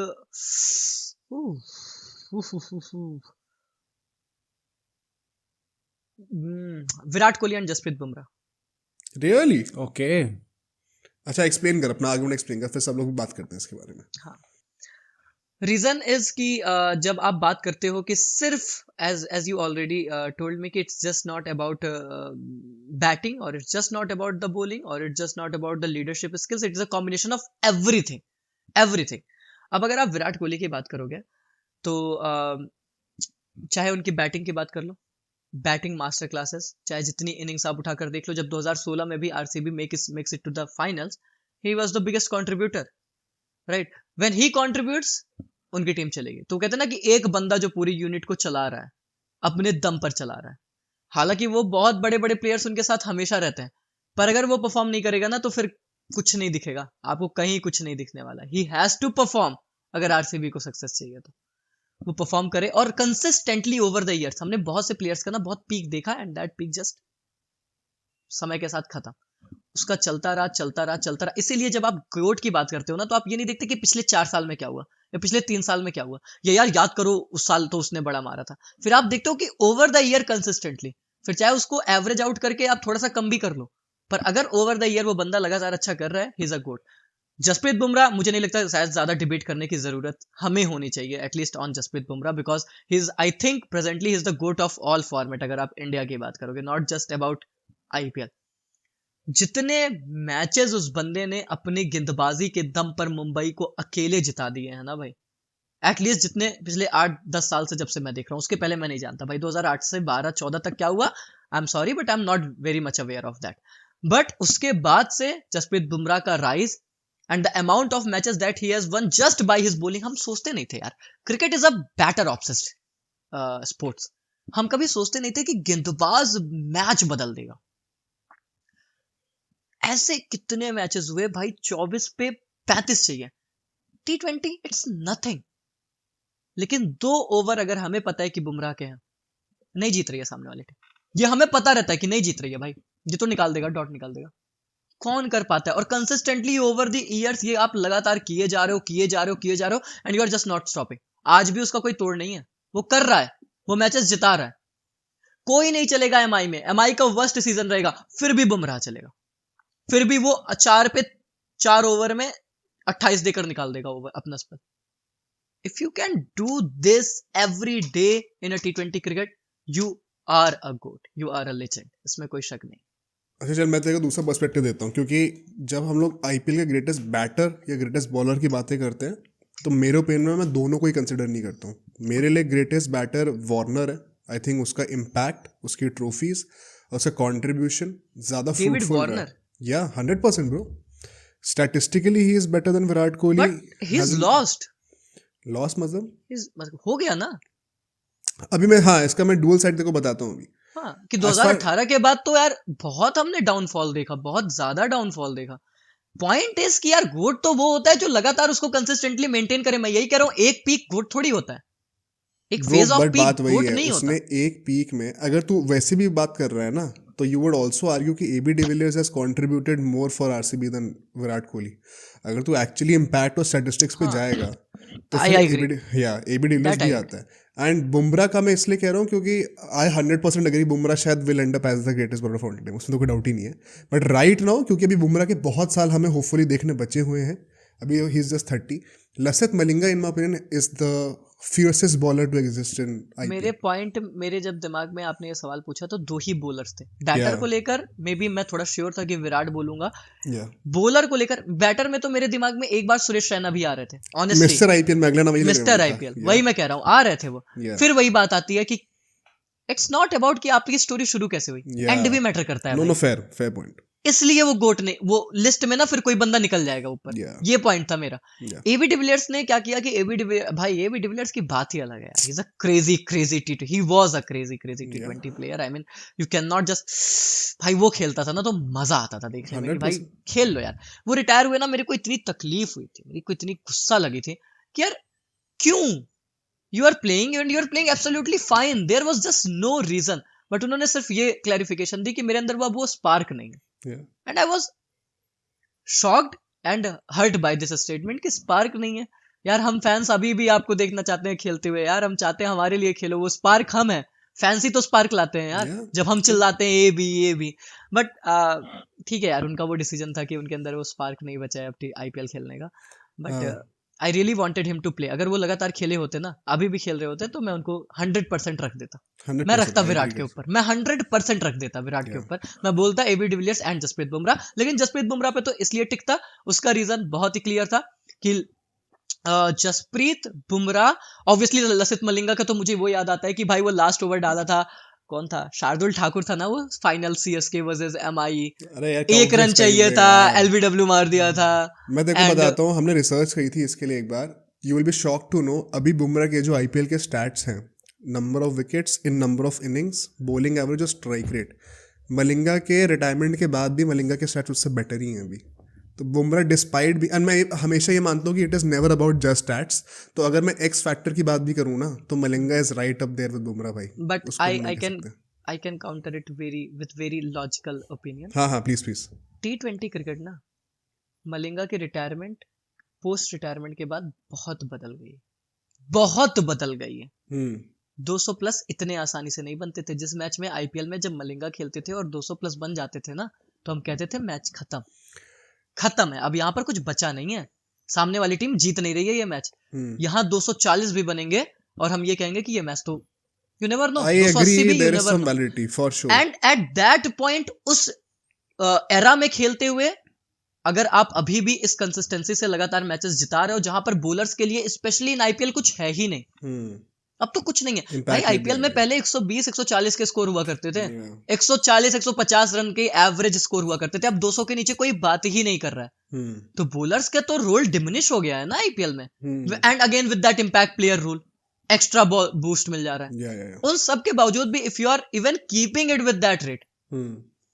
Virat Kohli and Jasprit Bumrah. Really? Okay. अच्छा, एक्सप्लेन कर, अपना आर्गुमेंट एक्सप्लेन कर, फिर सब लोग भी बात करते हैं इसके बारे में। हाँ, रीजन इज कि जब आप बात करते हो कि सिर्फ as you already told me कि it's just not about batting, और it's just not about the bowling, और it's just not about the leadership skills, it is a combination of everything, everything. अब अगर आप विराट कोहली की बात करोगे तो चाहे उनकी बैटिंग की बात कर लो, बैटिंग मास्टर क्लासेस, चाहे जितनी इनिंग्स आप उठाकर देख लो, जब 2016 में भी RCB makes it to the finals, he was the biggest contributor, right? When he contributes, उनकी टीम चलेगी। तो कहते हैं ना कि एक बंदा जो पूरी यूनिट को चला रहा है, अपने दम पर चला रहा है, हालांकि वो बहुत बड़े बड़े प्लेयर्स उनके साथ हमेशा रहते हैं, पर अगर वो परफॉर्म नहीं करेगा ना तो फिर कुछ नहीं दिखेगा आपको, कहीं कुछ नहीं दिखने वाला। ही हैज टू परफॉर्म, अगर आरसीबी को सक्सेस चाहिए तो वो परफॉर्म करे और कंसिस्टेंटली ओवर द इयर्स। हमने बहुत से प्लेयर्स का ना बहुत पीक देखा एंड दैट पीक जस्ट समय के साथ खत्म। उसका चलता रहा चलता रहा चलता रहा। इसीलिए जब आप गोट की बात करते हो ना तो आप ये नहीं देखते कि पिछले 4 साल में क्या हुआ या पिछले 3 साल में क्या हुआ, या यार याद करो उस साल तो उसने बड़ा मारा था। फिर आप देखते हो कि ओवर द ईयर कंसिस्टेंटली, फिर चाहे उसको एवरेज आउट करके आप थोड़ा सा कम भी कर लो, पर अगर ओवर द ईयर वो बंदा लगातार अच्छा कर रहा है, ही इज अ गोट। जसप्रीत बुमराह मुझे नहीं लगता शायद ज्यादा डिबेट करने की जरूरत हमें होनी चाहिए at least on Jasprit Bumrah, because he is, I think presently he is the GOAT of all format. अगर आप इंडिया की बात करोगे, नॉट जस्ट अबाउट आईपीएल, जितने मैचेस उस बंदे ने अपनी गेंदबाजी के दम पर मुंबई को अकेले जिता दिए हैं ना भाई, एटलीस्ट जितने पिछले 8-10 साल से जब से मैं देख रहा हूँ, उसके पहले मैं नहीं जानता भाई 2008 से 12-14 तक क्या हुआ, I am sorry but I am not very much aware of that. But उसके बाद से जसप्रीत बुमराह का rise and the amount of matches that he has won just by his bowling, हम सोचते नहीं थे यार cricket is a batter obsessed sports. हम कभी सोचते नहीं थे कि गेंदबाज मैच बदल देगा। ऐसे कितने मैचेस हुए भाई, 24 पे 35 चाहिए। T20 इट्स नथिंग, लेकिन 2 ओवर अगर हमें पता है कि बुमराह के हैं नहीं जीत रही है सामने वाली टीम, ये हमें पता रहता है कि नहीं जीत रही है भाई, ये तो निकाल देगा, डॉट निकाल देगा। कौन कर पाता है? और कंसिस्टेंटली ओवर द ईयर्स ये आप लगातार किए जा रहे हो किए जा रहे हो किए जा रहे हो and you are just not stopping. आज भी उसका कोई तोड़ नहीं है, वो कर रहा है, वो मैचेस जिता रहा है। कोई नहीं चलेगा एमआई में, एमआई का वर्स्ट सीजन रहेगा फिर भी बुमराह चलेगा, फिर भी वो 4 ओवर में 28 देकर निकाल देगा ओवर अपना spell. If you can do this every day in a T20 cricket, you are a GOAT, you are a legend, इसमें कोई शक नहीं। अच्छा चल, मैं तेरे को दूसरा पर्सपेक्टिव देता हूँ, क्योंकि जब हम लोग आईपीएल के ग्रेटेस्ट बैटर या ग्रेटेस्ट बॉलर की बातें करते हैं तो मेरे ओपिनियन में मैं दोनों को ही कंसिडर नहीं करता हूँ। मेरे लिए ग्रेटेस्ट बैटर वार्नर है। आई थिंक उसका इम्पैक्ट, उसकी ट्रॉफीज और उसका कॉन्ट्रीब्यूशन ज़्यादा डेविड फ्रूटफुल रहा है। वार्नर, या 100% bro, statistically he is better than Virat Kohli. But he is lost, loss मतलब हो गया ना। अभी मैं, हाँ इसका मैं डुअल साइड तेरे को बताता हूँ अभी। हाँ कि As far- 2018 के बाद तो यार बहुत हमने डाउनफॉल देखा, बहुत ज्यादा डाउनफॉल देखा। पॉइंट इज कि यार गोट तो वो होता है जो लगातार उसको कंसिस्टेंटली मेंटेन करे। मैं यही कह रहा हूँ, एक पीक गोट थोड़ी होता है, एक bro phase of but peak बात वही गोट है, नहीं होता। उसने एक पीक में, अगर तू वैसे भी बात कर रहा है ना, तो यू वुड आल्सो आर्ग्यू कि AB de Villiers has contributed more for RCB than Virat Kohli. अगर तू एक्चुअली इम्पैक्ट और स्टैटिस्टिक्स पे हाँ, जाएगा तो आई फिर एग्री, एबी डिविलियर्स दैट भी आई आता है। एंड बुमराह का मैं इसलिए कह रहा हूँ क्योंकि आई 100% अग्री, बुमराह शायद will end up as the greatest bowler of all time, उसमें तो कोई डाउट ही नहीं है। बट राइट नाउ, क्योंकि अभी बुमराह के बहुत साल हमें होपफुली देखने बचे हुए हैं, अभी he is just 30, Lasith Malinga in my opinion is the fiercest bowler to exist in मेरे IPL. पॉइंट, मेरे जब दिमाग में आपने ये सवाल पूछा तो 2 ही बॉलर्स थे। बैटर Yeah, को लेकर मे बी मैं थोड़ा श्योर था कि विराट बोलूंगा, yeah. बॉलर को लेकर बैटर में तो मेरे दिमाग में एक बार सुरेश रैना भी आ रहे थे ऑनेस्टली। मिस्टर आईपीएल में अगला नाम वही लगने मिस्टर वाला था। आईपीएल, Yeah, वही मैं कह रहा हूँ, आ रहे थे वो। yeah, फिर वही बात आती है कि इट्स नॉट अबाउट कि आपकी स्टोरी शुरू कैसे हुई, एंड yeah. भी मैटर करता है No, भाई। no, fair point. इसलिए वो गोट ने वो लिस्ट में ना फिर कोई बंदा निकल जाएगा ऊपर, Yeah, ये पॉइंट था मेरा। yeah, एबी डिविलियर्स ने क्या किया कि एबी डिविलियर्स की बात ही अलग है यार। ही is a crazy crazy he was a crazy yeah. T20 player. I mean you can not just, भाई वो खेलता था ना तो मजा आता था देखने में कि भाई 100%. खेल लो यार। वो रिटायर हुए ना, मेरे को इतनी तकलीफ हुई थी, मेरे को इतनी गुस्सा लगी थी कि यार क्यों, you are playing and you are playing absolutely fine, there was just no reason. But उन्होंने सिर्फ ये क्लैरिफिकेशन दी कि मेरे अंदर वो स्पार्क नहीं है। Yeah. And I was shocked and hurt by this statement कि स्पार्क नहीं है। यार हम फैंस अभी भी आपको देखना चाहते हैं खेलते हुए यार, हम चाहते हैं हमारे लिए खेलो, वो स्पार्क हम है। फैंस ही तो स्पार्क लाते हैं यार, Yeah, जब हम true. चिल्लाते हैं ये भी। बट ठीक है यार, उनका वो डिसीजन था कि उनके अंदर वो स्पार्क नहीं बचा है अब आईपीएल खेलने का। But I really wanted him to play. अगर वो लगातार खेले होते ना, अभी भी खेल रहे होते, तो मैं उनको 100% रख देता। 100%. मैं रखता I विराट agree के with ऊपर, मैं 100% रख देता विराट के you. Yeah. ऊपर। मैं बोलता AB de Villiers and Jasprit Bumrah, लेकिन जसप्रीत बुमराह पे तो इसलिए टिकता, उसका रीजन बहुत ही क्लियर था कि जसप्रीत बुमराह, ऑब्वियसली लसित मलिंगा का तो मुझे वो याद आता है कि भाई वो लास्ट ओवर डाला था, कौन था, शार्दुल ठाकुर था ना, वो फाइनल सीएसके वर्सेस एमआई, अरे यार क्या 1 रन objects time चाहिए पे था, यार। एलबीडब्ल्यू मार दिया था। मैं तेरे को एंड बताता हूँ, हमने रिसर्च करी थी इसके लिए एक बार you will be shock to know अभी बुमराह के जो आईपीएल के स्टैट्स हैं, number of wickets in number of innings, bowling average और स्ट्राइक रेट, मलिंगा के रिटायरमेंट के बाद भी मलिंगा के स्टैट्स उससे बेटर ही हैं अभी। तो बुमराह डिस्पाइट भी, एंड मैं हमेशा ये मानता हूँ कि it is never about just stats. तो अगर मैं एक्स फैक्टर की बात भी करूँ ना, तो Malinga is right up there with Bumrah भाई। बट उसको हम नहीं कह सकते। I can counter it with very logical opinion. हाँ हाँ प्लीज प्लीज। T20 क्रिकेट ना, मलिंगा की रिटायरमेंट, पोस्ट रिटायरमेंट के बाद बहुत बदल गई है, बहुत बदल गई है। 200 प्लस इतने आसानी से नहीं बनते थे। जिस मैच में आईपीएल में जब मलिंगा खेलते थे और 200 प्लस बन जाते थे ना, तो हम कहते थे मैच खत्म है। अब यहाँ पर कुछ बचा नहीं है, सामने वाली टीम जीत नहीं रही है ये मैच। यहाँ 240 भी बनेंगे और हम ये कहेंगे कि ये मैच तो you never know, I 280 agree, भी you there is never some know. validity for sure. And at that point उस एरा में खेलते हुए अगर आप अभी भी इस कंसिस्टेंसी से लगातार मैचेस जिता रहे हो, जहां पर बॉलर्स के लिए स्पेशली इन आईपीएल कुछ है ही नहीं, अब तो कुछ नहीं है भाई। आईपीएल में पहले 120 140 के स्कोर हुआ करते थे, 140 150 रन के एवरेज स्कोर हुआ करते थे। अब 200 के नीचे कोई बात ही नहीं कर रहा है। तो बॉलर्स का तो रोल डिमिनिश हो गया है ना आईपीएल में। And again with that impact player rule, extra boost मिल जा रहा है। उन सब के बावजूद भी if you are even keeping it with that rate,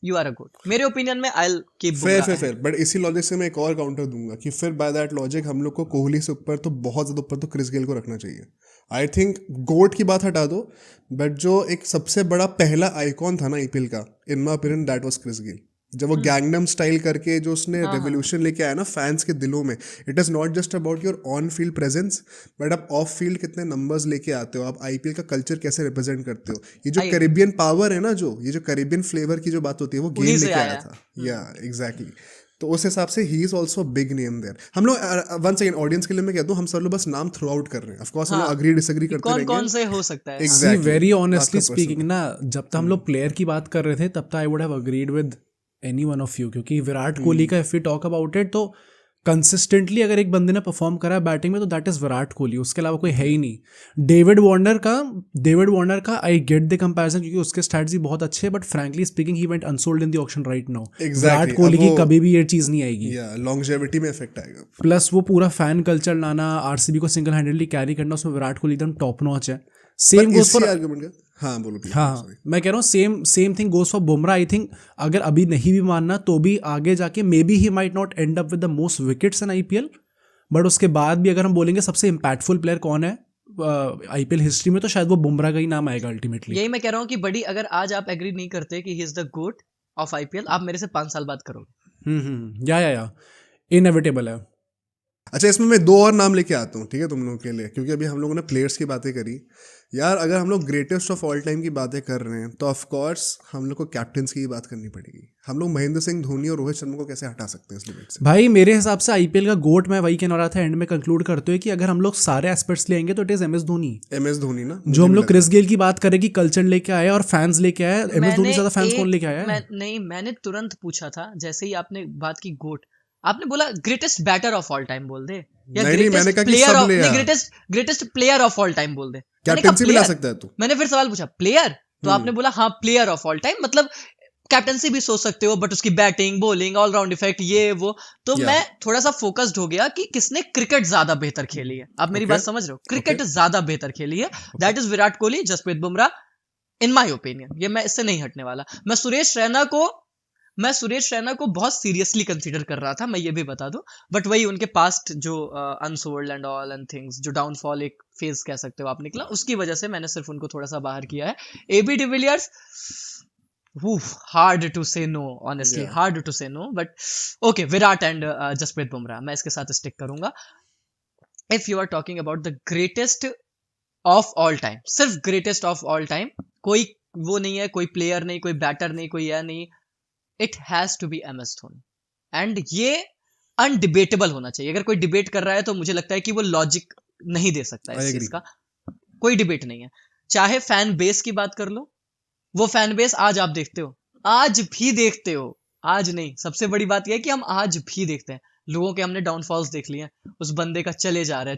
you are a good. मेरे ओपिनियन में I will keep fair. But इसी लॉजिक से मैं एक और काउंटर दूंगा कि फिर बाय दैट लॉजिक हम लोग को कोहली से ऊपर तो बहुत ज्यादा ऊपर तो क्रिस गेल को रखना चाहिए। आई थिंक गोट की बात हटा दो, बट जो एक सबसे बड़ा पहला आइकॉन था ना आईपीएल का, in my opinion that was Chris Gayle. जब वो गैंगनम स्टाइल करके जो उसने रेवोल्यूशन लेके आया ना फैंस के दिलों में, it is not just about your on field presence, but आप ऑफ फील्ड कितने नंबर्स लेके आते हो, आप आईपीएल का कल्चर कैसे रिप्रेजेंट करते हो। ये जो कैरिबियन पावर है ना, जो ये जो कैरिबियन फ्लेवर की जो बात होती है, वो गेल लेके आया था। या एग्जैक्टली। तो उस हिसाब से he is also big name there. हम लोग वन सेकंड ऑडियंस के लिए मैं कहता हूँ, हम सब लोग बस नाम थ्रू आउट कर रहे हैं। ऑफ कोर्स हम लोग अग्री डिसएग्री करते रहेंगे, कौन से हो सकता है। एग्जैक्टली। वेरी ऑनेस्टली स्पीकिंग ना, जब तक हम लोग प्लेयर की बात कर रहे थे तब तक I would have agreed with any one of you, क्योंकि विराट कोहली का if you talk about it, तो कंसिस्टेंटली अगर एक बंदे ने परफॉर्म करा है बैटिंग में तो दैट इज विराट कोहली, उसके अलावा कोई है ही नहीं। डेविड वार्नर का आई गेट द कंपैरिजन क्योंकि उसके स्टैट्स भी बहुत अच्छे हैं, but frankly speaking he went unsold in the auction right now. Virat Kohli की कभी भी ये चीज नहीं आएगी, लॉन्जेविटी में इफेक्ट आएगा। प्लस वो पूरा फैन कल्चर लाना, आरसीबी को सिंगल हैंडेडली कैरी करना, उसमें विराट कोहली एकदम टॉप नॉच है। सेम गोस फॉर आर्गुमेंट का। हाँ बोलो। हाँ मैं कह रहा हूँ same thing goes for Bumrah. I think अगर अभी नहीं भी मानना तो भी आगे जाके may be he might not and up with the most wickets in IPL, but उसके बाद भी अगर हम बोलेंगे सबसे इम्पैक्टफुल प्लेयर कौन है आईपीएल हिस्ट्री में, तो शायद वो बुमराह का ही नाम आएगा अल्टीमेटली। यही मैं कह रहा हूँ कि बड़ी, अगर आज आप एग्री नहीं करते कि he is the GOAT of IPL, आप मेरे से 5 साल बाद करोगे। या इनएविटेबल है। अच्छा, इसमें मैं 2 और नाम लेके आता हूँ, ठीक है, तुम लोगों के लिए, क्योंकि अभी हम लोगों ने प्लेयर्स की बातें करी यार। अगर हम लोग ग्रेटेस्ट ऑफ ऑल टाइम की बातें कर रहे हैं तो ऑफ कोर्स हम लोग को कैप्टन्स की बात करनी पड़ेगी। हम लोग महेंद्र सिंह धोनी और रोहित शर्मा को कैसे हटा सकते हैं इस डिबेट से? भाई मेरे हिसाब से आईपीएल का गोट, मैं वही कहना रहा था एंड में कंक्लूड करते हुए, कि अगर हम लोग सारे एस्पेक्ट्स ले आएंगे तो इट इज एमएस धोनी ना, जो हम लोग क्रिस गेल की बात करें कि कल्चर लेके आए और फैंस लेके आए, एमएस धोनी ज्यादा फैंस कौन लेके आया है? नहीं, मैंने तुरंत पूछा था, जैसे ही आपने बात की गोट, आपने बोला greatest batter of all time बोल दे, या greatest player of all time बोल दे। कैप्टनसी भी ला सकता है तू। मैंने फिर सवाल पूछा प्लेयर, तो आपने बोला हाँ प्लेयर ऑफ ऑल टाइम, मतलब कैप्टनसी भी सोच सकते हो, बट उसकी बैटिंग, बॉलिंग, ऑलराउंड इफेक्ट, ये वो। तो मैं थोड़ा सा फोकस्ड हो गया कि किसने क्रिकेट ज्यादा बेहतर खेली है। आप मेरी बात समझ रहे हो? क्रिकेट ज्यादा बेहतर खेली है, that is Virat Kohli, Jasprit Bumrah, in my opinion. ये मैं इससे नहीं हटने वाला। मैं सुरेश रैना को बहुत सीरियसली कंसीडर कर रहा था, मैं ये भी बता दूं, बट वही उनके पास्ट जो unsold and all and things, जो डाउनफॉल एक फेज कह सकते हो आप निकला, उसकी वजह से मैंने सिर्फ उनको थोड़ा सा बाहर किया है। AB de Villiers, hard to say no, honestly hard to say no, but okay, Virat and Jasprit Bumrah मैं इसके साथ स्टिक करूंगा। If you are talking about the greatest of all time, सिर्फ ग्रेटेस्ट ऑफ ऑल टाइम, कोई वो नहीं है, कोई प्लेयर नहीं, कोई बैटर नहीं, कोई यह नहीं, it has to be MS Dhoni. And ये अनडिबेटेबल होना चाहिए। अगर कोई डिबेट कर रहा है तो मुझे लगता है कि वो लॉजिक नहीं दे सकता इस चीज का, कोई डिबेट नहीं है। चाहे फैन बेस की बात कर लो, वो फैन बेस आज आप देखते हो, आज भी देखते हो, आज नहीं, सबसे बड़ी बात यह है कि हम आज भी देखते हैं लोगों के, हमने डाउनफॉल्स देख लिए हैं, उस बंदे का चले जा रहा है,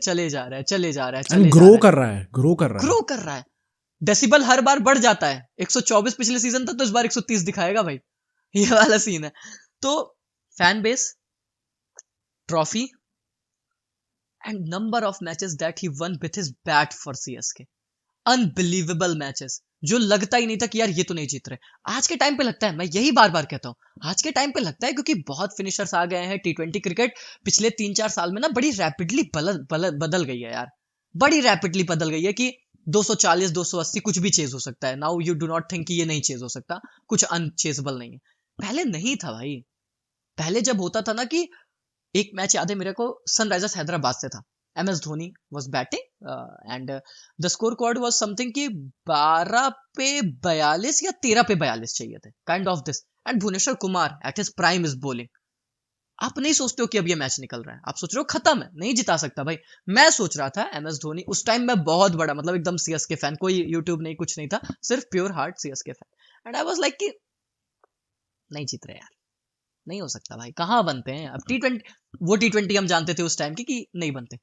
ग्रो कर रहा है, डेसिबल हर बार बढ़ जाता है। 124 पिछले सीजन था, तो इस बार 130 दिखाएगा भाई, ये वाला सीन है। तो fan base, trophy and number of matches that he won with his bat for CSK. Unbelievable matches जो लगता ही नहीं था कि यार ये तो नहीं जीत रहे। आज के टाइम पे लगता है, मैं यही बार बार कहता हूँ, आज के टाइम पे लगता है क्योंकि बहुत फिनिशर्स आ गए हैं। T20 क्रिकेट पिछले 3-4 साल में ना बड़ी रैपिडली बदल गई है यार, बड़ी रैपिडली बदल गई है कि 240 280 कुछ भी चेज हो सकता है। Now you do not think कि ये नहीं चेज हो सकता, कुछ अनचेजेबल नहीं है। पहले नहीं था भाई। पहले जब होता था ना कि एक मैच याद है मेरे को, सनराइजर्स हैदराबाद से था, MS Dhoni was batting and the score card was something कि 12 पे 42 या 13 पे 42 चाहिए थे, kind of this, and Bhuvneshwar Kumar at his prime is bowling. आप नहीं सोचते हो कि अब ये मैच निकल रहा है, आप सोच रहे हो खत्म है, नहीं जिता सकता भाई। मैं सोच रहा था MS धोनी, उस टाइम मैं बहुत बड़ा, मतलब एकदम CSK फैन, कोई यूट्यूब नहीं कुछ नहीं था, सिर्फ pure heart CSK fan, and I was like कि नहीं जीत रहे यार, नहीं हो सकता भाई, कहाँ बनते हैं अब T20। वो T20 हम जानते थे उस टाइम की कि नहीं बनते।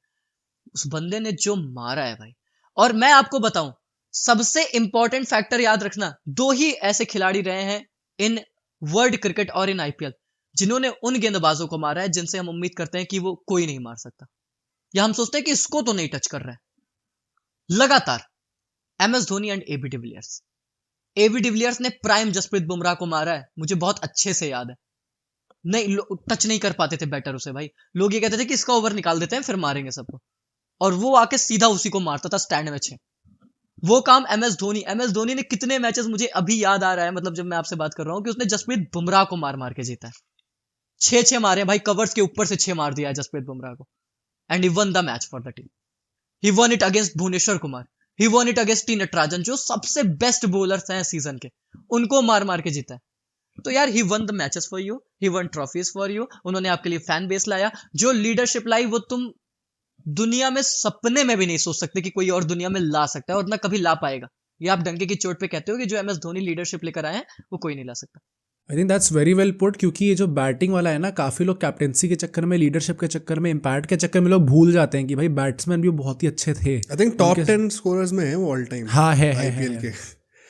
उस बंदे ने जो मारा है भाई, और मैं आपको बताऊं, सबसे इंपॉर्टेंट फैक्टर याद रखना, 2 ही ऐसे खिलाड़ी रहे हैं इन वर्ल्ड क्रिकेट और इन IPL जिन्होंने उन गेंदबाजों को मारा है जिनसे हम उम्मीद करते हैं कि वो कोई नहीं मार सकता, या हम सोचते हैं कि इसको तो नहीं टच कर रहा है। लगातार MS Dhoni and AB de Villiers. AB de Villiers ने प्राइम जसप्रीत बुमराह को मारा है, मुझे बहुत अच्छे से याद है। नहीं, टच नहीं कर पाते थे बैटर उसे भाई, लोग ये कहते थे कि इसका ओवर निकाल देते हैं फिर मारेंगे सबको, और वो आके सीधा उसी को मारता था स्टैंड में 6। वो काम MS धोनी ने कितने मैचेस, मुझे अभी याद आ रहा है, मतलब जब मैं आपसे बात कर रहा हूं, कि उसने जसप्रीत बुमराह को मार मार के जीता है। 6 मारे भाई, कवर्स के ऊपर से 6 मार दिया है जसप्रीत बुमराह को, and he won the match for the team. He won it against Bhuvneshwar Kumar, he won it against T Natarajan, जो सबसे बेस्ट बॉलर्स हैं सीजन के, उनको मार मार के जीता है। तो यार he won the matches for you, he won trophies for you. उन्होंने आपके लिए फैन बेस लाया, जो लीडरशिप लाई वो तुम दुनिया में सपने में भी नहीं सोच सकते कि कोई और दुनिया में ला सकता है, और ना कभी ला पाएगा। ये आप डंके की चोट पे कहते हो कि जो MS धोनी लीडरशिप लेकर आए हैं वो कोई नहीं ला सकता। I think that's very well put, क्योंकि ये जो बैटिंग वाला है ना, काफ़ी लोग कैप्टेंसी के चक्कर में, लीडरशिप के चक्कर में, इम्पैक्ट के चक्कर में लोग भूल जाते हैं कि भाई बैट्समैन भी बहुत ही अच्छे थे। आई थिंक टॉप 10 स्कोरर्स में है वो ऑल टाइम। हाँ है IPL के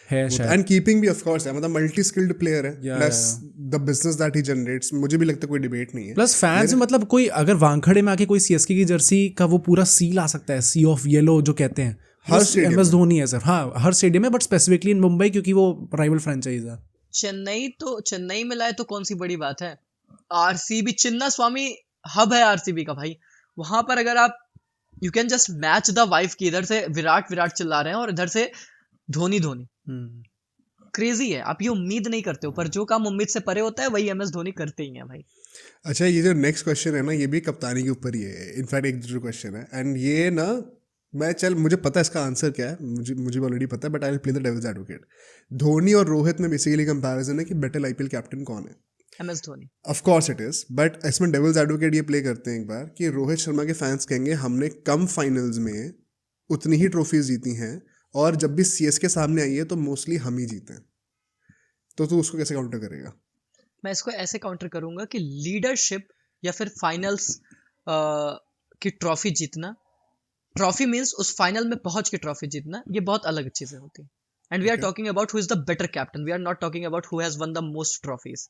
है शायद, एंड कीपिंग भी ऑफ कोर्स है, मतलब मल्टी स्किल्ड प्लेयर है, Yeah, plus the business that he generates, मुझे भी लगता है कोई डिबेट नहीं है। प्लस फैंस, मतलब कोई अगर वानखड़े में आके कोई CSK की जर्सी का वो पूरा सी ला सकता है, सी ऑफ येलो जो कहते हैं, हर स्टेडियम MS धोनी है सर। हाँ हर स्टेडियम में, बट स्पेसिफिकली इन मुंबई क्योंकि वो राइवल फ्रेंचाइज है। चेन्नई में लाए तो कौन सी बड़ी बात है। RCB, चिन्ना स्वामी हब है RCB का भाई। वहां पर अगर आप, you can just match the wife की, इधर से विराट चिल्ला रहे हैं और इधर से धोनी। क्रेजी है, आप ये उम्मीद नहीं करते हो, पर जो काम उम्मीद से परे होता है वही MS धोनी करते ही हैं भाई। अच्छा, ये जो नेक्स्ट क्वेश्चन है ना, ये भी कप्तानी के ऊपर ही है, इनफैक्ट एक जो क्वेश्चन है, एंड ये ना मुझे पता है इसका आंसर क्या है, मुझे ऑलरेडी पता है, but I will play the devil's advocate. Dhoni और रोहित में बेसिकली कंपैरिजन है कि बेटर IPL कैप्टन कौन है। MS Dhoni. Of course it is, but इसमें डेविल्स एडवोकेट ये प्ले करते हैं एक बार कि रोहित शर्मा के फैंस कहेंगे हमने कम फाइनल्स में उतनी ही ट्रॉफीज जीती हैं, और जब भी CSK सामने आई है तो मोस्टली हम ही जीते हैं। तो तू उसको कैसे काउंटर करेगा? मैं इसको ऐसे काउंटर करूंगा कि लीडरशिप या फिर फाइनल्स की ट्रॉफी जीतना, ट्रॉफी मींस उस फाइनल में पहुंच के ट्रॉफी जीतना, ये बहुत अलग चीजें होती हैं। And we are talking about who is the better captain, we are not talking about who has won the most trophies.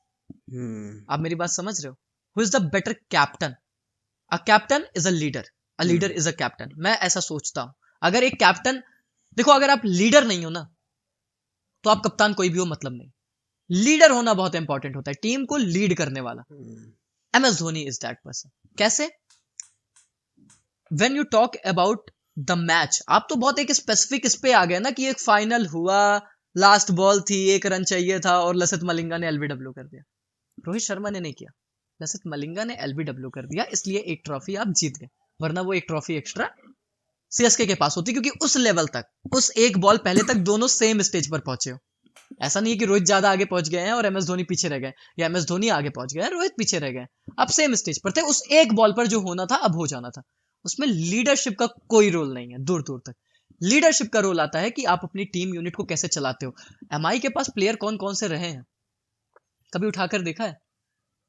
आप मेरी बात समझ रहे हो? Who is the better captain? A captain is a leader is a captain. मैं ऐसा सोचता हूं, अगर एक कैप्टन, देखो अगर आप लीडर नहीं हो ना, तो आप कप्तान कोई भी हो मतलब नहीं। लीडर होना बहुत इंपॉर्टेंट होता है, टीम को लीड करने वाला। MS Dhoni is that person. कैसे? When you talk about the match, आप तो बहुत एक स्पेसिफिक इस पे आ गए ना कि एक फाइनल हुआ, लास्ट बॉल थी, 1 रन चाहिए था और लसित मलिंगा ने LBW कर दिया। रोहित शर्मा ने नहीं किया, लसित मलिंगा ने LBW कर दिया, इसलिए एक ट्रॉफी आप जीत गए, वरना वो एक ट्रॉफी एक्स्ट्रा CSK के पास होती, क्योंकि उस लेवल तक, उस एक बॉल पहले तक दोनों सेम स्टेज पर पहुंचे हो। ऐसा नहीं है कि रोहित ज्यादा आगे पहुंच गए हैं और MS धोनी पीछे रह गए, या MS धोनी आगे पहुंच गए हैं, रोहित पीछे रह गए। अब सेम स्टेज पर थे, उस एक बॉल पर जो होना था अब हो जाना था। उसमें लीडरशिप का कोई रोल नहीं है, दूर दूर तक। लीडरशिप का रोल आता है कि आप अपनी टीम यूनिट को कैसे चलाते हो। MI के पास प्लेयर कौन कौन से रहे हैं, कभी उठाकर देखा है?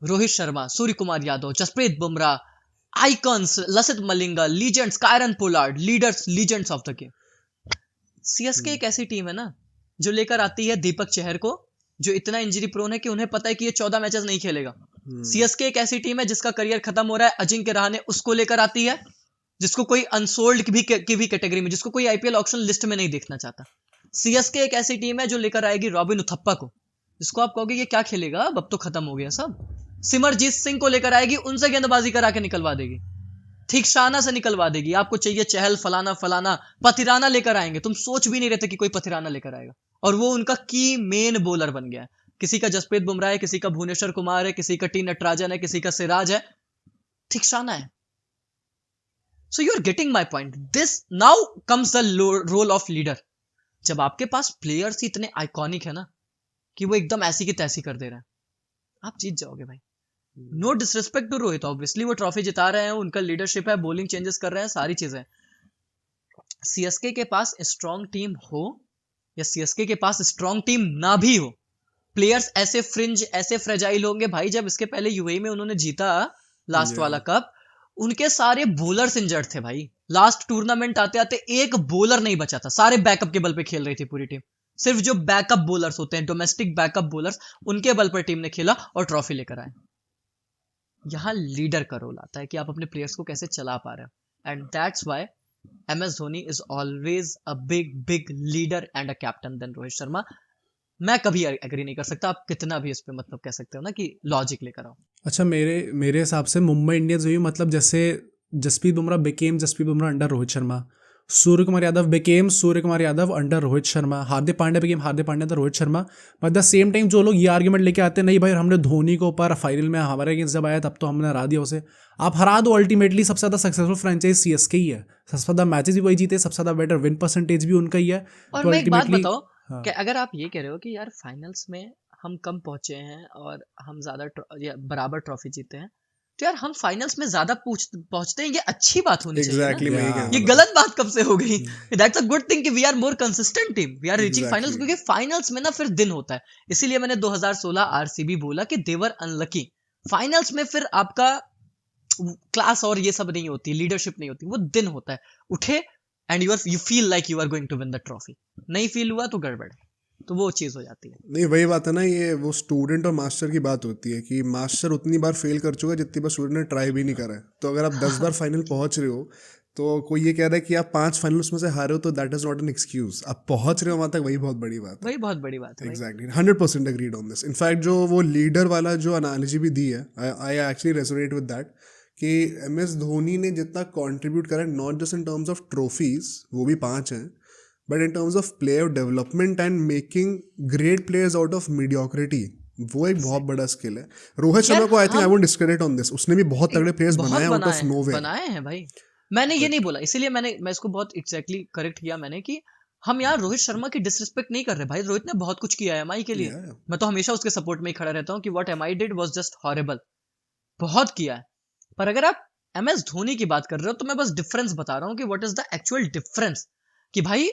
Rohit Sharma, Surya Kumar Yadav, Jasprit Bumrah, icons, Lasith Malinga, legends, Kieron Pollard, legends of the game. CSK एक ऐसी टीम है ना जो लेकर आती है दीपक चहर को, जो इतना इंजरी प्रोन है कि उन्हें पता है कि ये 14 मैचेस नहीं खेलेगा। CSK एक ऐसी टीम है जिसका करियर खत्म हो रहा है, अजिंक्य रहाणे उसको लेकर आती है, जिसको कोई अनसोल्ड की भी कैटेगरी में, जिसको कोई आईपीएल ऑक्शन लिस्ट में नहीं देखना चाहता। सीएसके एक ऐसी टीम है जो लेकर आएगी रॉबिन उथप्पा को, जिसको आप कहोगे ये क्या खेलेगा, अब तो खत्म हो गया सब। सिमरजीत सिंह को लेकर आएगी, उनसे गेंदबाजी करा के निकलवा देगी, ठीक शाना से निकलवा देगी। आपको चाहिए चहल फलाना फलाना, पथिराना लेकर आएंगे, तुम सोच भी नहीं रहते कि कोई पथिराना लेकर आएगा, और वो उनका की मेन बॉलर बन गया है। किसी का जसप्रीत बुमराह है, किसी का भुवनेश्वर कुमार है, किसी का टी नटराजन है, किसी का सिराज है, ठीक शाना है। So you are getting my point. This now comes the role of leader. जब आपके पास प्लेयर्स ही इतने आइकॉनिक है ना कि वो एकदम ऐसी की तैसी कर दे रहे हैं, आप जीत जाओगे भाई। No disrespect to Rohit, obviously वो ट्रॉफी जिता रहे हैं, उनका लीडरशिप है, बॉलिंग चेंजेस कर रहे हैं, सारी चीजें। सीएसके के पास स्ट्रॉन्ग टीम हो या सीएसके के पास स्ट्रॉन्ग टीम ना भी हो, प्लेयर्स ऐसे फ्रिंज, ऐसे फ्रेजाइल होंगे भाई। जब इसके पहले यूएई में उन्होंने जीता लास्ट वाला कप, उनके सारे बॉलर्स इंजर्ड थे भाई। लास्ट टूर्नामेंट आते आते एक बॉलर नहीं बचा था, सारे बैकअप के बल पे खेल रही थी पूरी टीम। सिर्फ जो बैकअप बॉलर्स होते हैं, डोमेस्टिक बैकअप बॉलर्स, उनके बल पर टीम ने खेला और ट्रॉफी लेकर आए। यहां लीडर का रोल आता है कि आप अपने प्लेयर्स को कैसे चला पा रहे हो, and that's why MS Dhoni is always a big big leader and a captain than Rohit Sharma. मैं कभी एग्री नहीं कर सकता, आप कितना भी इस पे मतलब कह सकते हो ना कि लॉजिक लेकर आओ। अच्छा, मेरे हिसाब से मुंबई इंडियंस हुई, मतलब जैसे Jasprit Bumrah became Jasprit Bumrah under Rohit Sharma, Surya Kumar Yadav became Surya Kumar Yadav under Rohit Sharma, Hardik Pandya became Hardik Pandya under Rohit Sharma. But the same time जो लोग ये आर्ग्यूमेंट लेके आते हैं, नहीं भाई हमने धोनी को ऊपर फाइनल में हमारे अगेंस्ट जब आया तब तो हमने हरा दिया उसे, आप हरा दो, अल्टीमेटली सबसे ज़्यादा सक्सेसफुल फ्रेंचाइज सीएसके ही है, सबसे ज़्यादा मैचेस भी वही जीते, सबसे ज़्यादा बेटर विन परसेंटेज भी उनका ही है। और तो मैं एक बात अल्टीमेटली बताओ हाँ, कि अगर आप ये कह रहे हो कि यार फाइनल्स में हम कम पहुंचे हैं और हम ज्यादा या बराबर ट्रॉफी जीते हैं, तो यार हम फाइनल्स में ज्यादा पहुंचते हैं, ये अच्छी बात होनी चाहिए ना। एग्जैक्टली मैं यही Yeah. कहने ये वाला गलत बात कब से हो गई? दैट्स अ गुड थिंग कि we are more consistent team, we are था रीचिंग फाइनल्स, एग्जैक्टली। क्योंकि फाइनल्स में ना फिर दिन होता है। इसीलिए मैंने 2016 आरसीबी बोला कि देवर अनलकी। फाइनल्स में फिर आपका क्लास और ये सब नहीं होती, लीडरशिप नहीं होती, वो दिन होता है, उठे and you feel like you are going to win the trophy. नहीं फील हुआ तो गड़बड़, तो वो चीज हो जाती है। नहीं वही बात है ना, ये वो स्टूडेंट और मास्टर की बात होती है कि मास्टर उतनी बार फेल कर चुका है जितनी बार स्टूडेंट ने ट्राई भी नहीं करा है। तो अगर आप 10 बार फाइनल पहुंच रहे हो, तो कोई ये कह रहा है कि आप 5 फाइनल उसमें से हारे हो, तो that is not an excuse. आप पहुंच रहे हो वहां तक, वही बहुत बड़ी बात है। वही बहुत बड़ी बात है भाई। Exactly 100% agreed on this. In fact जो वो लीडर वाला जो एनालॉजी भी दी है, I actually resonate with that कि एम एस धोनी ने जितना कंट्रीब्यूट करा, not just in terms of trophies, वो भी 5 हैं, but in terms of player development and making great players out of mediocrity, वो एक बहुत बड़ा स्किल है। रोहित शर्मा को आई think I won't discredit on this, उसने भी बहुत तगड़े प्लेयर्स बहुत बनाए आउट ऑफ नोवेयर। बनाए हैं भाई। मैंने ये नहीं बोला, इसीलिए मैं इसको बहुत एग्जैक्टली करेक्ट किया मैंने कि हम यार रोहित शर्मा की डिसरिस्पेक्ट नहीं कर रहे भाई। रोहित ने बहुत कुछ किया है एमआई के लिए, Yeah. मैं तो हमेशा उसके सपोर्ट में ही खड़ा रहता हूँ कि what MI did was just horrible, बहुत किया है। पर अगर आप एमएस धोनी की बात कर रहे हो तो मैं बस डिफरेंस बता रहा हूँ कि what is the actual difference. कि भाई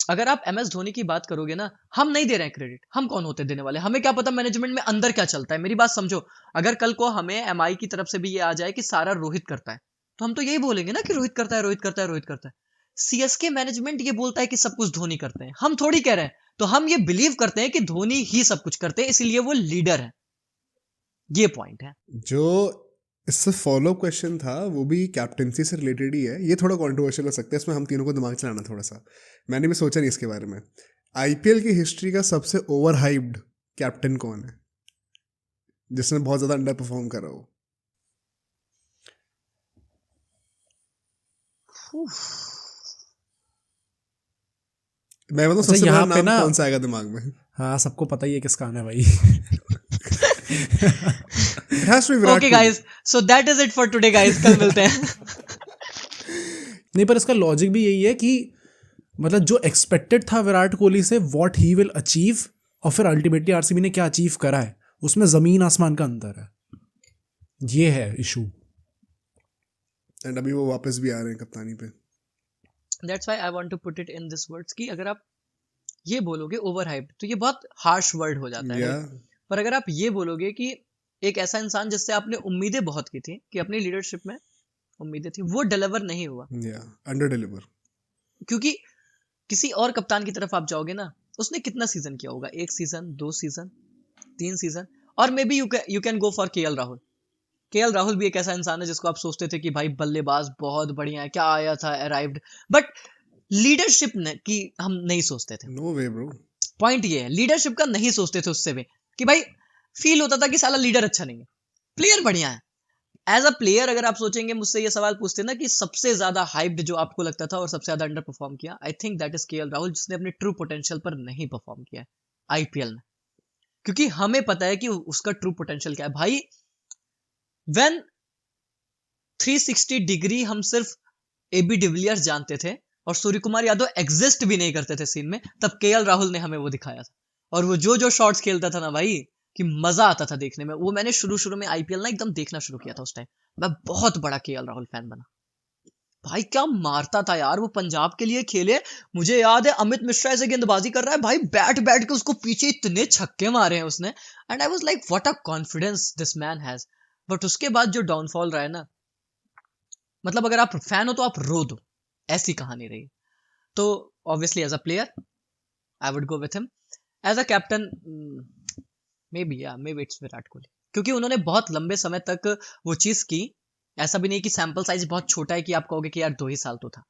अगर आप एमएस धोनी की बात करोगे ना, हम नहीं दे रहे हैं क्रेडिट, हम कौन होते देने वाले, हमें क्या पता मैनेजमेंट में अंदर क्या चलता है। मेरी बात समझो, अगर कल को हमें एमआई की तरफ से भी ये आ जाए कि सारा रोहित करता है, तो हम तो यही बोलेंगे ना कि रोहित करता है, रोहित करता है, रोहित करता है। सीएसके मैनेजमेंट ये बोलता है कि सब कुछ धोनी करते हैं, हम थोड़ी कह रहे हैं। तो हम ये बिलीव करते हैं कि धोनी ही सब कुछ करते हैं, इसीलिए वो लीडर है। ये पॉइंट है। जो इससे फॉलो क्वेश्चन था वो भी कैप्टनसी से रिलेटेड ही है, ये थोड़ा कंट्रोवर्शियल हो सकता है, इसमें हम तीनों को दिमाग चलाना थोड़ा सा। मैंने भी सोचा नहीं इसके बारे में। आईपीएल की हिस्ट्री का सबसे ओवर हाइप्ड कैप्टन कौन है, जिसने बहुत ज्यादा अंडर परफॉर्म करा हो? मैं बताऊं अच्छा, सबसे यहाँ बड़ा पे नाम ना, कौन सा आएगा दिमाग में? हाँ सबको पता ही है किसका आना है भाई। It has to be Virat okay Kohli. Guys, so that is it for today guys, कल मिलते हैं। नहीं, पर इसका लॉजिक भी यही है कि मतलब जो एक्सपेक्टेड था विराट कोहली से, व्हाट ही विल अचीव, और फिर अल्टीमेटली आरसीबी ने क्या अचीव करा है, उसमें जमीन आसमान का अंतर है। ये है इशू। एंड अभी वो वापस भी आ रहे हैं कप्तानी पे। That's why I want to put it in this words कि अगर आप ये बोलोगे ओवर हाइप्ड, तो ये बहुत हार्श वर्ड हो जाता है। Yeah. पर अगर आप ये बोलोगे कि एक ऐसा इंसान जिससे आपने उम्मीदें बहुत की थी, कि अपनी लीडरशिप में उम्मीदें थी, वो डिलीवर नहीं हुआ, Yeah, अंडर डिलीवर। क्योंकि किसी और कप्तान की तरफ आप जाओगे ना, उसने कितना सीजन किया होगा, 1 सीजन, 2 सीजन, 3 सीजन, और may be you can go for KL Rahul. KL Rahul भी एक ऐसा इंसान है जिसको आप सोचते थे कि भाई बल्लेबाज बहुत बढ़िया है, क्या आया था, अराइव्ड, बट लीडरशिप की हम नहीं सोचते थे। No way bro. पॉइंट ये है, लीडरशिप का नहीं सोचते थे उससे भी, कि भाई फील होता था कि साला लीडर अच्छा नहीं है, प्लेयर बढ़िया है। एज अ प्लेयर अगर आप सोचेंगे, मुझसे ये सवाल पूछते ना कि सबसे ज्यादा हाइप्ड जो आपको लगता था और सबसे ज्यादा अंडर परफॉर्म किया, आई think that is KL Rahul, जिसने अपने ट्रू पोटेंशियल पर नहीं परफॉर्म किया आईपीएल में। क्योंकि हमें पता है कि उसका ट्रू पोटेंशियल क्या है भाई। व्हेन 360 डिग्री हम सिर्फ एबी डिविलियर्स जानते थे और सूर्य कुमार यादव एग्जिस्ट भी नहीं करते थे सीन में, तब केएल राहुल ने हमें वो दिखाया था। और वो जो शॉट्स खेलता था ना भाई, कि मजा आता था देखने में। वो मैंने शुरू में आईपीएल ना एकदम देखना शुरू किया था उस टाइम, मैं बहुत बड़ा केएल राहुल फैन बना। भाई क्या मारता था यार, वो पंजाब के लिए खेले, मुझे याद है अमित मिश्रा ऐसे गेंदबाजी कर रहा है भाई, बैठ के उसको पीछे इतने छक्के मारे हैं उसने, and I was like what a confidence this man has. But उसके बाद जो डाउनफॉल रहा है ना, मतलब अगर आप फैन हो तो आप रो दो, ऐसी कहानी रही। तो obviously as a player I would go with him, as a captain maybe it's Virat Kohli, क्योंकि उन्होंने बहुत लंबे समय तक वो चीज की। ऐसा भी नहीं कि सैंपल साइज बहुत छोटा है कि आप कहोगे कि यार 2 ही साल तो था,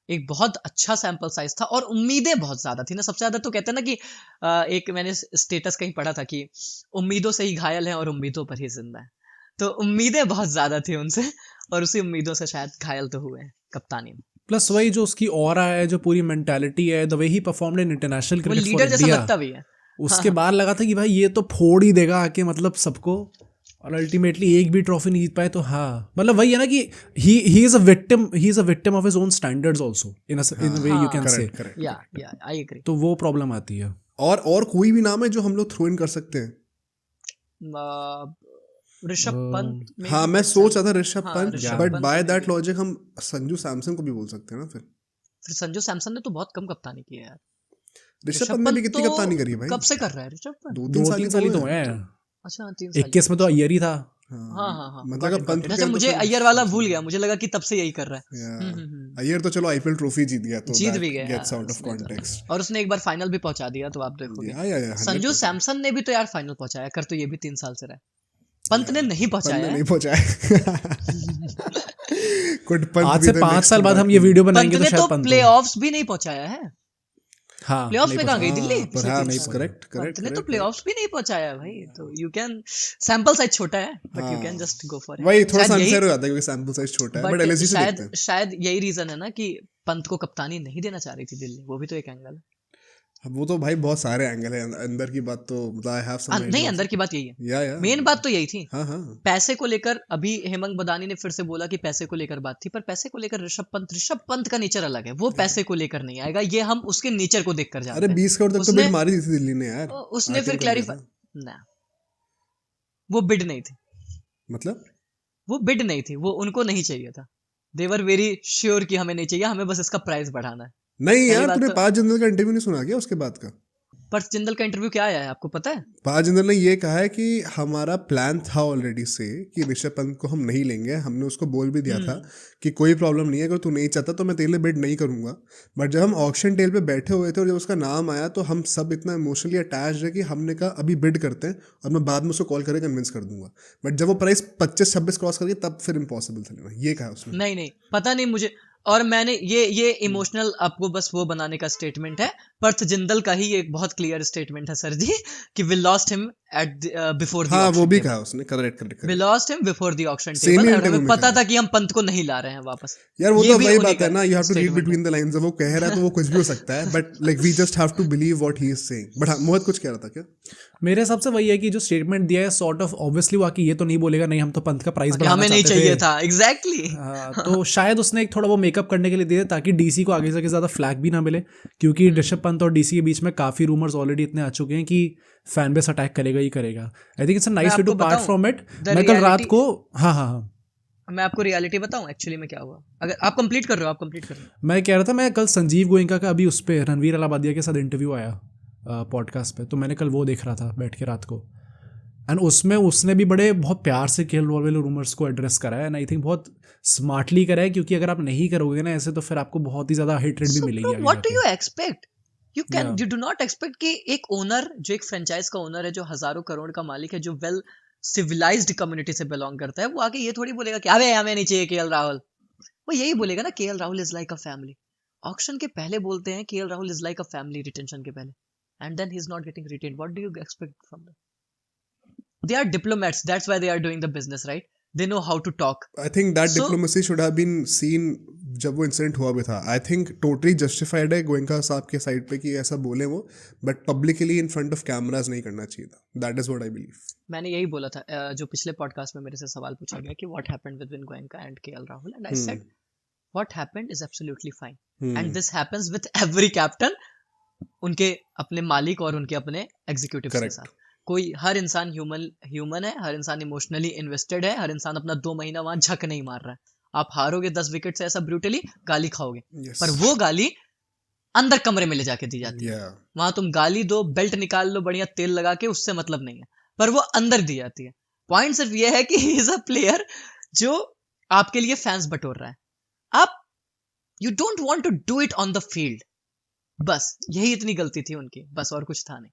एक बहुत अच्छा सैंपल साइज था और उम्मीदें बहुत ज्यादा थी ना। सबसे ज्यादा तो कहते हैं ना कि एक मैंने स्टेटस कहीं पढ़ा था कि उम्मीदों से ही घायल है और उम्मीदों पर ही जिंदा है। तो उम्मीदें बहुत ज्यादा थी उनसे और उसी उम्मीदों से शायद घायल तो हुए हैं कप्तानी में। प्लस वही जो उसकी ऑरा है, जो पूरी मेंटालिटी है, the way he performed in international वो क्रिकेट फॉर लीडर जैसा इंडिया, लगता भी है। उसके बाद लगा था कि भाई ये तो फोड़ ही देगा आके, मतलब सबको, और अल्टीमेटली एक भी ट्रॉफी नहीं जीत पाए। तो हाँ, मतलब वही है ना कि he is a victim of his own standards also in in way you can से। करेक्ट। या आई एग्री। तो वो प्रॉब्लम आती है। और कोई भी नाम है जो हम लोग थ्रो इन कर सकते हैं? ऋषभ पंत maybe, हाँ, मैं but सोच रहा था ऋषभ हाँ, Pant, Rishabh but Pant by maybe। That logic हम संजू सैमसन को भी बोल सकते हैं ना फिर। फिर संजू सैमसन ने तो बहुत कम कप्तानी की है यार। ऋषभ पंत ने भी कितनी तो कप्तानी करी है भाई? कब से कर रहा है ऋषभ पंत? 2-3 साल 2-3 ही साल ही तो तो है। है। अच्छा 3 साल। 21 में तो अय्यर ही था। हाँ मतलब got it, Pant got it। को अच्छा क्या तो मुझे फिर अय्यर वाला भूल गया, मुझे लगा कि तब से यही कर रहा है। या अय्यर तो चलो आईपीएल ट्रॉफी जीत गया तो जीत दैट भी गया गेट्स आउट ऑफ उसने तो। कॉन्टेक्स्ट। और उसने एक बार फाइनल भी पहुंचा दिया, तो आप देखोगे। या संजू 100%। सैमसन ने भी तो यार फाइनल पहुंचाया, कर तो ये भी 3 साल से रहा है। पंत ने नहीं पंत पहुंचाया ने है। नहीं पहुंचाया। कुछ पंत आज भी से थे 5 next साल to बाद विराट हम ये कोहली। वीडियो पंत बनाएंगे तो ने शायद तो पंत हो। प्लेऑफ्स भी नहीं पहुंचाया है। हाँ, प्लेऑफ्स नहीं में कहाँ गई पहुंचा। दिल्ली? पिछले 3 परहैप्स साल। करेक्ट पंत ने तो करेक्ट। प्लेऑफ्स भी नहीं पहुंचाया है भाई, तो यू कैन, सैंपल साइज छोटा है but you can just go for it. वही थोड़ा सा शायद अनफेयर यही, हो जाता है क्योंकि सैंपल साइज छोटा है, बट बट एलएसजी से देखते हैं। शायद यही रीजन है ना कि पंत को कप्तानी नहीं देना चाह रही थी दिल्ली, वो भी तो एक एंगल है। वो तो भाई बहुत सारे एंगल है, अंदर की बात तो मतलब आई हैव सम नहीं, अंदर की बात यही है, या मेन बात तो यही थी। हाँ पैसे को लेकर अभी हेमंत बदानी ने फिर से बोला कि पैसे को लेकर बात थी, पर पैसे को लेकर ऋषभ पंत का नेचर अलग है, वो पैसे को लेकर नहीं आएगा, ये हम उसके नेचर को देखकर अरे जानते हैं। 20 करोड़ तक तो बिड मारी थी दिल्ली ने यार। उसने फिर RTO कर दिया क्लैरिफाई था। ना, वो बिड नहीं थी, मतलब वो बिड नहीं थी, वो उनको नहीं चाहिए था। दे वर वेरी श्योर कि हमें नहीं चाहिए, हमें बस इसका प्राइस बढ़ाना है। नहीं पहली यार, बात तूने तो- 5 जनरल का इंटरव्यू नहीं सुना क्या उसके बाद का? पर जिंदल का इंटरव्यू क्या आया है आपको पता है? 5 जनरल ने ये कहा है कि हमारा प्लान था ऑलरेडी से कि ऋषभ पंत को हम नहीं लेंगे। हमने उसको बोल भी दिया था कि कोई प्रॉब्लम नहीं है, अगर तू नहीं चाहता तो मैं तेरे लिए बिड नहीं करूंगा। बट जब हम ऑक्शन टेल पे बैठे हुए थे और जब उसका नाम आया तो हम सब इतना इमोशनली अटैच्ड है कि हमने कहा अभी बिड करते हैं और मैं बाद में उसको कॉल करके कन्विंस कर दूंगा। बट जब वो प्राइस 25-26 क्रॉस कर गई तब फिर इम्पॉसिबल था लेना, ये कहा उसने। नहीं पता नहीं मुझे, और मैंने ये इमोशनल आपको बस वो बनाने का स्टेटमेंट है। पर्थ जिंदल का ही एक बहुत क्लियर स्टेटमेंट है सर जी, कि we lost him at before the हाँ, वो ऑक्शन भी टेबल। कहा उसने, correct. We lost him before the auction Same table, ही और interview हमें में पता कहा। था कि हम पंत को नहीं ला रहे हैं वापस। यार वो ये तो भी वही उन्हीं बात है का ना, you have to read statement between the lines. वो कह रहा है तो वो कुछ भी हो सकता है, but like we just have to believe what he is saying. But हाँ, मोहित कुछ कह रहा था क्या? मेरे हिसाब से वही है कि जो स्टेटमेंट दिया है सॉर्ट ऑफ ऑब्वियसली वो आके ये तो नहीं बोलेगा नहीं हम तो पंत का प्राइस कि बढ़ाना हमें नहीं चाहते चाहिए थे। था, एग्जैक्टली। तो शायद उसने एक थोड़ा वो मेकअप करने के लिए दिया ताकि डीसी को आगे से ज़्यादा फ्लैग भी ना मिले, क्योंकि ऋषभ पंत और डीसी के बीच में काफ़ी रूमर्स ऑलरेडी इतने आ चुके हैं कि फैन बेस अटैक करेगा ही करेगा। I think it's a nice way to part from it. मैं कल रात को हाँ मैं आपको रियलिटी बताऊं एक्चुअली में क्या हुआ। अगर आप कंप्लीट कर रहे हो, आप कंप्लीट कर रहे हो। मैं कह रहा था, मैं कल संजीव गोयनका का अभी उस पर रणवीर अलाहाबादिया के साथ इंटरव्यू आया पॉडकास्ट पे, तो मैंने कल वो देख रहा था बैठ के रात को, एंड उसमें उसने भी बड़े बहुत प्यार से केएल राहुल रूमर्स को एड्रेस करा है, एंड आई थिंक बहुत स्मार्टली करा है, क्योंकि अगर आप नहीं करोगे ना ऐसे तो फिर आपको बहुत ही ज़्यादा हिट रेट भी मिलेगी। What do you expect? You do not expect कि एक ओनर, जो एक फ्रेंचाइज का ओनर है, जो हजारों करोड़ का मालिक है, जो वेल सिविलाइज्ड कम्युनिटी से बिलोंग करता है, वो आके ये थोड़ी बोलेगा कि अबे हमें नहीं चाहिए केएल राहुल। वो यही बोलेगा ना KL Rahul is like a family. Auction के पहले बोलते हैं KL Rahul is like a family retention के पहले, and then he is not getting retained. What do you expect from them? They are diplomats, that's why they are doing the business, right? They know how to talk. I think that So diplomacy should have been seen जब वो incident हुआ भी था। I think totally justified है गोयनका साहब के side पे कि ऐसा बोले वो, but publicly in front of cameras नहीं करना चाहिए था। That is what I believe. मैंने यही बोला था, जो पिछले पॉडकास्ट में मेरे से सवाल पूछा गया कि what happened with Goenka and KL Rahul, and I said what happened is absolutely fine, and this happens with every captain, उनके अपने मालिक और उनके अपने एग्जीक्यूटिव्स के Correct. साथ। कोई, हर इंसान ह्यूमन है, हर इंसान इमोशनली इन्वेस्टेड है, हर इंसान अपना 2 महीना वहां झक नहीं मार रहा है। आप हारोगे 10 विकेट से ऐसा ब्रूटली, गाली खाओगे, Yes. पर वो गाली अंदर कमरे में ले जाके दी जाती है। Yeah. वहां तुम गाली दो, बेल्ट निकाल लो बढ़िया तेल लगा के, उससे मतलब नहीं है, पर वो अंदर दी जाती है। पॉइंट सिर्फ ये है कि ही इज अ प्लेयर जो आपके लिए फैंस बटोर रहा है। आप you don't want to do it on the field, बस यही इतनी गलती थी उनकी, बस और कुछ था नहीं।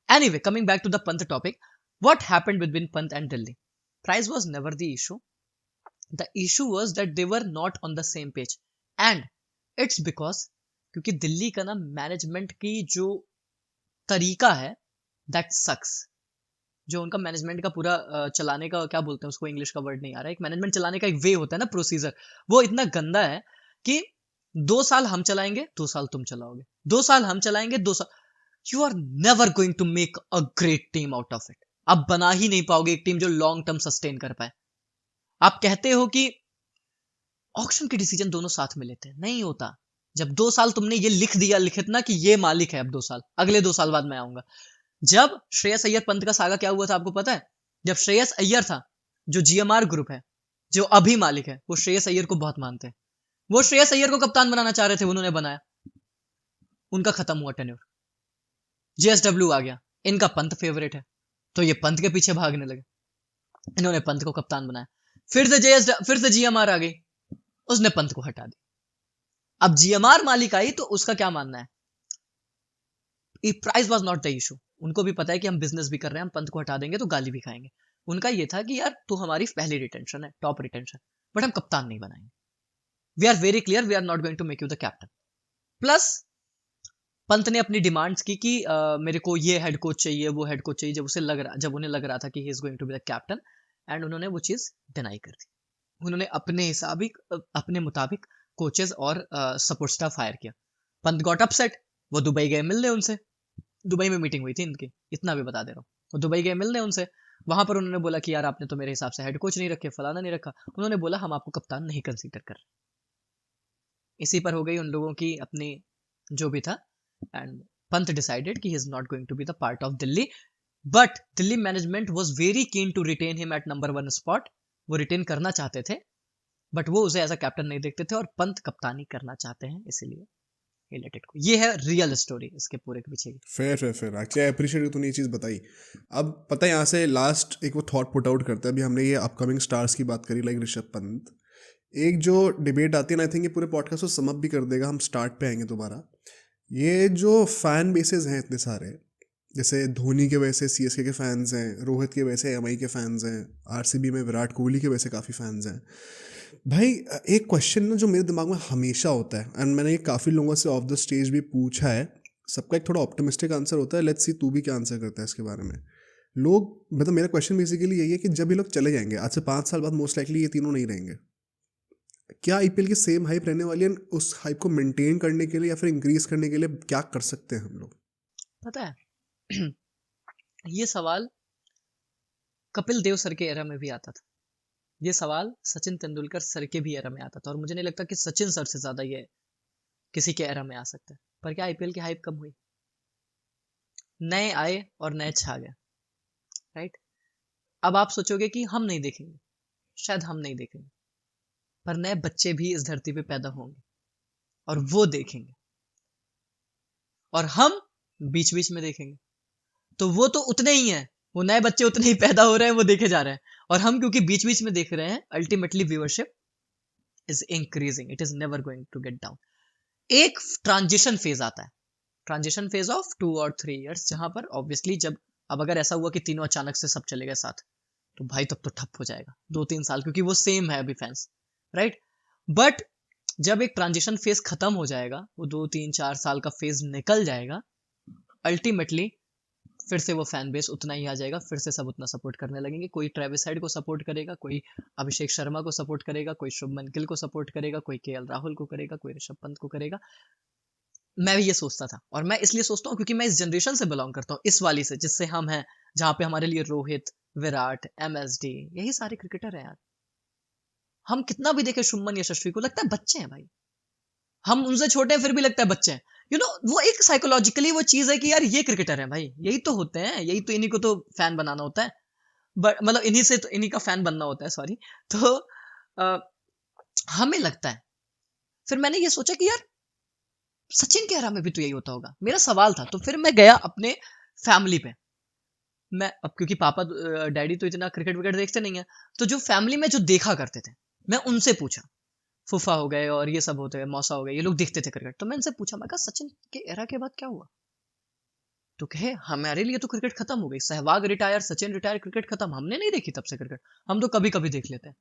Anyway, coming back to the Pant topic, what happened between Pant and Delhi? Price was never the issue. The issue was that they were not on the same page, and it's because क्योंकि दिल्ली का ना management की जो तरीका है that sucks। जो उनका management का पूरा चलाने का, क्या बोलते हैं उसको, इंग्लिश का वर्ड नहीं आ रहा है, एक मैनेजमेंट चलाने का एक वे होता है ना, प्रोसीजर, वो इतना गंदा है कि 2 साल हम चलाएंगे, 2 साल तुम चलाओगे, 2 साल हम चलाएंगे, 2 साल, you are never going to make a great team out of it. आप बना ही नहीं पाओगे एक टीम जो लॉन्ग टर्म सस्टेन कर पाए। आप कहते हो कि ऑक्शन के डिसीजन दोनों साथ में लेते हैं, नहीं होता। जब 2 साल तुमने ये लिख दिया लिखित ना कि ये मालिक है अब 2 साल, अगले 2 साल बाद मैं आऊंगा। जब श्रेयस अय्यर पंत का सागा क्या हुआ था आपको पता है? जब श्रेयस अय्यर था, जो जीएमआर ग्रुप है, जो अभी मालिक है, वो श्रेयस अय्यर को बहुत मानते हैं। वो श्रेयस अय्यर को कप्तान बनाना चाह रहे थे, उन्होंने बनाया, उनका खत्म हुआ टेन्योर, जेएसडब्ल्यू आ गया, इनका पंत फेवरेट है तो ये पंत के पीछे भागने लगे, इन्होंने पंत को कप्तान बनाया। फिर से जीएमआर आ गई, उसने पंत को हटा दिया। अब जीएमआर मालिक आई तो उसका क्या मानना है? Price was not the issue. उनको भी पता है कि हम बिजनेस भी कर रहे हैं, हम पंत को हटा देंगे तो गाली भी खाएंगे। उनका ये था कि यार तू हमारी पहली रिटेंशन है, टॉप रिटेंशन, बट हम कप्तान नहीं बनाएंगे। We are very clear, we are not going to make you the captain. Plus Pant ने अपनी डिमांड्स की कि मेरे को ये हेड कोच चाहिए, वो हेड कोच चाहिए, जब उन्हें लग रहा था कि he is going to be the captain, and उन्होंने वो चीज डिनाई कर दी। उन्होंने अपने मुताबिक कोचेस और सपोर्ट स्टाफ हायर किया। पंत गॉट अपसेट, वो दुबई गए मिलने उनसे, दुबई में मीटिंग हुई थी इनकी, इतना भी बता दे रहा हूँ। वो दुबई गए मिलने उनसे, वहां पर उन्होंने बोला कि यार आपने तो मेरे हिसाब से हेड कोच नहीं रखे, फलाना नहीं रखा। उन्होंने बोला हम आपको कप्तान नहीं कंसीडर कर रहे। इसी पर हो गई उन लोगों की अपनी जो भी था, एंड पंत डिसाइडेड कि he is not going to be the part of Delhi, but Delhi management was very keen to retain him at number 1 spot. वो रिटेन करना चाहते थे, बट वो उसे एज अ कैप्टन नहीं देखते थे, और पंत कप्तानी करना चाहते हैं, इसीलिए रिलेटेड को। ये है रियल स्टोरी इसके पूरे के पीछे की। फेयर एक्चुअली आई अप्रिशिएट कि तूने ये चीज़ बताई। अब पता है यहाँ से लास्ट एक वो थॉट पुट आउट करते हैं। अभी हमने ये अपकमिंग स्टार्स की बात करी, लाइक ऋषभ पंत। एक जो डिबेट आती है ना, आई थिंक ये पूरे पॉडकास्ट को समअप भी कर देगा, हम स्टार्ट पे आएंगे दोबारा। ये जो फैन बेसेस हैं इतने सारे, जैसे धोनी के वजह से सीएसके के फैंस हैं, रोहित के वजह से एमआई के फैंस हैं, आरसीबी में विराट कोहली के वजह से काफ़ी फैंस हैं। भाई एक क्वेश्चन ना जो मेरे दिमाग में हमेशा होता है, एंड मैंने ये काफ़ी लोगों से ऑफ द स्टेज भी पूछा है, सबका एक थोड़ा ऑप्टिमिस्टिक आंसर होता है। लेट्स सी तू भी क्या आंसर करता है इसके बारे में। लोग, मतलब मेरा क्वेश्चन बेसिकली यही है कि जब ये लोग चले जाएंगे, आज से 5 साल बाद मोस्ट लाइकली ये तीनों नहीं रहेंगे, क्या आईपीएल की सेम हाइप रहने वाली है? उस हाइप को मेंटेन करने के लिए या फिर इंक्रीज करने के लिए क्या कर सकते हैं हम लोग? पता है ये सवाल कपिल देव सर के एरा में भी आता था, ये सवाल सचिन तेंदुलकर सर के भी एरा में आता था, और मुझे नहीं लगता कि सचिन सर से ज्यादा ये किसी के एरा में आ सकता है। पर क्या आईपीएल की हाइप कम हुई? नए आए और नए छा गए, राइट? अब आप सोचोगे कि हम नहीं देखेंगे, शायद हम नहीं देखेंगे, पर नए बच्चे भी इस धरती पे पैदा होंगे और वो देखेंगे, और हम बीच बीच में देखेंगे। तो वो तो उतने ही हैं, वो नए बच्चे उतने ही पैदा हो रहे हैं, वो देखे जा रहे हैं, और हम क्योंकि बीच बीच में देख रहे हैं, ultimately viewership is increasing, it is never going to get down. एक ट्रांजिशन फेज आता है, ट्रांजिशन फेज ऑफ 2 और 3 इयर्स, जहां पर ऑब्वियसली जब अब अगर ऐसा हुआ कि तीनों अचानक से सब चले गए साथ, तो भाई तब तो ठप हो जाएगा 2-3 साल, क्योंकि वो सेम है अभी फैंस, राइट? बट जब एक ट्रांजिशन फेज खत्म हो जाएगा, वो 2-3-4 साल का फेज निकल जाएगा, अल्टीमेटली फिर से वो फैन बेस उतना ही आ जाएगा, फिर से सब उतना सपोर्ट करने लगेंगे। कोई ट्रेविस हेड को सपोर्ट करेगा, कोई अभिषेक शर्मा को सपोर्ट करेगा, कोई शुभमन गिल को सपोर्ट करेगा, कोई केएल राहुल को करेगा, कोई ऋषभ पंत को करेगा। मैं भी ये सोचता था, और मैं इसलिए सोचता हूँ क्योंकि मैं इस जनरेशन से बिलोंग करता हूँ, इस वाली से जिससे हम हैं, जहाँ पे हमारे लिए रोहित, विराट, एमएसडी, यही सारे क्रिकेटर हैं यार। हम कितना भी देखे शुभमन यशस्वी को, लगता है बच्चे हैं भाई। हम उनसे छोटे हैं फिर भी लगता है बच्चे हैं। वो एक साइकोलॉजिकली वो चीज है कि यार ये क्रिकेटर है भाई, यही तो होते हैं, यही तो, इन्हीं को तो फैन बनाना होता है, बट मतलब इन्हीं से तो इन्हीं का फैन बनना होता है, सॉरी। तो हमें लगता है, फिर मैंने ये सोचा कि यार सचिन के एरा में भी तो यही होता होगा। मेरा सवाल था, तो फिर मैं गया अपने फैमिली पे। मैं अब, क्योंकि पापा डैडी तो इतना क्रिकेट विकेट देखते नहीं है, तो जो फैमिली में जो देखा करते थे, मैं उनसे पूछा। फूफा हो गए और ये सब होते हैं, मौसा हो गए, ये लोग देखते थे क्रिकेट, तो मैं इनसे पूछा, मैं कहा सचिन के एरा के बाद क्या हुआ? तो कहे हमारे लिए तो क्रिकेट खत्म हो गई, Sehwag retire, Sachin retire, cricket खत्म, हमने नहीं देखी तब से क्रिकेट, हम तो कभी कभी देख लेते हैं।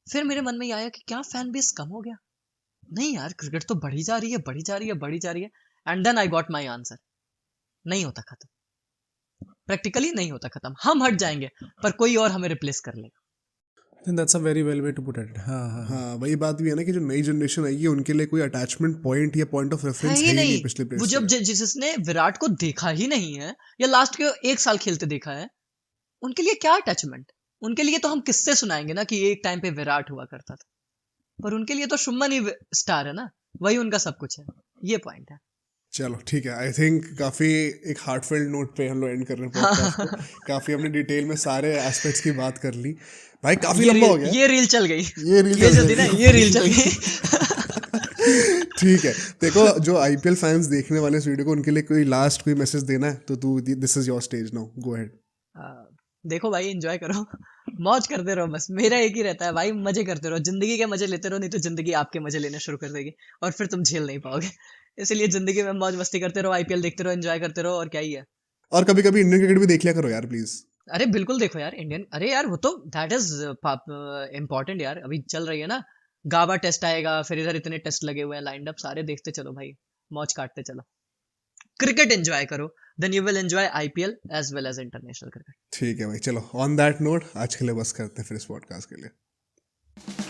फिर मेरे मन में ये आया कि क्या फैन बेस कम हो गया? नहीं यार, क्रिकेट तो बढ़ी जा रही है, बढ़ी जा रही है, बढ़ी जा रही है। And then I got my answer, नहीं होता खत्म, प्रैक्टिकली नहीं होता खत्म। हम हट जाएंगे पर कोई और हमें रिप्लेस कर लेगा। That's a very well way to put it. हाँ हाँ हाँ, वही बात भी है ना कि जो नई जनरेशन आएगी उनके लिए कोई अटैचमेंट पॉइंट या पॉइंट ऑफ है रेफरेंस ही है ही नहीं। नहीं पिछले वो प्लेयर्स जब के लिए। जिसने विराट को देखा ही नहीं है, या लास्ट के 1 साल खेलते देखा है, उनके लिए क्या अटैचमेंट? उनके लिए तो हम किससे सुनाएंगे ना कि एक टाइम पे विराट हुआ करता था, पर उनके लिए तो शुभमन ही स्टार है ना, वही उनका सब कुछ है। ये पॉइंट है। चलो ठीक है, आई थिंक काफ़ी एक हार्टफेल्ट नोट पे हम लोग एंड कर रहे हैं पॉडकास्ट को। काफ़ी हमने डिटेल में सारे एस्पेक्ट्स की बात कर ली। भाई काफ़ी लंबा हो गया। ये रील चल गई, ये रील ये चल जो थी ना, जाएगी। ये रील चल गई। ठीक है, देखो जो आईपीएल फैंस देखने वाले इस वीडियो को, उनके लिए कोई लास्ट कोई मैसेज देना है तो तू, this is your stage now, go ahead. देखो भाई, एंजॉय करो, मौज करते रहो, बस मेरा एक ही रहता है भाई, मजे करते रहो, जिंदगी के मजे लेते रहो, नहीं तो जिंदगी आपके मजे लेना शुरू कर देगी और फिर तुम झेल नहीं पाओगे। इसलिए जिंदगी में मौज मस्ती करते रहो, आईपीएल देखते रहो, एंजॉय करते रहो, और क्या ही है। और कभी कभी इंडियन क्रिकेट भी देख लिया करो यार प्लीज। अरे बिल्कुल देखो यार इंडियन, अरे यार वो तो दैट इज इम्पोर्टेंट यार। अभी चल रही है ना गाबा टेस्ट, आएगा फिर इधर इतने टेस्ट लगे हुए हैं लाइंड अप, सारे देखते चलो भाई, मौज काटते चलो, क्रिकेट एंजॉय करो, then you will enjoy IPL as well as international cricket. ठीक है भाई, चलो ऑन दैट नोट आज के लिए बस करते हैं फिर इस पॉडकास्ट के लिए।